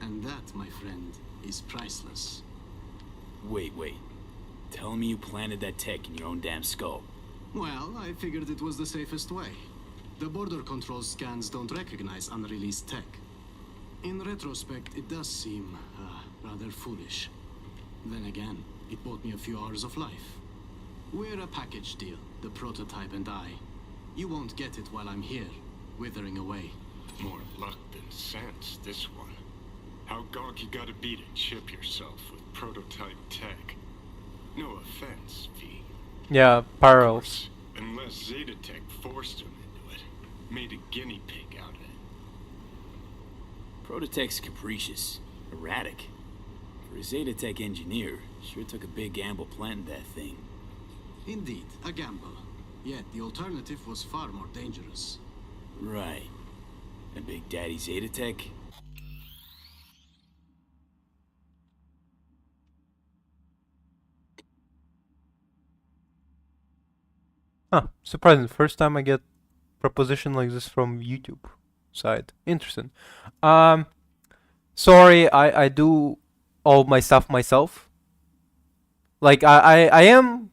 [SPEAKER 5] And that, my friend, is priceless.
[SPEAKER 4] Wait. Tell me you planted that tech in your own damn skull.
[SPEAKER 5] Well, I figured it was the safest way. The border control scans don't recognize unreleased tech. In retrospect, it does seem rather foolish. Then again, it bought me a few hours of life. We're a package deal, the prototype and I. You won't get it while I'm here, withering away.
[SPEAKER 11] More luck than sense, this one. How gawk you gotta be to chip yourself with prototype tech? No offense, V.
[SPEAKER 1] Yeah, parallels.
[SPEAKER 11] Unless Zeta Tech forced him into it. Made a guinea pig out of it.
[SPEAKER 4] Prototech's capricious, erratic. For a Zeta Tech engineer, sure took a big gamble planting that thing.
[SPEAKER 5] Indeed, a gamble. Yet the alternative was far more dangerous.
[SPEAKER 4] Right. And Big Daddy Zeta Tech?
[SPEAKER 1] Huh, surprising. First time I get proposition like this from YouTube side. Interesting. Um, sorry, I do all my stuff myself. Like I am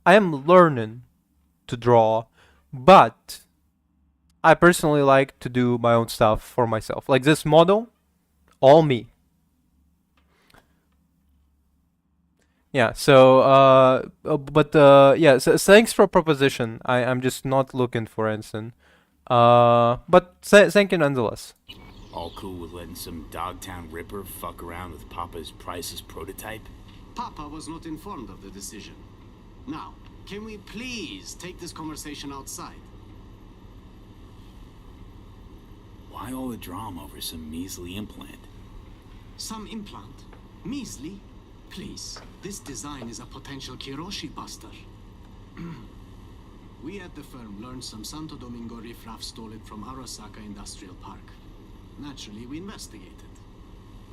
[SPEAKER 1] learning to draw, but I personally like to do my own stuff for myself. Like this model, all me. Yeah, so but yeah, so thanks for proposition. I'm just not looking for anything. But thank you nonetheless.
[SPEAKER 4] All cool with letting some Dogtown Ripper fuck around with Papa's priceless prototype?
[SPEAKER 5] Papa was not informed of the decision. Now, can we please take this conversation outside?
[SPEAKER 4] Why all the drama over some measly implant?
[SPEAKER 5] Some implant? Measly? Please, this design is a potential Kiroshi buster. We at the firm learned some Santo Domingo riffraff stole it from Arasaka Industrial Park. Naturally, we investigated.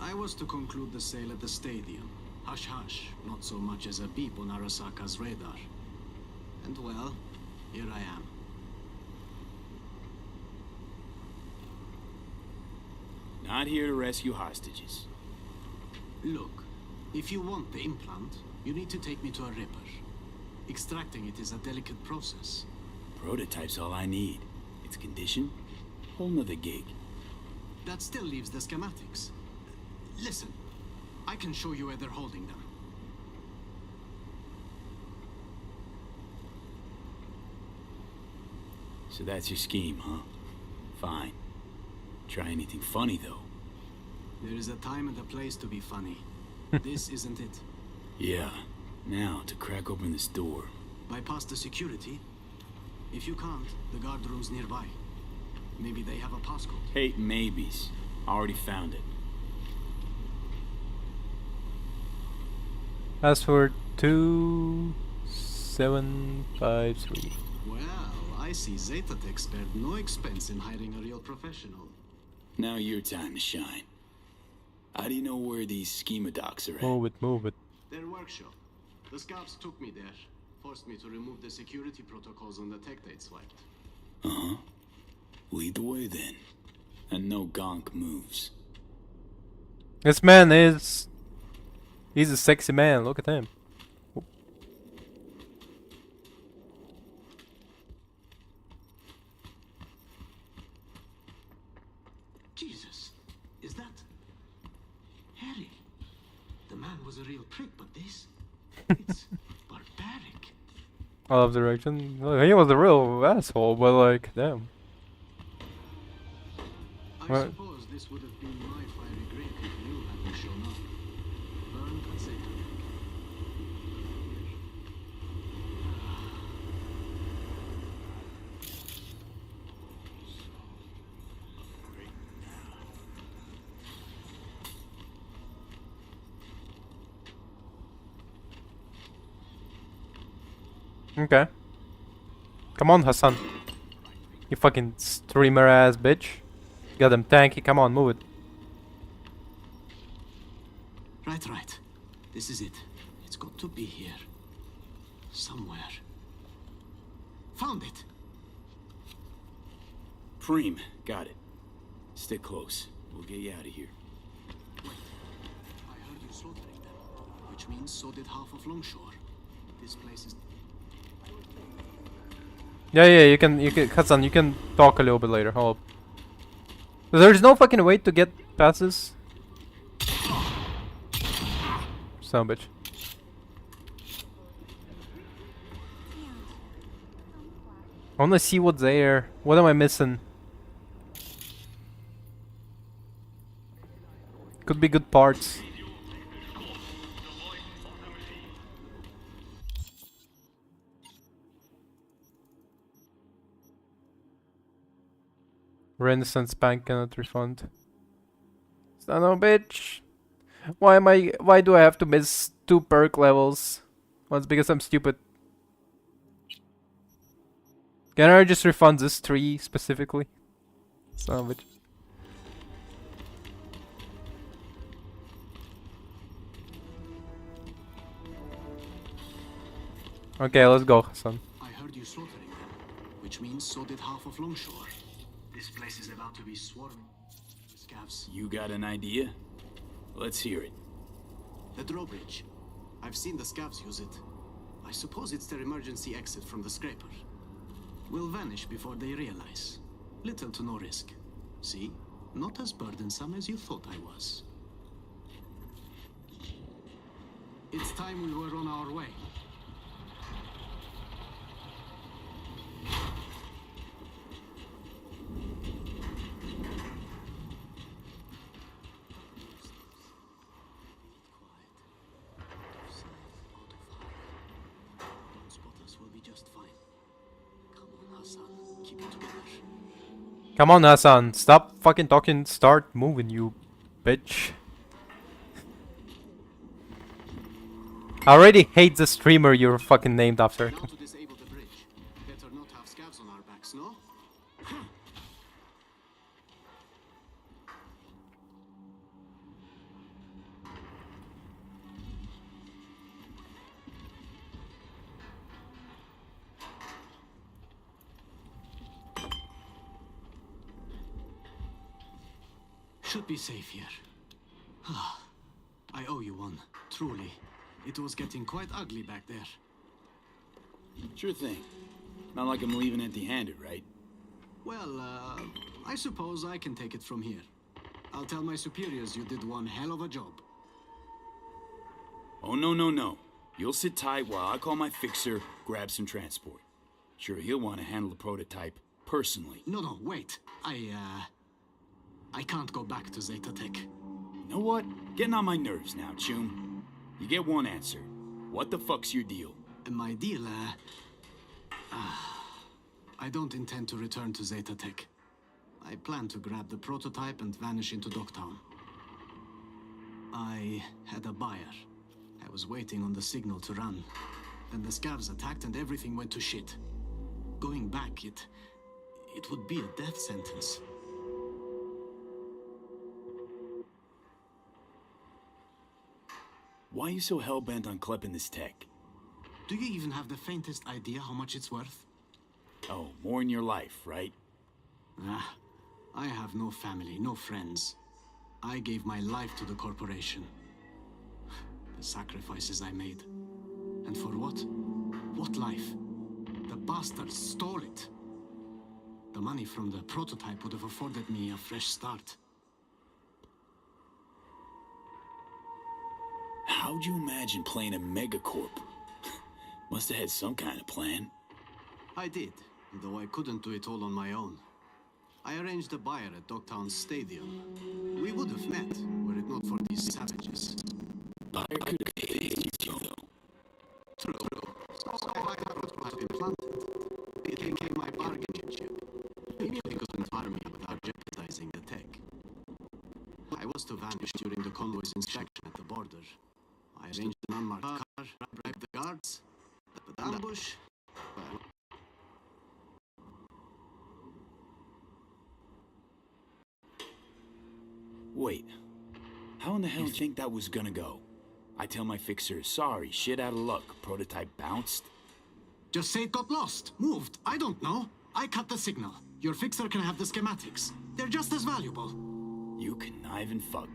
[SPEAKER 5] I was to conclude the sale at the stadium. Hush hush, not so much as a beep on Arasaka's radar. And well, here I am.
[SPEAKER 4] Not here to rescue hostages.
[SPEAKER 5] Look, if you want the implant, you need to take me to a ripper. Extracting it is a delicate process.
[SPEAKER 4] Prototype's all I need. Its condition? Whole nother gig.
[SPEAKER 5] That still leaves the schematics. Listen, I can show you where they're holding them.
[SPEAKER 4] So that's your scheme, huh? Fine. Try anything funny, though.
[SPEAKER 5] There is a time and a place to be funny. This isn't it.
[SPEAKER 4] Yeah. Now, to crack open this door.
[SPEAKER 5] Bypass the security? If you can't, the guard room's nearby. Maybe they have a passcode.
[SPEAKER 4] Hey, maybes. Already found it.
[SPEAKER 1] Password 2753.
[SPEAKER 5] Well, I see Zeta Tech spared no expense in hiring a real professional.
[SPEAKER 4] Now your time to shine. How do you know where these schema docs are at?
[SPEAKER 1] Move it.
[SPEAKER 5] Their workshop. The scouts took me there. Forced me to remove the security protocols on the tech they'd swiped.
[SPEAKER 4] Uh-huh. Lead the way then. And no gonk moves.
[SPEAKER 1] This man is... He's a sexy man, look at him.
[SPEAKER 5] Jesus, is that... Harry? The man was a real prick, but this... It's barbaric.
[SPEAKER 1] I love the direction. Look, he was a real asshole, but like, damn.
[SPEAKER 5] I
[SPEAKER 1] What?
[SPEAKER 5] suppose this would have been my fiery grave if you hadn't shown up. Burned at Zeta Tech.
[SPEAKER 1] Okay. Come on, Hassan. You fucking streamer ass bitch. Got them tanky, come on, move it.
[SPEAKER 5] Right. This is it. It's got to be here. Somewhere. Found it!
[SPEAKER 4] Preem, got it. Stick close. We'll get you out of here.
[SPEAKER 5] Wait. I heard you slaughtering them. Which means so did half of Longshore. This place is...
[SPEAKER 1] Yeah, you can, Hassan, you can talk a little bit later, hold up. There's no fucking way to get past this. Son of a bitch. I wanna see what's there. What am I missing? Could be good parts. Renaissance Bank cannot refund. Son of a bitch. Why do I have to miss 2 perk levels? Well, it's because I'm stupid. Can I just refund this 3 specifically? Son of a bitch. Okay, let's go, Hassan.
[SPEAKER 17] I heard you slaughtering them, which means so did half of Longshore. This place is about to be swarming. Scavs.
[SPEAKER 4] You got an idea? Let's hear it.
[SPEAKER 17] The drawbridge. I've seen the scavs use it. I suppose it's their emergency exit from the scraper. We'll vanish before they realize. Little to no risk. See? Not as burdensome as you thought I was. It's time we were on our way.
[SPEAKER 1] Come on, Hassan. Stop fucking talking. Start moving, you bitch. I already hate the streamer you're fucking named after.
[SPEAKER 17] Now to disable the bridge. Better not have scavs on our backs, no? Should be safe here. I owe you one, truly. It was getting quite ugly back there.
[SPEAKER 4] Sure thing. Not like I'm leaving empty-handed, right?
[SPEAKER 17] Well, I suppose I can take it from here. I'll tell my superiors you did one hell of a job.
[SPEAKER 4] Oh, no. You'll sit tight while I call my fixer, grab some transport. Sure, he'll want to handle the prototype personally.
[SPEAKER 17] No, wait. I can't go back to Zeta Tech.
[SPEAKER 4] You know what? Getting on my nerves now, Chum. You get one answer. What the fuck's your deal?
[SPEAKER 17] My deal, I don't intend to return to Zeta Tech. I plan to grab the prototype and vanish into Dogtown. I had a buyer. I was waiting on the signal to run. Then the scavs attacked and everything went to shit. Going back, it would be a death sentence.
[SPEAKER 4] Why are you so hell-bent on clipping this tech?
[SPEAKER 17] Do you even have the faintest idea how much it's worth?
[SPEAKER 4] Oh, more in your life, right?
[SPEAKER 17] I have no family, no friends. I gave my life to the corporation. The sacrifices I made. And for what? What life? The bastards stole it. The money from the prototype would have afforded me a fresh start.
[SPEAKER 4] How'd you imagine playing a megacorp? Must have had some kind of plan.
[SPEAKER 17] I did, though I couldn't do it all on my own. I arranged a buyer at Dogtown Stadium. We would have met, were it not for these savages.
[SPEAKER 4] Buyer could have paid you, though.
[SPEAKER 17] True. So I had been planted. It became my bargain chip. He knew he couldn't harm me without jeopardizing the tech. I was to vanish during the convoy's inspection at the border. I arranged an unmarked car, bribed the guards, but the ambush... well...
[SPEAKER 4] Wait. How in the hell do you think that was gonna go? I tell my fixer, sorry, shit out of luck, prototype bounced?
[SPEAKER 17] Just say it got lost, moved, I don't know. I cut the signal. Your fixer can have the schematics. They're just as valuable.
[SPEAKER 4] You conniving fuck.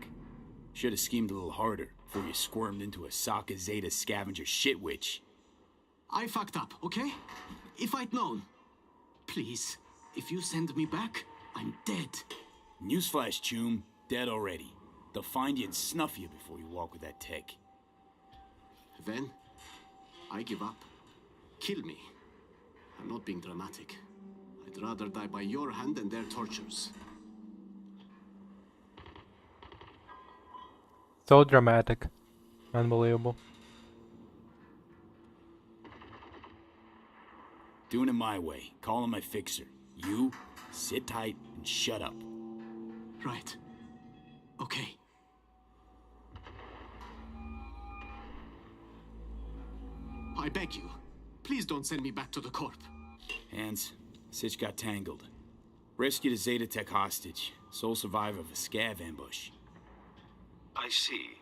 [SPEAKER 4] Should have schemed a little harder before you squirmed into a Sokka Zeta scavenger shit witch.
[SPEAKER 17] I fucked up, okay? If I'd known. Please, if you send me back, I'm dead.
[SPEAKER 4] Newsflash, Chum. Dead already. They'll find you and snuff you before you walk with that tech.
[SPEAKER 17] Then, I give up. Kill me. I'm not being dramatic. I'd rather die by your hand than their tortures.
[SPEAKER 1] So dramatic. Unbelievable.
[SPEAKER 4] Doing it my way. Calling my fixer. You, sit tight and shut up.
[SPEAKER 17] Right. Okay. I beg you, please don't send me back to the Corp.
[SPEAKER 4] Hands, Sitch got tangled. Rescued a Zeta Tech hostage, sole survivor of a scav ambush.
[SPEAKER 12] I see.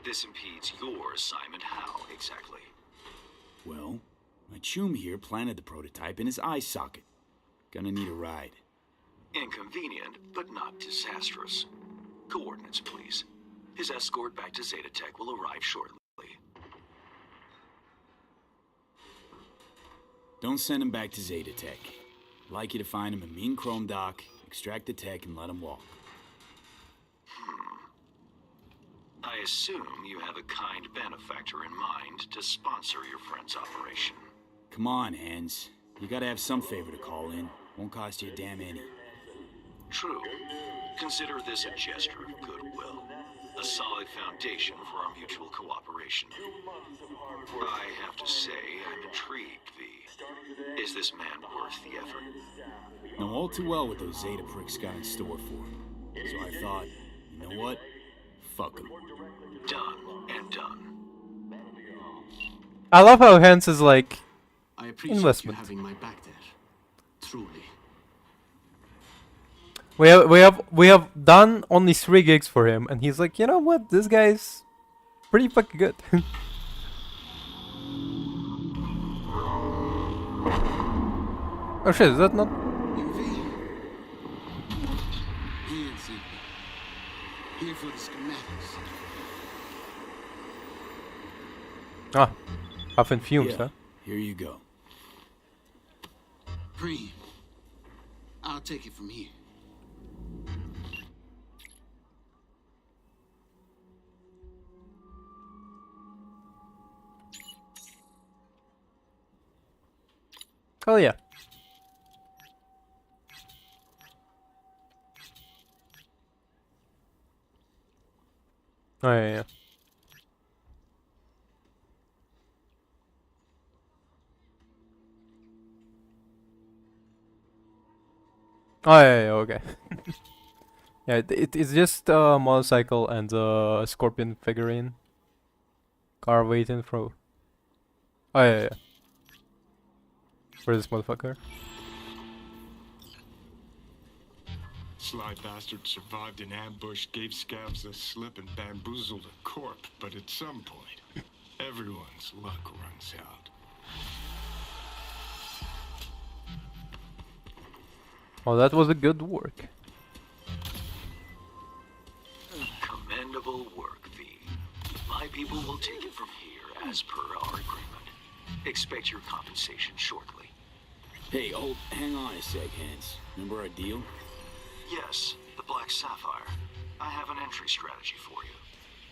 [SPEAKER 12] This impedes your assignment. How, exactly?
[SPEAKER 4] Well, my chum here planted the prototype in his eye socket. Gonna need a ride.
[SPEAKER 12] Inconvenient, but not disastrous. Coordinates, please. His escort back to Zeta Tech will arrive shortly.
[SPEAKER 4] Don't send him back to Zeta Tech. I'd like you to find him a mean chrome dock, extract the tech, and let him walk.
[SPEAKER 12] I assume you have a kind benefactor in mind to sponsor your friend's operation.
[SPEAKER 4] Come on, Hans. You gotta have some favor to call in. Won't cost you a damn any.
[SPEAKER 12] True. Consider this a gesture of goodwill. A solid foundation for our mutual cooperation. I have to say, I'm intrigued, V. Is this man worth the effort?
[SPEAKER 4] Know all too well what those Zeta pricks got in store for him. So I thought, you know what? Fuck him.
[SPEAKER 12] Done and done.
[SPEAKER 1] I love how Hans is like
[SPEAKER 17] I appreciate
[SPEAKER 1] investment.
[SPEAKER 17] you having my back there. Truly.
[SPEAKER 1] We have done only 3 gigs for him, and he's like, you know what, this guy's pretty fucking good. Oh shit, is that not?
[SPEAKER 17] Here for the schematics.
[SPEAKER 1] Ah, half in fumes,
[SPEAKER 4] Yeah,
[SPEAKER 1] huh?
[SPEAKER 4] here you go.
[SPEAKER 17] Preem. I'll take it from here.
[SPEAKER 1] Oh yeah. Oh yeah, yeah. Oh yeah, yeah, okay. Yeah, it's just a motorcycle and a scorpion figurine. Car waiting for. Oh yeah, yeah. For this motherfucker.
[SPEAKER 11] Sly bastard survived an ambush, gave scabs a slip, and bamboozled a corp. But at some point, everyone's luck runs out.
[SPEAKER 1] Oh, that was a good work.
[SPEAKER 12] Commendable work, V. My people will take it from here as per our agreement. Expect your compensation shortly.
[SPEAKER 4] Hey, oh, hang on a sec, Hans. Remember our deal?
[SPEAKER 12] Yes, the Black Sapphire. I have an entry strategy for you.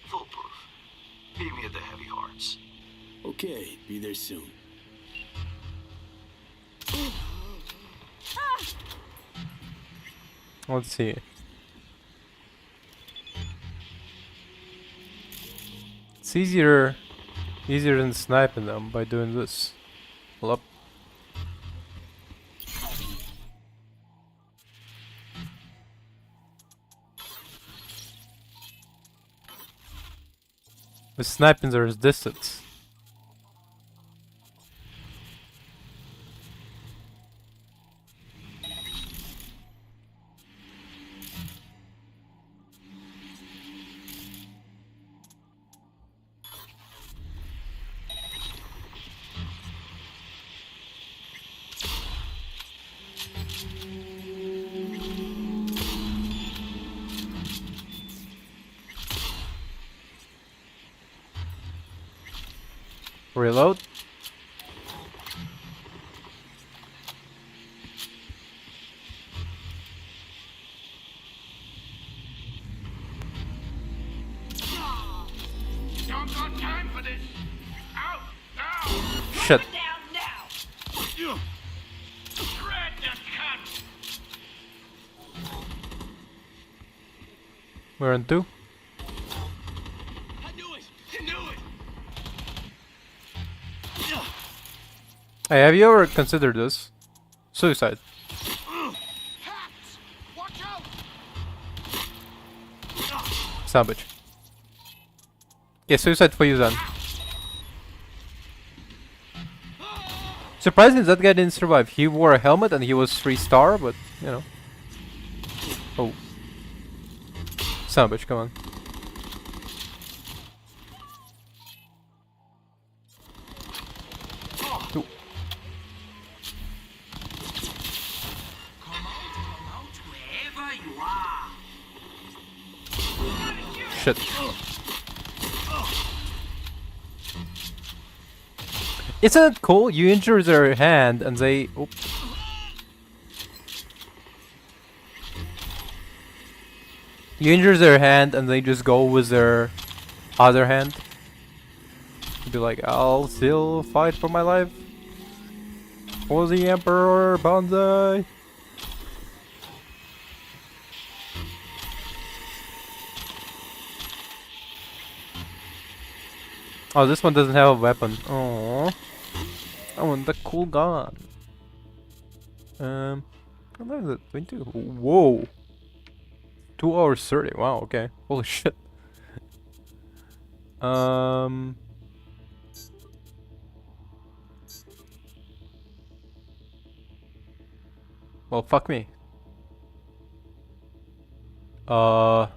[SPEAKER 12] Foolproof. Meet me at the Heavy Hearts.
[SPEAKER 4] Okay, be there soon.
[SPEAKER 1] Let's see. It's easier than sniping them by doing this. Hold up. With sniping there's distance. Reload.
[SPEAKER 16] Don't got time for this. Out now.
[SPEAKER 1] Shit.
[SPEAKER 16] Down now. Shred the cunt.
[SPEAKER 1] We're on 2.
[SPEAKER 16] I knew it. I knew it.
[SPEAKER 1] Hey, have you ever considered this? Suicide.
[SPEAKER 16] Watch out.
[SPEAKER 1] Salvage. Yeah, suicide for you then. Surprising that guy didn't survive. He wore a helmet and he was 3-star, but you know. Oh. Son of a bitch, come on. Ooh.
[SPEAKER 16] Wherever you are.
[SPEAKER 1] Shit. Isn't it cool? You injure their hand and they... Oop. You injure their hand and they just go with their other hand. Be like, I'll still fight for my life. For the Emperor, Banzai! Oh, this one doesn't have a weapon. Oh, I want the cool gun. How long is it? 22? Whoa! 2 hours 30. Wow. Okay. Holy shit. Well, fuck me. Huh.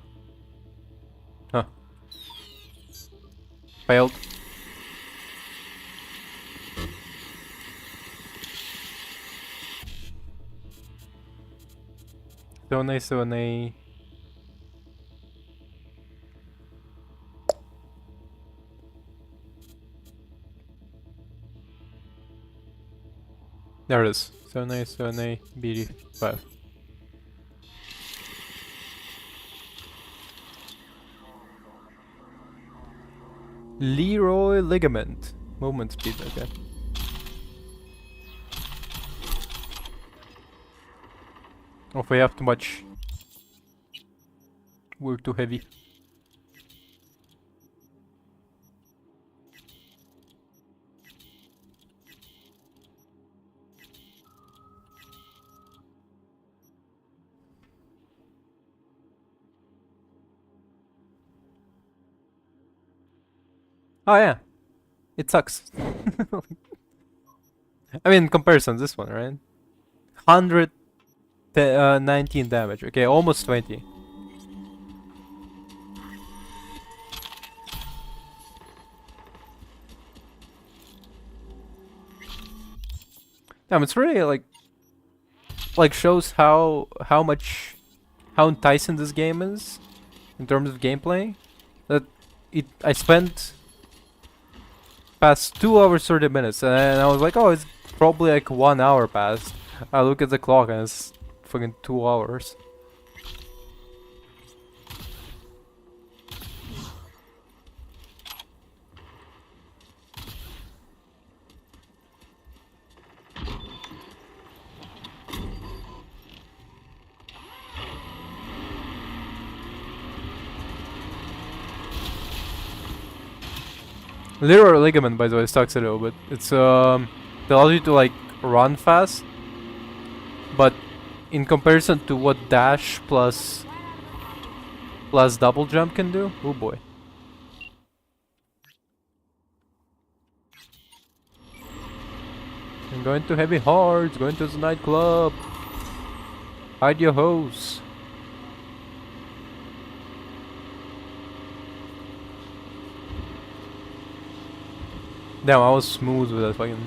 [SPEAKER 1] Failed. So nice, so nice. There it is. So nice, BD5. Leroy ligament. Movement speed, okay. Oh, if we have too much, we're too heavy. Oh yeah, it sucks. I mean, in comparison, this one, right? 119 damage. Okay, almost 20. Damn, it's really like shows how enticing this game is in terms of gameplay. That I spent past 2 hours 30 minutes and I was like, oh, it's probably like 1 hour past. I look at the clock and it's fucking 2 hours. Literal ligament, by the way, sucks a little bit. It's it allows you to like run fast, but in comparison to what dash plus double jump can do, oh boy. I'm going to heavy hearts, going to the nightclub. Hide your hose. Damn, I was smooth with that fucking...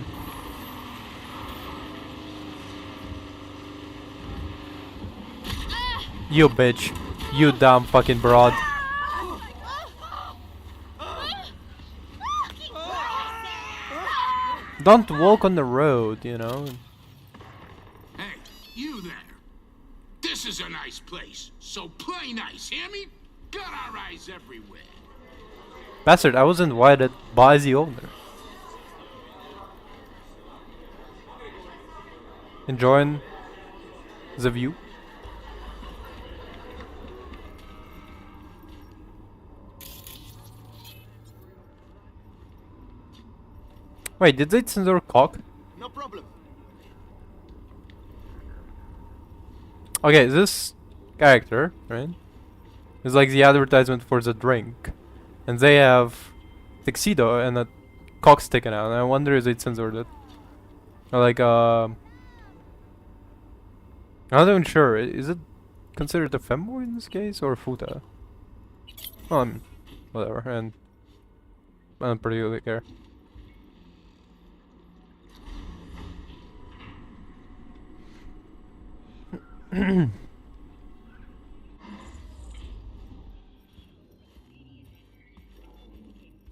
[SPEAKER 1] You bitch. You dumb fucking broad. Don't walk on the road, you know.
[SPEAKER 13] Hey, you there. This is a nice place, so play nice, hear me? Got our eyes everywhere.
[SPEAKER 1] Bastard, I was invited by the owner. Enjoying the view. Wait, did they censor cock?
[SPEAKER 17] No problem.
[SPEAKER 1] Okay, this character, right, is like the advertisement for the drink. And they have tuxedo and a cock sticking out. And I wonder if they censored it. Or like, I'm not even sure. Is it consider it a femboy in this case or futa? Whatever, and I don't particularly care.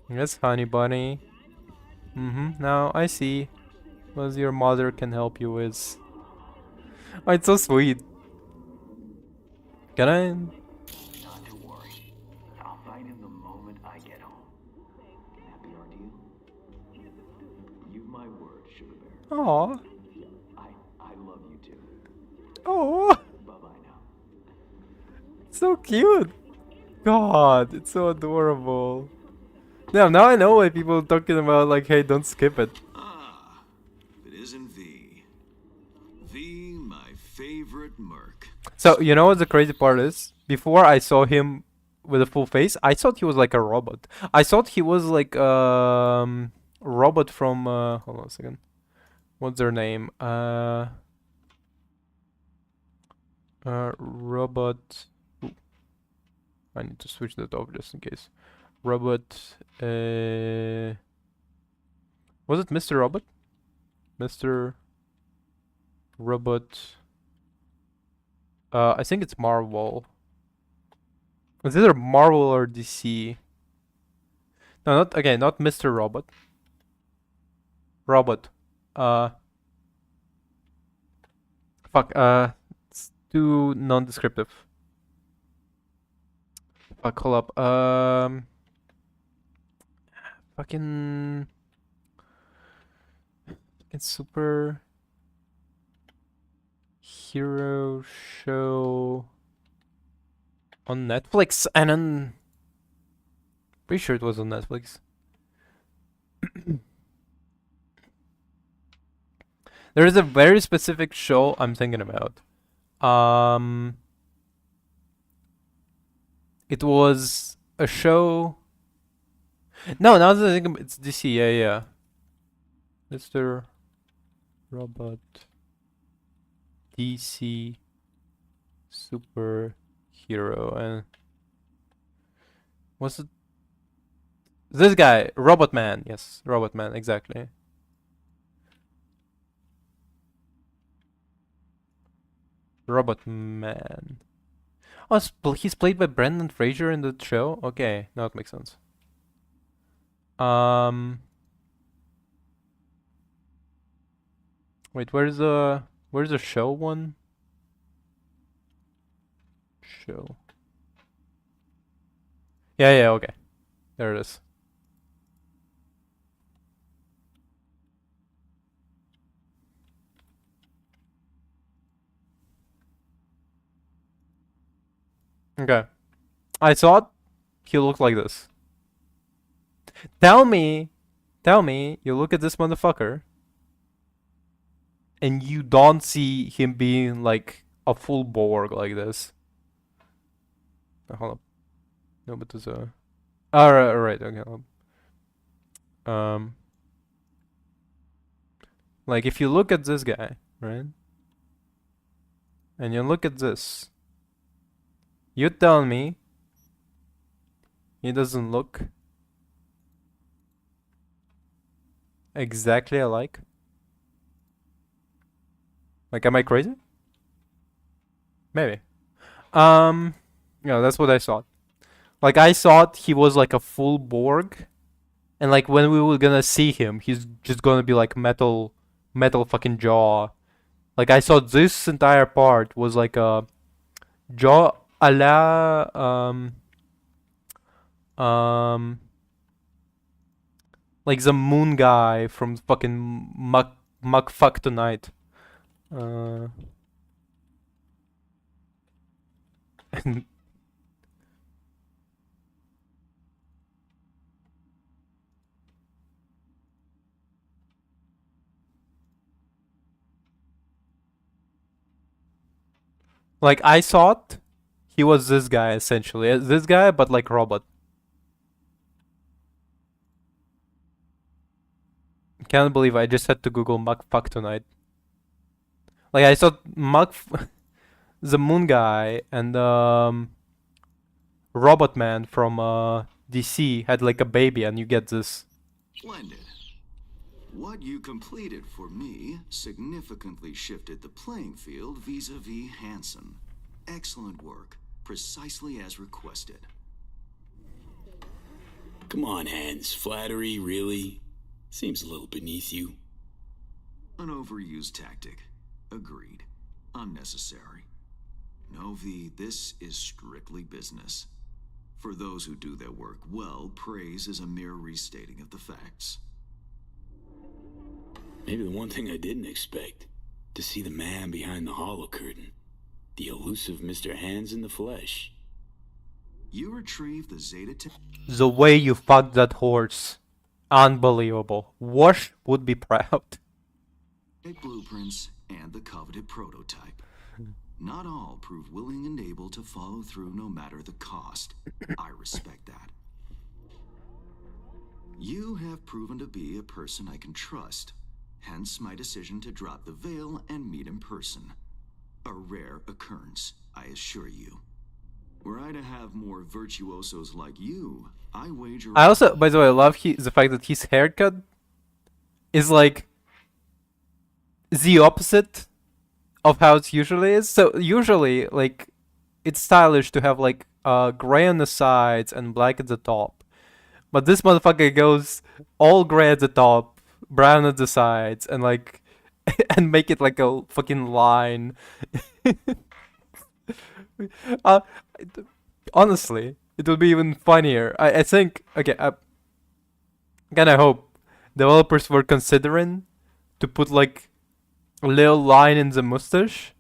[SPEAKER 1] Yes, honey bunny. Now I see what your mother can help you with. Oh, it's so sweet. Can I?
[SPEAKER 12] Not to worry. I'll find him the moment I get home. Happy are you? You've my word, Sugar Bear.
[SPEAKER 1] Aww.
[SPEAKER 12] I love you too.
[SPEAKER 1] Oh.
[SPEAKER 12] Bye-bye now.
[SPEAKER 1] So cute. God, it's so adorable. Yeah, now I know why people are talking about like, hey, don't skip it.
[SPEAKER 10] It isn't V. V, my favorite merc.
[SPEAKER 1] So, you know what the crazy part is? Before I saw him with a full face, I thought he was like a robot. I thought he was like robot from hold on a second. What's their name? Robot. Ooh. I need to switch that off just in case. Robot. Was it Mr. Robot? Mr. Robot. I think it's Marvel. It's either Marvel or DC. No, not Mr. Robot. Robot. Fuck, it's too non-descriptive. Fuck, hold up. Fucking super hero show on Netflix and on pretty sure it was on Netflix. There is a very specific show I'm thinking about. It was a show. No, now that I think it's DC. Yeah. Mr. Robot. DC superhero and what's it? This guy, Robot Man. Yes, Robot Man. Exactly. Robot Man. Oh, he's played by Brendan Fraser in the show. Okay, now it makes sense. Wait, where's the show one? Show. Yeah, okay. There it is. Okay. I thought he looked like this. Tell me, you look at this motherfucker and you don't see him being like a full Borg like this. Hold up. No, but there's a... Alright, okay. Like if you look at this guy, right? And you look at this. You tell me he doesn't look exactly alike? Like, am I crazy? Maybe. Yeah, that's what I thought. Like, I thought he was like a full Borg. And like, when we were gonna see him, he's just gonna be like metal fucking jaw. Like, I thought this entire part was like a jaw a la, like the moon guy from fucking Muck Fuck Tonight. Like, I thought he was this guy, essentially. This guy, but like robot. Can't believe I just had to Google Muck Fuck Tonight. Like, I thought the Moon Guy and Robot Man from DC had like a baby, and you get this.
[SPEAKER 18] Splendid. What you completed for me significantly shifted the playing field vis-a-vis Hansen. Excellent work, precisely as requested.
[SPEAKER 4] Come on, Hans. Flattery, really? Seems a little beneath you.
[SPEAKER 18] An overused tactic. Agreed. Unnecessary. No, V, this is strictly business. For those who do their work well, praise is a mere restating of the facts.
[SPEAKER 4] Maybe the one thing I didn't expect, to see the man behind the hollow curtain. The elusive Mr. Hands in the flesh.
[SPEAKER 18] You retrieve the Zeta...
[SPEAKER 1] The way you fucked that horse. Unbelievable. Wash would be proud.
[SPEAKER 18] Blueprints and the coveted prototype. Not all prove willing and able to follow through no matter the cost. I respect that. You have proven to be a person I can trust. Hence my decision to drop the veil and meet in person. A rare occurrence, I assure you. Were I to have more virtuosos like you, I wager...
[SPEAKER 1] I also, by the way, love the fact that his haircut is like the opposite of how it usually is. So usually, like, it's stylish to have like gray on the sides and black at the top. But this motherfucker goes all gray at the top, brown at the sides, and like, and make it like a fucking line. Honestly, it will be even funnier. I think, okay, again, I hope developers were considering to put like a little line in the mustache,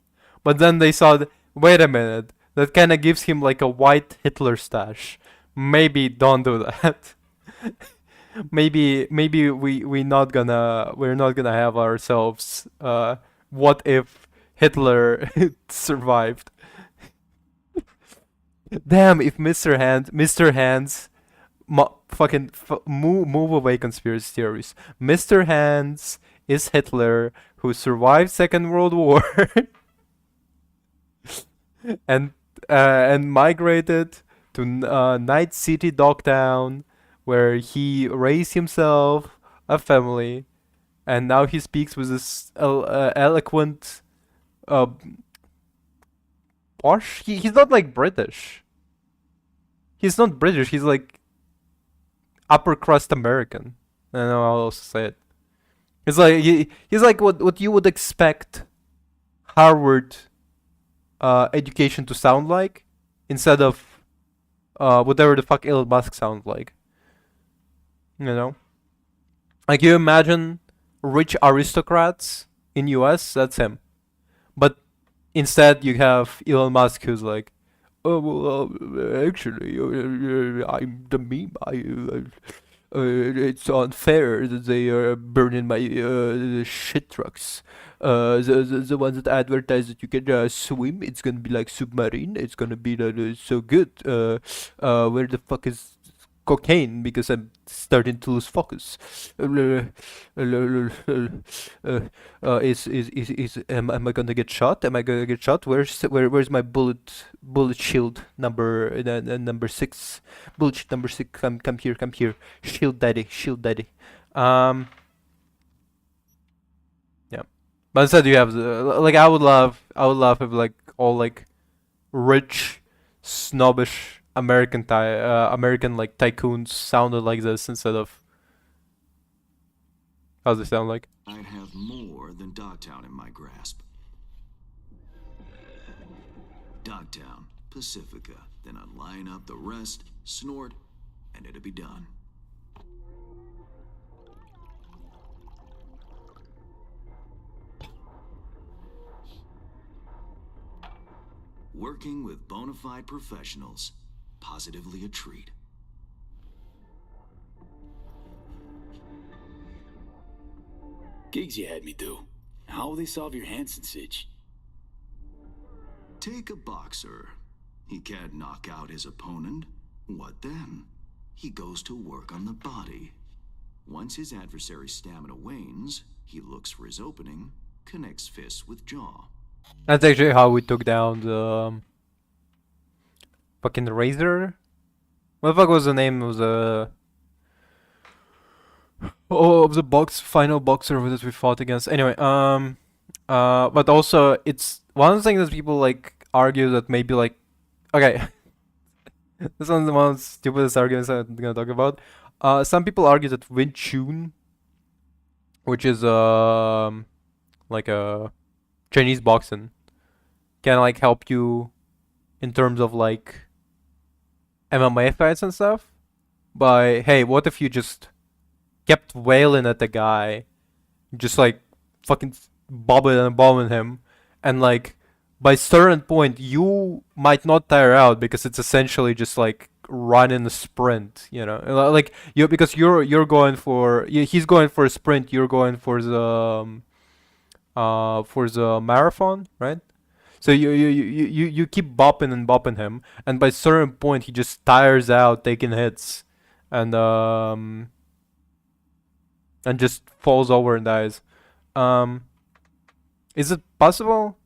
[SPEAKER 1] but then they saw, wait a minute, that kind of gives him like a white Hitler stash. Maybe don't do that. maybe we're not gonna have ourselves what if Hitler survived. Damn, if Mr. Hands move away conspiracy theories. Mr. Hands is Hitler who survived Second World War and migrated to Night City Dogtown, where he raised himself a family, and now he speaks with this eloquent posh. He's not like British. He's not British. He's like upper crust American. I don't know how else to say it. He's like he's like what you would expect Harvard education to sound like, instead of whatever the fuck Elon Musk sounds like. You know, like you imagine rich aristocrats in US, that's him. But instead you have Elon Musk, who's like, oh well, actually, I'm the meme. It's unfair that they are burning my shit trucks. The ones that advertise that you can swim, it's gonna be like submarine. It's gonna be so good. Where the fuck is cocaine? Because I'm starting to lose focus. Am I gonna get shot? Am I gonna get shot? Where's my bullet shield number 6? Bullet shield number 6. Come here. Shield daddy. Yeah. But instead you have like I would love if like all like rich, snobbish American like tycoons sounded like this instead of. How's it sound like?
[SPEAKER 18] I'd have more than Dogtown in my grasp. Dogtown, Pacifica, then I'd line up the rest, snort, and it'd be done. Working with bona fide professionals. Positively a treat.
[SPEAKER 4] Gigs you had me do. How will they solve your Hansen sitch?
[SPEAKER 18] Take a boxer. He can't knock out his opponent. What then? He goes to work on the body. Once his adversary's stamina wanes, he looks for his opening, connects fists with jaw.
[SPEAKER 1] That's actually how we took down the fucking Razor. What the fuck was the name of the final boxer that we fought against? Anyway, but also it's one of the things that people like argue that maybe like, okay, this one's one of the stupidest arguments I'm gonna talk about. Some people argue that Wing Chun, which is like a Chinese boxing, can like help you in terms of like MMA fights and stuff. By hey, what if you just kept wailing at the guy, just like fucking bobbing and bombing him, and like by certain point you might not tire out because it's essentially just like running a sprint, you know, like you because you're going for he's going for a sprint, you're going for the marathon, right? So you keep bopping and bopping him, and by certain point he just tires out taking hits, and just falls over and dies. Um, is it possible?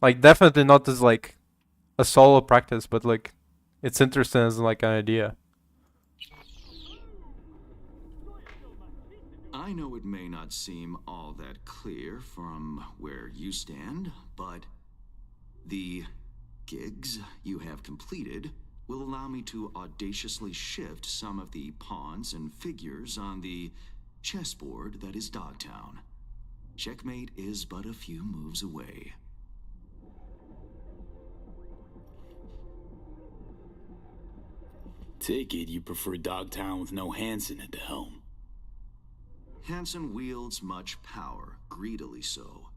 [SPEAKER 1] Like definitely not as like a solo practice, but like it's interesting as like an idea.
[SPEAKER 18] I know it may not seem all that clear from where you stand, but the gigs you have completed will allow me to audaciously shift some of the pawns and figures on the chessboard that is Dogtown. Checkmate is but a few moves away.
[SPEAKER 4] Take it you prefer Dogtown with no Hanson at the helm.
[SPEAKER 18] Hanson wields much power, greedily so.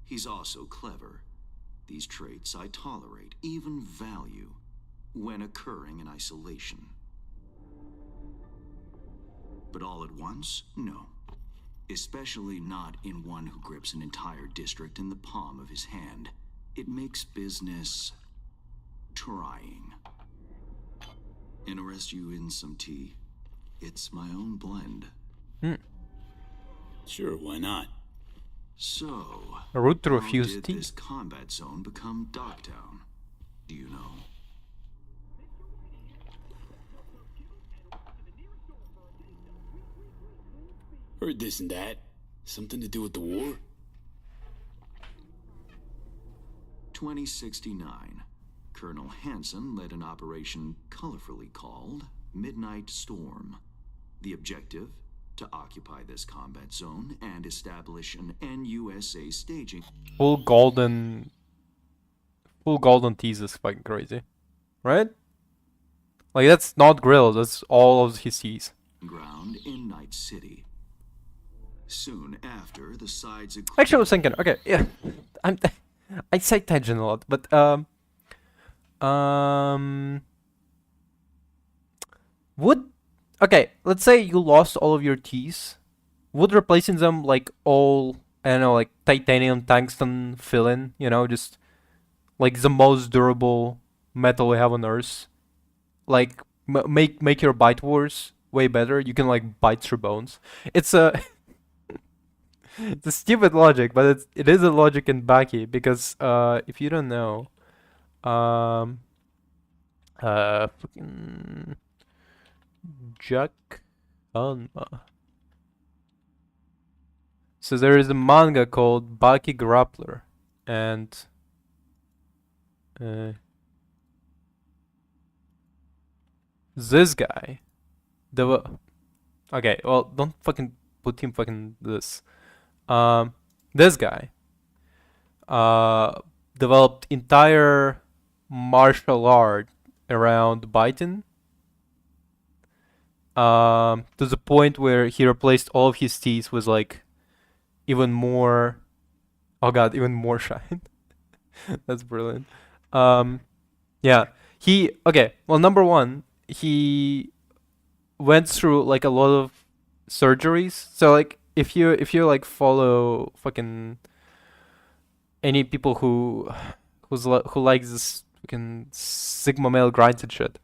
[SPEAKER 18] He's also clever. These traits I tolerate, even value, when occurring in isolation. But all at once? No. Especially not in one who grips an entire district in the palm of his hand. It makes business trying. Interest you in some tea? It's my own blend.
[SPEAKER 4] Sure, why not?
[SPEAKER 18] So,
[SPEAKER 1] A route to
[SPEAKER 18] how
[SPEAKER 1] refuse
[SPEAKER 18] did
[SPEAKER 1] tea.
[SPEAKER 18] this combat zone become Dogtown? Do you know?
[SPEAKER 4] Heard this and that. Something to do with the war?
[SPEAKER 18] 2069. Colonel Hanson led an operation colorfully called Midnight Storm. The objective? To occupy this combat zone and establish an NUSA staging.
[SPEAKER 1] Full golden tease is fucking crazy, right? Like that's not grill, that's all of his teas.
[SPEAKER 18] Ground in Night City. Soon after, the sides.
[SPEAKER 1] Actually, I was thinking, okay, yeah, I say tangent a lot, but would okay, let's say you lost all of your teas, would replacing them like all I don't know, like titanium, tungsten fill-in, you know, just like the most durable metal we have on Earth, like make your bite wars way better. You can like bite through bones. It's a it's a stupid logic, but it is a logic in Baki because if you don't know, fucking Jack Hanma. So there is a manga called Baki Grappler, and this guy, okay, well, don't fucking put him fucking this. This guy developed entire martial art around biting. To the point where he replaced all of his teeth with like even more. Oh god, even more shine. That's brilliant. Yeah, okay. Well, number one, he went through like a lot of surgeries. So like if you like follow fucking any people who likes this fucking sigma male grinds and shit,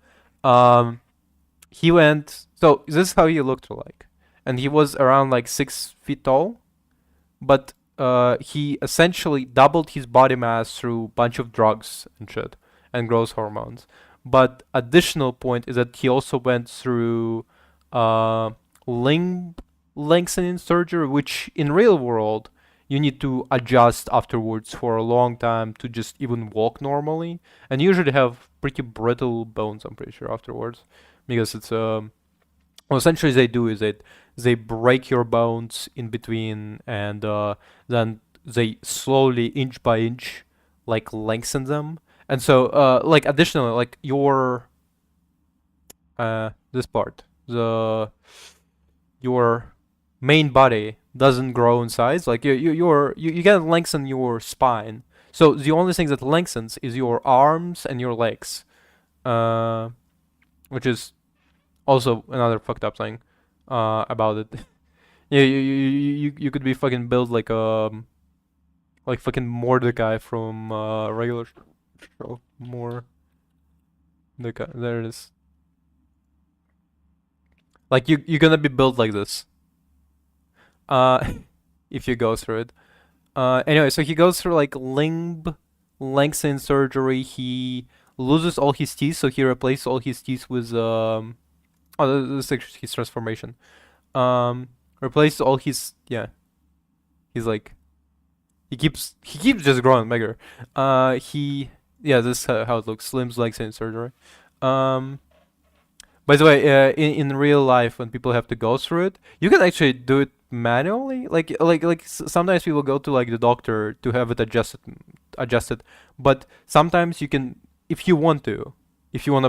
[SPEAKER 1] he went. So this is how he looked like, and he was around like 6 feet tall, but he essentially doubled his body mass through a bunch of drugs and shit and growth hormones. But additional point is that he also went through limb lengthening surgery, which in real world you need to adjust afterwards for a long time to just even walk normally, and you usually have pretty brittle bones. I'm pretty sure afterwards, because it's well, essentially they do is they break your bones in between, and then they slowly inch by inch like lengthen them. And so like additionally, like your this part, your main body doesn't grow in size. Like you can lengthen your spine. So the only thing that lengthens is your arms and your legs, which is also another fucked up thing about it. Yeah, you could be fucking built like fucking Mordecai from regular show. More Mordecai. There it is. Like you're gonna be built like this. If you go through it. Anyway, so he goes through like limb lengthening surgery. He loses all his teeth, so he replaces all his teeth with oh, this is actually his transformation. Replaces all his, yeah. He's like he keeps just growing bigger. Yeah, this is how it looks. Limbs lengthening surgery. By the way, in real life, when people have to go through it, you can actually do it manually. Like sometimes people go to like the doctor to have it adjusted. But sometimes you can, if you want to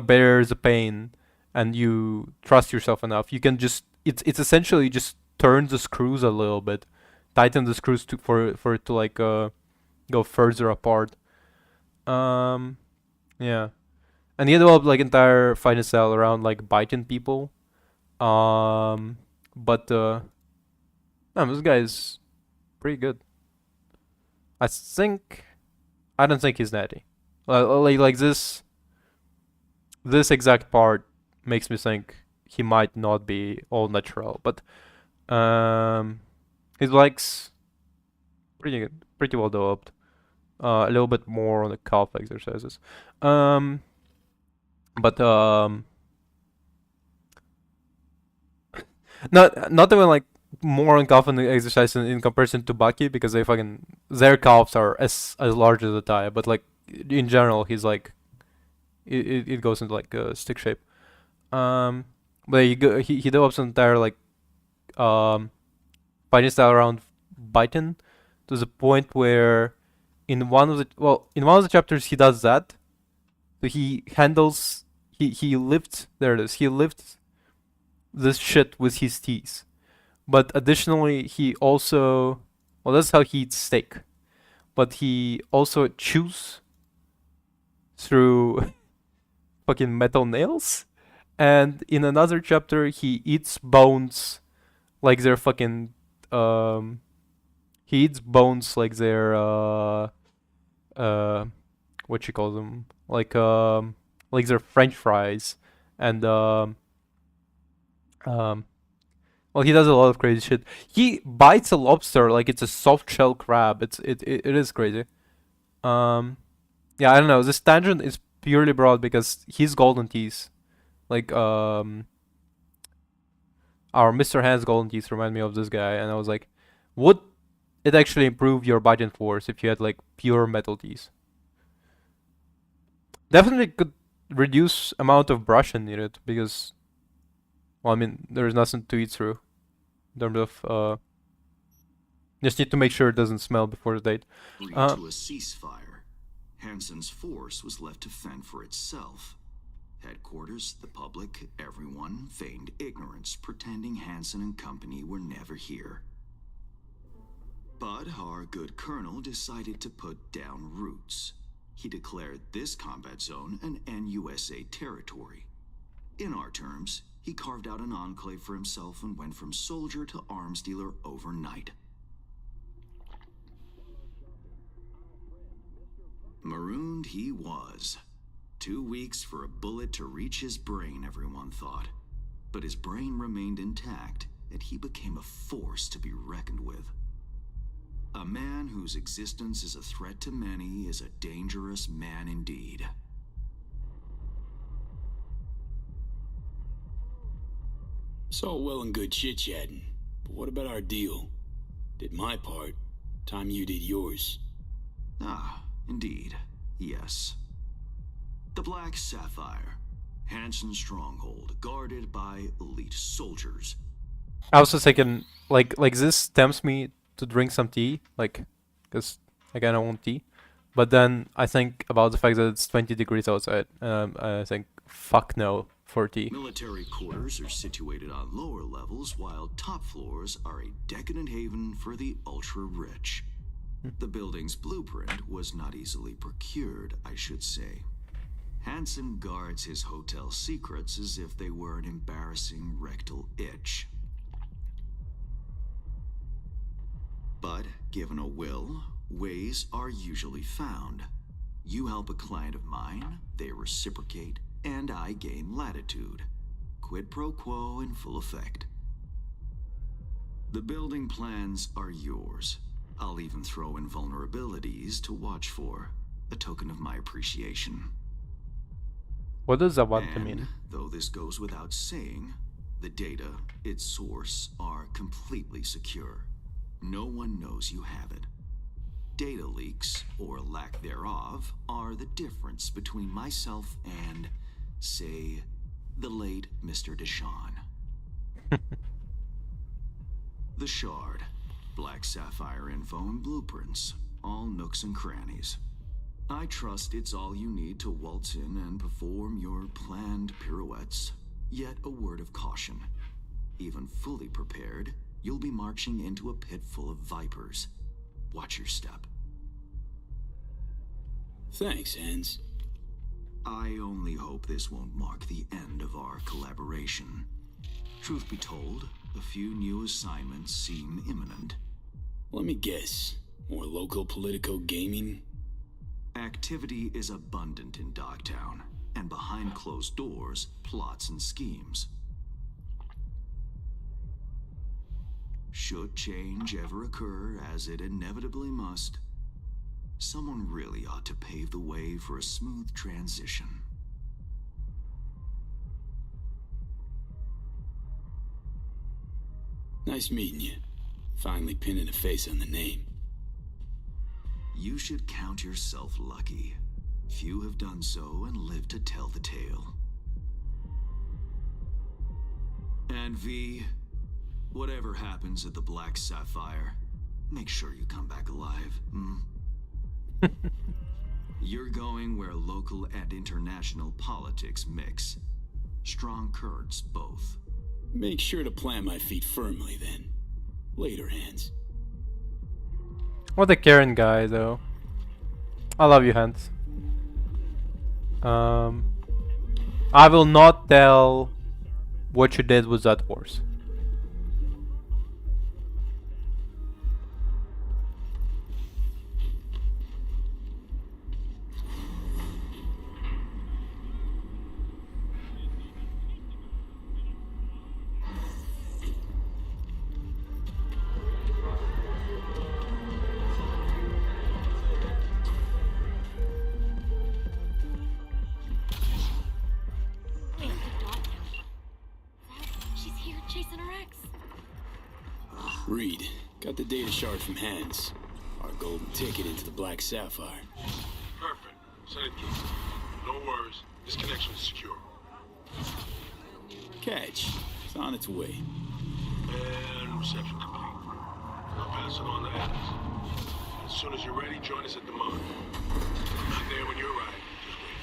[SPEAKER 1] bear the pain, and you trust yourself enough, you can just it's essentially just turn the screws a little bit, tighten the screws for it to like go further apart. Yeah. And he developed like entire fighting style around like biting people. But no, this guy is pretty good. I don't think he's natty. Like this exact part makes me think he might not be all natural, but his legs pretty good, pretty well developed. A little bit more on the calf exercises. But not even like more on calf exercise in comparison to Baki, because their calves are as large as a thigh, but like in general he's like it goes into like a stick shape. But he develops an entire like fighting style around biting, to the point where in one of the chapters he does that. So he lifts, there it is, he lifts this shit with his teeth. But additionally, he also, well, that's how he eats steak. But he also chews through fucking metal nails. And in another chapter, he eats bones like they're fucking, he eats bones like they're, what you call them? Like they're French fries. And, well, he does a lot of crazy shit. He bites a lobster like it's a soft shell crab. It is crazy. Yeah, I don't know. This tangent is purely broad because he's golden teeth. Like our Mr. Hand's golden teeth remind me of this guy, and I was like, would it actually improve your biting force if you had like pure metal teeth? Definitely could reduce amount of brushing needed, because, well, I mean, there's nothing to eat through. In terms of, just need to make sure it doesn't smell before the date.
[SPEAKER 18] Agreed to a ceasefire. Hansen's force was left to fend for itself. Headquarters, the public, everyone feigned ignorance, pretending Hansen and company were never here. But our good colonel decided to put down roots. He declared this combat zone an NUSA territory. In our terms, he carved out an enclave for himself and went from soldier to arms dealer overnight. Marooned he was. 2 weeks for a bullet to reach his brain, everyone thought. But his brain remained intact, and he became a force to be reckoned with. A man whose existence is a threat to many is a dangerous man indeed.
[SPEAKER 4] It's all well and good chit-chatting, but what about our deal? Did my part, time you did yours.
[SPEAKER 18] Ah, indeed. Yes. The Black Sapphire. Hansen's stronghold, guarded by elite soldiers.
[SPEAKER 1] I was just thinking, like this tempts me to drink some tea, like, because again I want tea. But then I think about the fact that it's 20 degrees outside, and I think, fuck no for tea.
[SPEAKER 18] Military quarters are situated on lower levels, while top floors are a decadent haven for the ultra-rich. The building's blueprint was not easily procured, I should say. Hansen guards his hotel secrets as if they were an embarrassing rectal itch. But given a will, ways are usually found. You help a client of mine, they reciprocate, and I gain latitude. Quid pro quo in full effect. The building plans are yours. I'll even throw in vulnerabilities to watch for, a token of my appreciation.
[SPEAKER 1] What does that want to mean?
[SPEAKER 18] Though this goes without saying, the data, its source, are completely secure. No one knows you have it. Data leaks, or lack thereof, are the difference between myself and, say, the late Mr. Deshawn. The Shard. Black Sapphire info and blueprints. All nooks and crannies. I trust it's all you need to waltz in and perform your planned pirouettes. Yet a word of caution. Even fully prepared, you'll be marching into a pit full of vipers. Watch your step.
[SPEAKER 4] Thanks, Hans.
[SPEAKER 18] I only hope this won't mark the end of our collaboration. Truth be told, a few new assignments seem imminent.
[SPEAKER 4] Let me guess. More local politico gaming?
[SPEAKER 18] Activity is abundant in Dogtown, and behind closed doors, plots and schemes. Should change ever occur, as it inevitably must, someone really ought to pave the way for a smooth transition.
[SPEAKER 4] Nice meeting you. Finally pinning a face on the name.
[SPEAKER 18] You should count yourself lucky. Few have done so and lived to tell the tale. And V, whatever happens at the Black Sapphire, make sure you come back alive, hmm? You're going where local and international politics mix. Strong currents, both.
[SPEAKER 4] Make sure to plant my feet firmly, then. Later, Hans.
[SPEAKER 1] What a caring guy, though. I love you, Hans. I will not tell what you did with that horse.
[SPEAKER 8] She's here chasing her ex.
[SPEAKER 4] Reed, got the data shard from Hans. Our golden ticket into the Black Sapphire.
[SPEAKER 11] Perfect. Send it through. No worries. This connection is secure.
[SPEAKER 4] Catch. It's on its way.
[SPEAKER 11] And reception complete. I'll pass it on to Adams. As soon as you're ready, join us at the mine. I'm not there when you arrive. Just wait.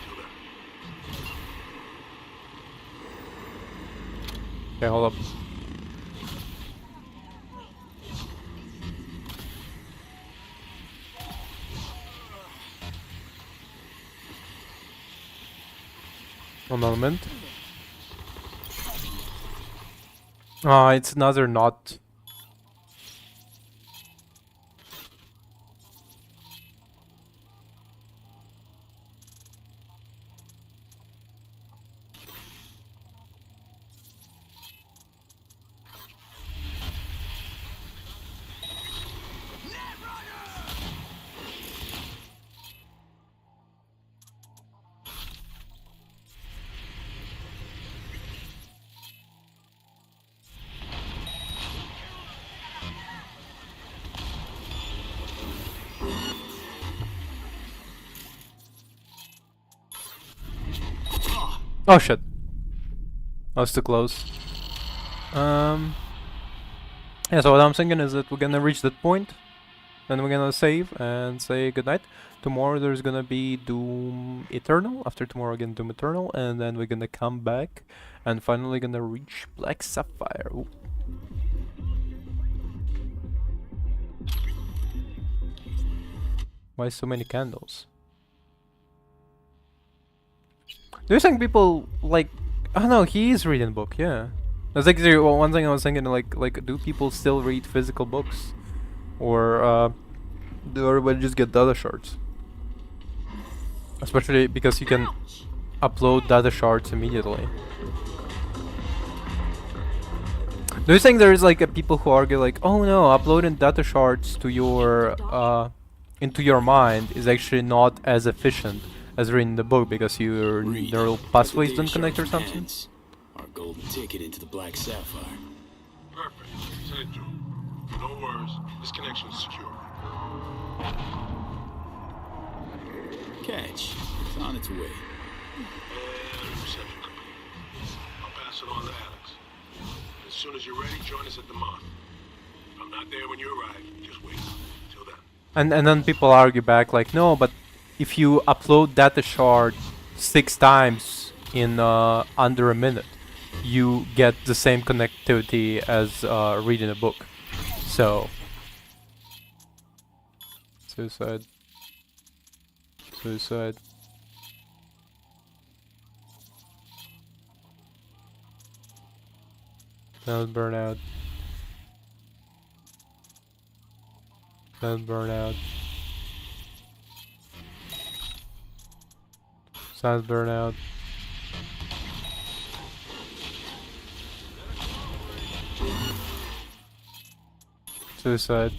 [SPEAKER 11] Till then.
[SPEAKER 1] Okay, hold up. One moment. Ah, it's another knot. Oh shit. I was too close. Yeah, so what I'm thinking is that we're gonna reach that point, then we're gonna save and say goodnight. Tomorrow there's gonna be Doom Eternal, after tomorrow again Doom Eternal, and then we're gonna come back and finally gonna reach Black Sapphire. Ooh. Why so many candles? Do you think people like? Oh no, he is reading a book. Yeah, that's like one thing I was thinking. Like, do people still read physical books, or do everybody just get data shards? Especially because you can upload data shards immediately. Do you think there's like people who argue like, oh no, uploading data shards to your into your mind is actually not as efficient as reading the book because your neural pathways don't connect or something?
[SPEAKER 4] Our golden ticket into the Black Sapphire.
[SPEAKER 11] Perfect. Send it through. No worries. This connection is secure.
[SPEAKER 4] Catch. It's on its way.
[SPEAKER 11] And reception complete. I'll pass it on to Alex. As soon as you're ready, join us at the Moth. If I'm not there when you arrive, just wait. Till then.
[SPEAKER 1] And then people argue back like, no, but if you upload data shard 6 times in under a minute, you get the same connectivity as reading a book. So suicide. Suicide. Sound burnout. Sound burnout. Sound burnout. Suicide.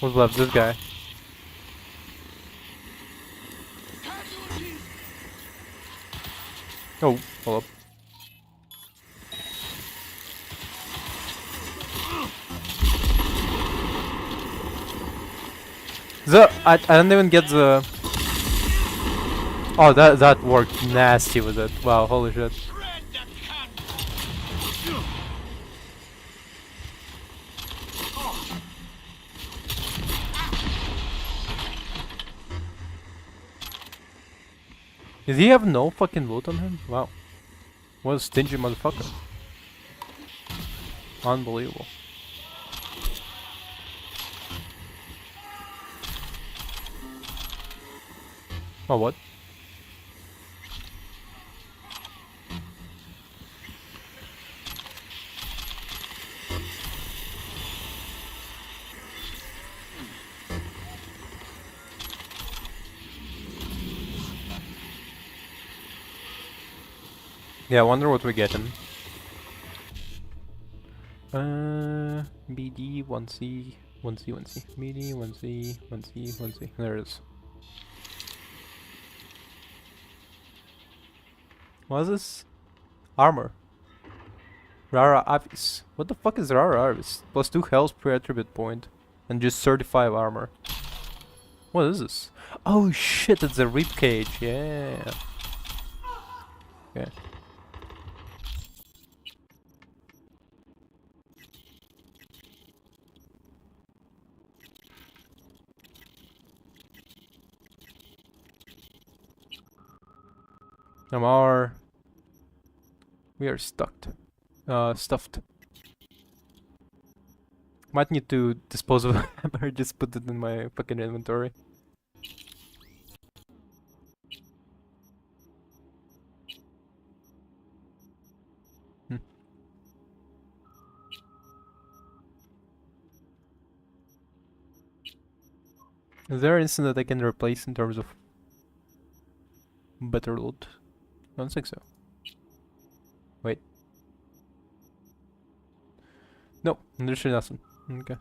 [SPEAKER 1] What's left? This guy. Oh, hold up. I don't even get the. Oh, that worked nasty with it. Wow, holy shit. Does he have no fucking loot on him? Wow. What a stingy motherfucker. Unbelievable. Oh, what? Yeah, I wonder what we're getting. BD 1C 1C 1C BD 1C 1C 1C. There it is. What is this? Armor. Rara Avis. What the fuck is Rara Avis? Plus 2 health per attribute point. And just 35 armor. What is this? Oh shit, it's a ribcage. Yeah. Okay. We are stuffed. Might need to dispose of hammer, just put it in my fucking inventory. Is there an instant that I can replace in terms of better loot? I don't think so. Wait. No, there's nothing. Okay.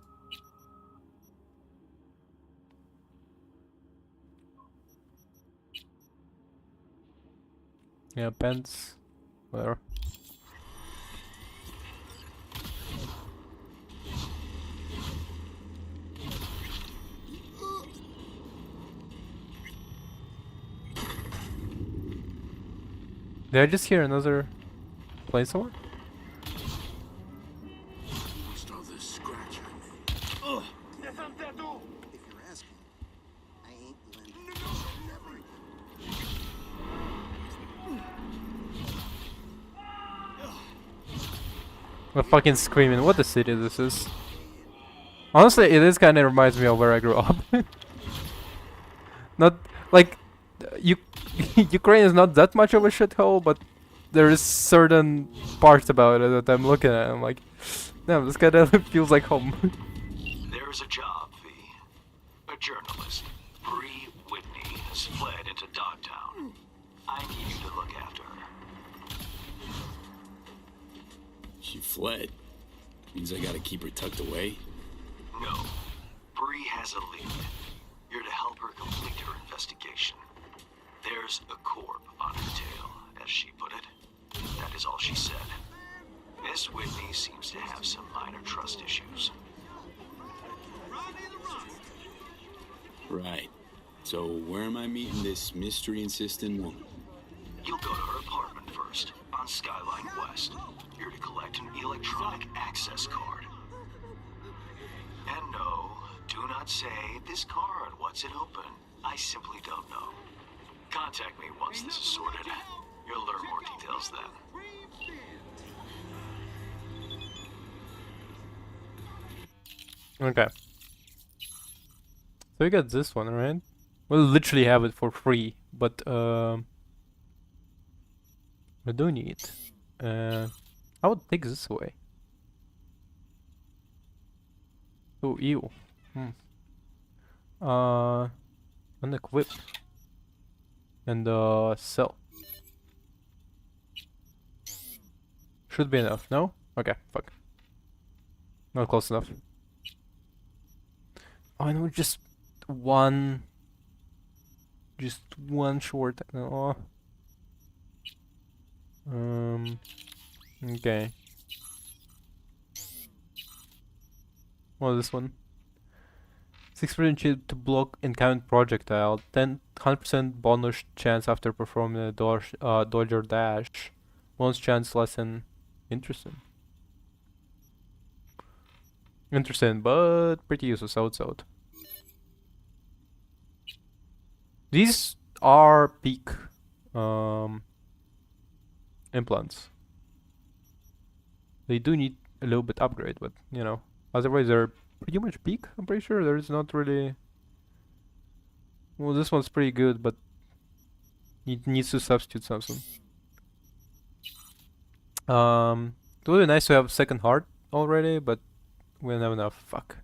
[SPEAKER 1] Yeah, pants. Whatever. Did I just hear another plane somewhere?
[SPEAKER 4] What's all this scratch on me?
[SPEAKER 6] Ugh! If you're asking, I ain't
[SPEAKER 1] I'm fucking screaming. What the city this is? Honestly, it is kind of reminds me of where I grew up. Not like you. Ukraine is not that much of a shithole, but there is certain parts about it that I'm looking at. And I'm like, damn, this kind of feels like home.
[SPEAKER 12] There's a job, V. A journalist, Bree Whitney, has fled into Dogtown. I need you to look after her.
[SPEAKER 4] She fled. Means I gotta keep her tucked away?
[SPEAKER 12] No. Bree has a lead. You're to help her complete her investigation. There's a corp on her tail, as she put it. That is all she said. Miss Whitney seems to have some minor trust issues.
[SPEAKER 4] Right. So where am I meeting this mystery-insistent woman?
[SPEAKER 12] You'll go to her apartment first, on Skyline West. You're to collect an electronic access card. And no, do not say, this card, what's it open? I simply don't know. Contact me once this is sorted. You'll learn more details then.
[SPEAKER 1] Okay. So we got this one, right? We'll literally have it for free, but we do need. I would take this away. Oh, ew. Unequip and sell. Should be enough. No? Okay, fuck. Not close enough. Oh, I know, just one short. No. Okay. Well, this one. 6% chance to block incoming projectile. 100% bonus chance after performing a dodge or dash. Bonus chance lesson. Interesting. Interesting, but pretty useless outside. These are peak implants. They do need a little bit upgrade, but you know, otherwise they're pretty much peak. I'm pretty sure there's not really. Well, this one's pretty good, but it needs to substitute something. It would be nice to have second heart already, but we don't have enough. Fuck.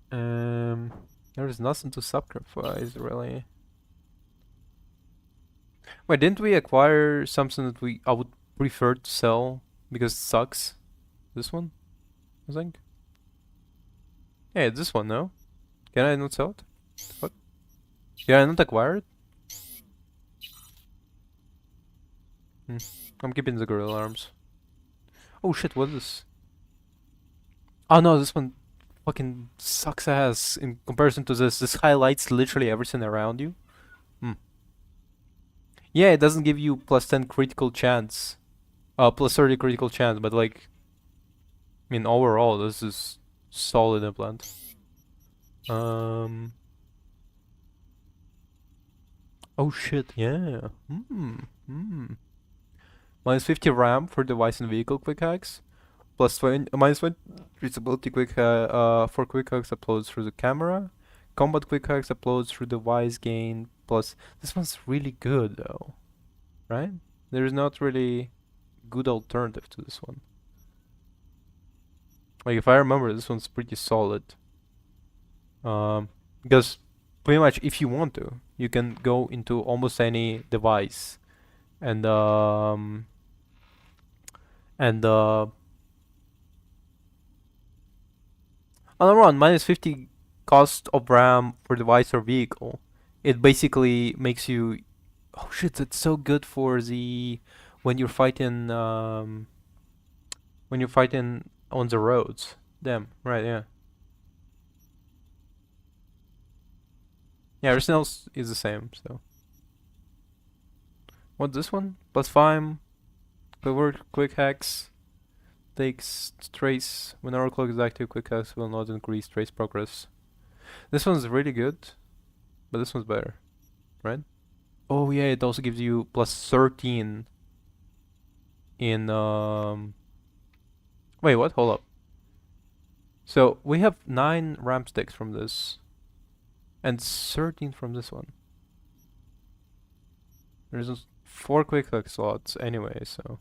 [SPEAKER 1] There's nothing to sacrifice really. Wait, didn't we acquire something that I would prefer to sell because it sucks? This one, I think. Yeah, this one, no? Can I not sell it? What? Can I not acquire it? I'm keeping the gorilla arms. Oh shit, what is this? Oh no, this one fucking sucks ass in comparison to this. This highlights literally everything around you. Yeah, it doesn't give you plus 10 critical chance. Plus 30 critical chance, but like... I mean, overall, this is solid implant. Oh shit, yeah. Minus 50 RAM for device and vehicle quick hacks. Plus 20, minus 20 reachability for quick hacks uploads through the camera. Combat quick hacks uploads through device gain. Plus, this one's really good though, right? There's not really good alternative to this one. Like if I remember, this one's pretty solid. Because pretty much if you want to, you can go into almost any device and on the run, minus 50 cost of RAM for device or vehicle. It basically makes you Oh shit, it's so good for the when you're fighting on the roads. Damn, right, yeah. Yeah, everything else is the same, so. What's this one? +5, quick hacks, takes trace. When our clock is active, quick hacks will not increase trace progress. This one's really good, but this one's better, right? Oh yeah, it also gives you +13 in wait, what? Hold up. So we have 9 RAM sticks from this and 13 from this one. There's 4 quick hook slots anyway, so.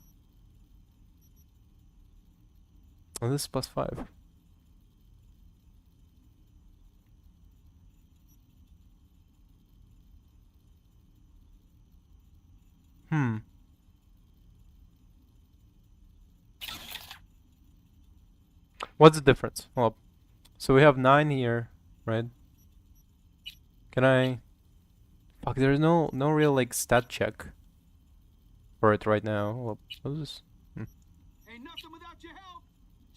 [SPEAKER 1] And this is +5. Hmm. What's the difference? Well, so we have 9 here, right? Can I... Fuck, there's no real like stat check for it right now. Well, what is this?
[SPEAKER 6] Ain't nothing without your help.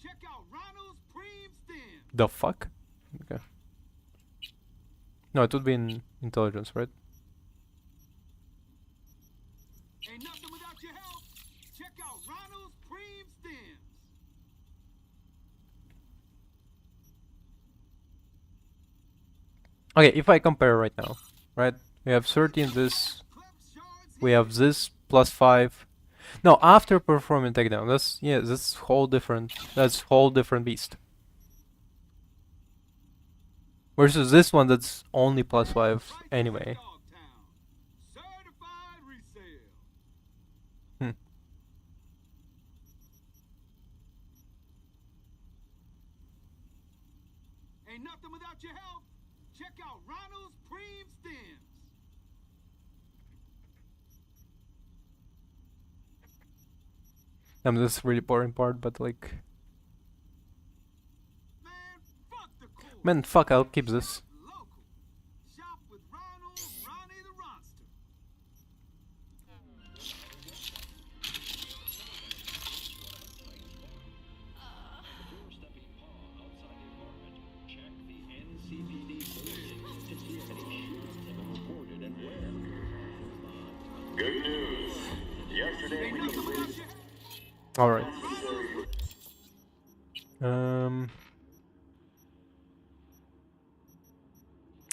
[SPEAKER 6] Check out Ronald's Preem Stem.
[SPEAKER 1] The fuck? Okay. No, it would be in intelligence, right?
[SPEAKER 6] Ain't nothing without your help. Check out Ronald's Preem Stems.
[SPEAKER 1] Okay, if I compare right now, right? We have 13 this. We have this +5. No, after performing takedown, that's yeah, that's whole different. That's whole different beast. Versus this one that's only +5 anyway. Hmm.
[SPEAKER 6] Ain't nothing without your help. Check out Ronald's Preem Stems.
[SPEAKER 1] I mean, this is really boring part, but like, man, fuck, I'll keep this.
[SPEAKER 6] Shop with Ronald, Ronnie the Ronster.
[SPEAKER 16] Good news. Yesterday we completed.
[SPEAKER 1] All right.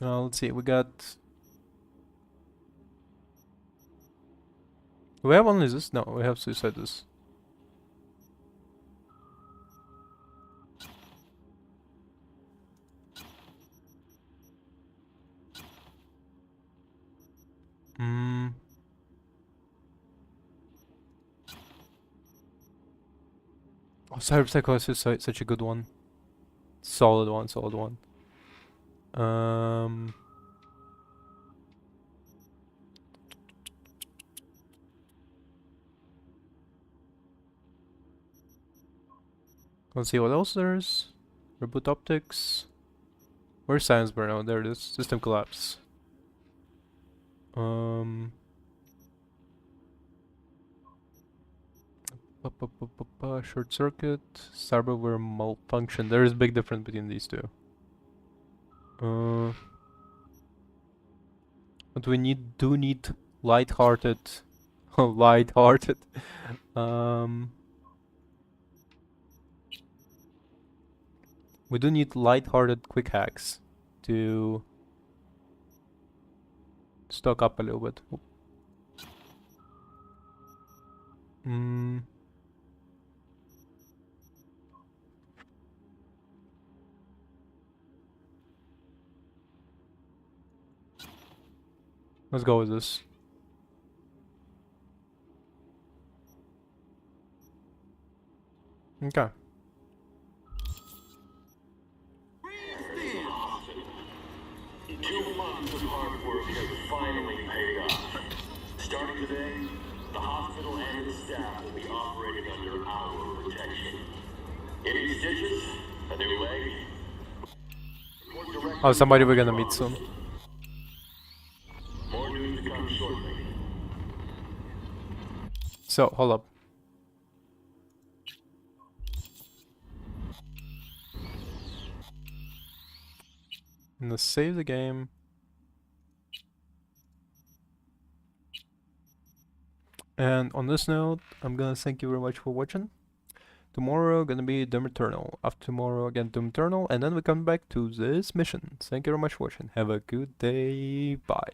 [SPEAKER 1] Let's see. We got. Do we have only this? No, we have suicide this. Hmm. Oh, Cyberpunk is such a good one. Solid one, solid one. Let's see what else there's. Reboot optics. Where's science burnout? There it is. System collapse. Short circuit. Cyberware malfunction. There is a big difference between these two. But we need light-hearted. Light-hearted. We do need light-hearted quick hacks to stock up a little bit. Let's go with this. Okay.
[SPEAKER 16] Months of hard work has finally paid off. Starting today, the hospital and the staff will be operating under our protection. Any stitches? A new leg?
[SPEAKER 1] Oh, somebody we're gonna meet soon.
[SPEAKER 16] More news to come shortly.
[SPEAKER 1] So, hold up. I'm gonna save the game. And on this note, I'm gonna thank you very much for watching. Tomorrow gonna be Doom Eternal. After tomorrow again Doom Eternal, and then we come back to this mission. Thank you very much for watching. Have a good day. Bye.